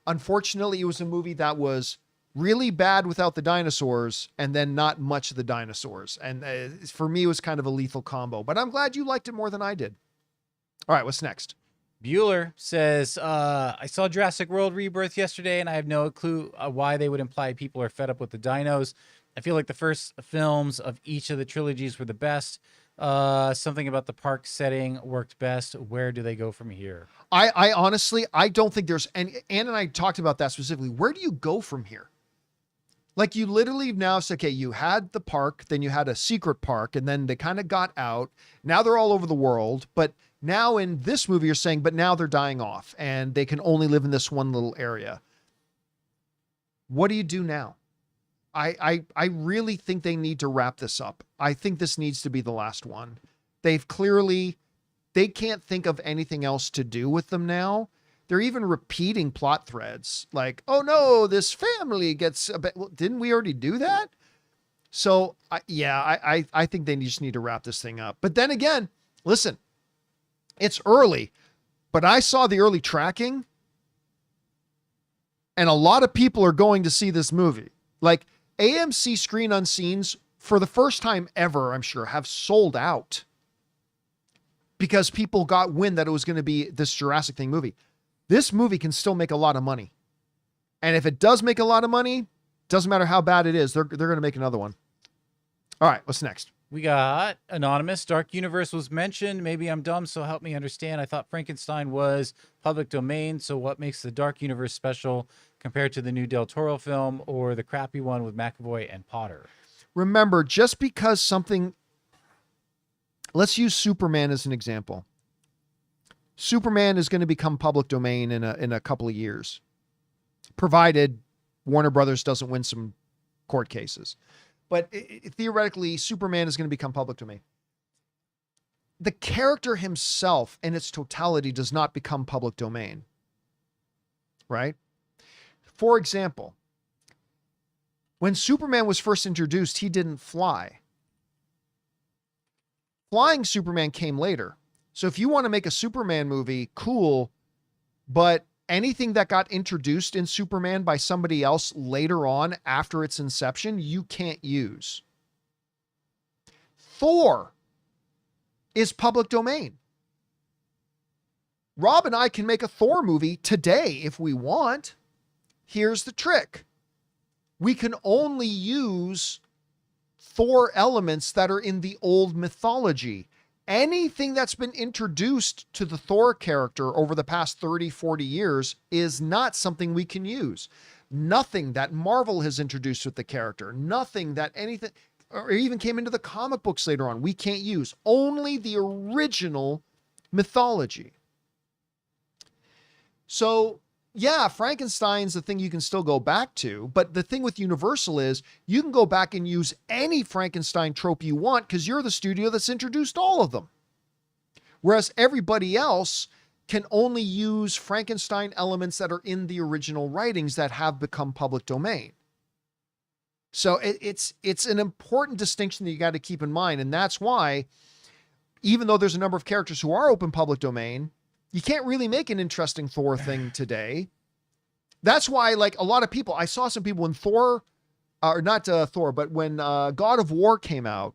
unfortunately, it was a movie that was really bad without the dinosaurs and then not much of the dinosaurs. And for me, it was kind of a lethal combo. But I'm glad you liked it more than I did. All right, what's next? Bueller says, I saw Jurassic World Rebirth yesterday, and I have no clue why they would imply people are fed up with the dinos. I feel like the first films of each of the trilogies were the best. Something about the park setting worked best. Where do they go from here? I honestly, I don't think there's any, Ann and I talked about that specifically. Where do you go from here? Like you literally now say, okay, you had the park, then you had a secret park, and then they kind of got out. Now they're all over the world. But now in this movie, you're saying, but now they're dying off and they can only live in this one little area. What do you do now? I really think they need to wrap this up. I think this needs to be the last one. They can't think of anything else to do with them now. They're even repeating plot threads like, oh no, this family gets a bit. Well, didn't we already do that? So I think they just need to wrap this thing up. But then again, listen, it's early, but I saw the early tracking and a lot of people are going to see this movie. Like AMC Screen Unseens for the first time ever, I'm sure, have sold out because people got wind that it was going to be this Jurassic thing movie. This movie can still make a lot of money. And if it does make a lot of money, doesn't matter how bad it is, they're going to make another one. All right, what's next? We got Anonymous. Dark Universe was mentioned. Maybe I'm dumb, so help me understand. I thought Frankenstein was public domain, so what makes the Dark Universe special compared to the new Del Toro film or the crappy one with McAvoy and Potter? Remember, just because something... Let's use Superman as an example. Superman is going to become public domain in a couple of years, provided Warner Brothers doesn't win some court cases. But theoretically, Superman is going to become public domain. The character himself in its totality does not become public domain, right? For example, when Superman was first introduced, he didn't fly. Flying Superman came later. So if you want to make a Superman movie, cool, but anything that got introduced in Superman by somebody else later on after its inception, you can't use. Thor is public domain. Rob and I can make a Thor movie today if we want. Here's the trick. We can only use Thor elements that are in the old mythology. Anything that's been introduced to the Thor character over the past 30, 40 years is not something we can use. Nothing that Marvel has introduced with the character, nothing that anything, or even came into the comic books later on, we can't use. Only the original mythology. So, yeah, Frankenstein's the thing you can still go back to, but the thing with Universal is you can go back and use any Frankenstein trope you want because you're the studio that's introduced all of them. Whereas everybody else can only use Frankenstein elements that are in the original writings that have become public domain. So it's an important distinction that you got to keep in mind. And that's why, even though there's a number of characters who are open public domain, You can't really make an interesting Thor thing today. That's why, like, a lot of people, I saw some people when Thor, or not Thor, but when God of War came out,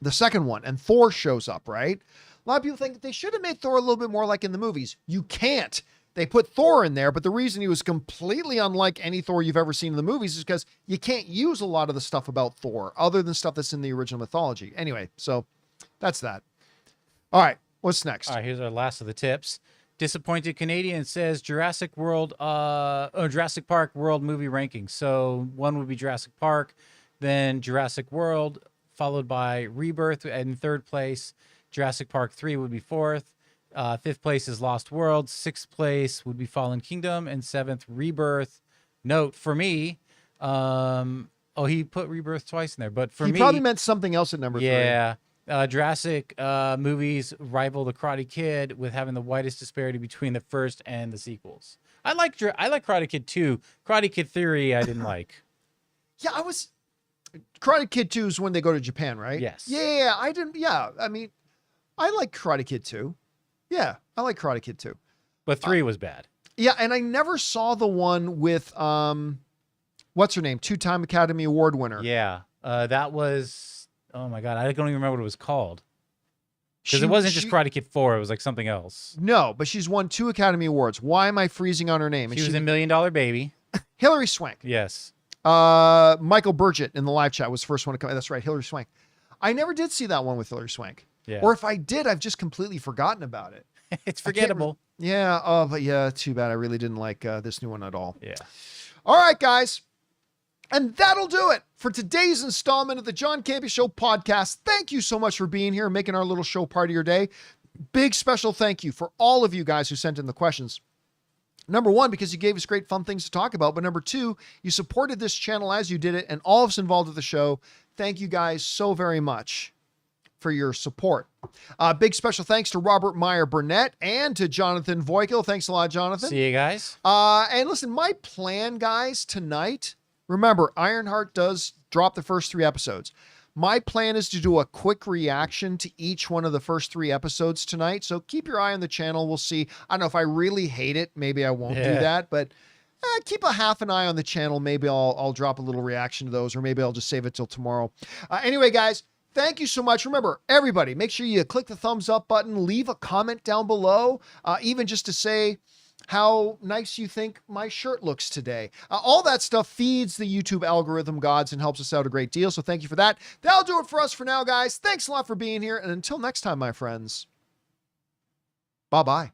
the second one, and Thor shows up, right? A lot of people think they should have made Thor a little bit more like in the movies. You can't. They put Thor in there, but the reason he was completely unlike any Thor you've ever seen in the movies is because you can't use a lot of the stuff about Thor other than stuff that's in the original mythology. Anyway, so that's that. All right, what's next? All right, here's our last of the tips. Disappointed Canadian says Jurassic Park World movie rankings. So one would be Jurassic Park, then Jurassic World, followed by Rebirth in third place. Jurassic Park 3 would be fourth. Fifth place is Lost World. Sixth place would be Fallen Kingdom. And seventh, Rebirth. Note, for me, he put Rebirth twice in there. But for me... He probably meant something else at number 3. Yeah. Jurassic movies rival the Karate Kid with having the widest disparity between the first and the sequels. I like Karate Kid 2. Karate Kid Theory I didn't like. Yeah, Karate Kid 2 is when they go to Japan, right? Yes. Yeah, I didn't... Yeah, I mean, I like Karate Kid 2. Yeah, I like Karate Kid 2. But 3 was bad. Yeah, and I never saw the one with, what's her name? 2-time Academy Award winner. Yeah, that was, oh my God, I don't even remember what it was called. Because it wasn't just Karate Kid 4, it was like something else. No, but she's won 2 Academy Awards. Why am I freezing on her name? She was in $1 Million Baby. Hilary Swank. Yes. Michael Burgett in the live chat was the first one to come. That's right, Hilary Swank. I never did see that one with Hilary Swank. Yeah. Or if I did, I've just completely forgotten about it. It's forgettable. Yeah. Oh, but yeah, too bad. I really didn't like this new one at all. Yeah. All right, guys. And that'll do it for today's installment of the John Campea Show podcast. Thank you so much for being here and making our little show part of your day. Big special thank you for all of you guys who sent in the questions. Number one, because you gave us great fun things to talk about. But number two, you supported this channel as you did it, and all of us involved with the show. Thank you guys so very much for your support. Big special thanks to Robert Meyer Burnett and to Jonathan Voikel. Thanks a lot, Jonathan. See you guys. And listen, my plan, guys, tonight, remember, Ironheart does drop the first 3 episodes. My plan is to do a quick reaction to each one of the first 3 episodes tonight. So keep your eye on the channel. We'll see. I don't know if I really hate it. Maybe I won't do that, but keep a half an eye on the channel. Maybe I'll drop a little reaction to those, or maybe I'll just save it till tomorrow. Anyway, guys, thank you so much. Remember, everybody, make sure you click the thumbs up button, leave a comment down below, even just to say how nice you think my shirt looks today. All that stuff feeds the YouTube algorithm gods and helps us out a great deal. So thank you for that. That'll do it for us for now, guys. Thanks a lot for being here. And until next time, my friends, bye-bye.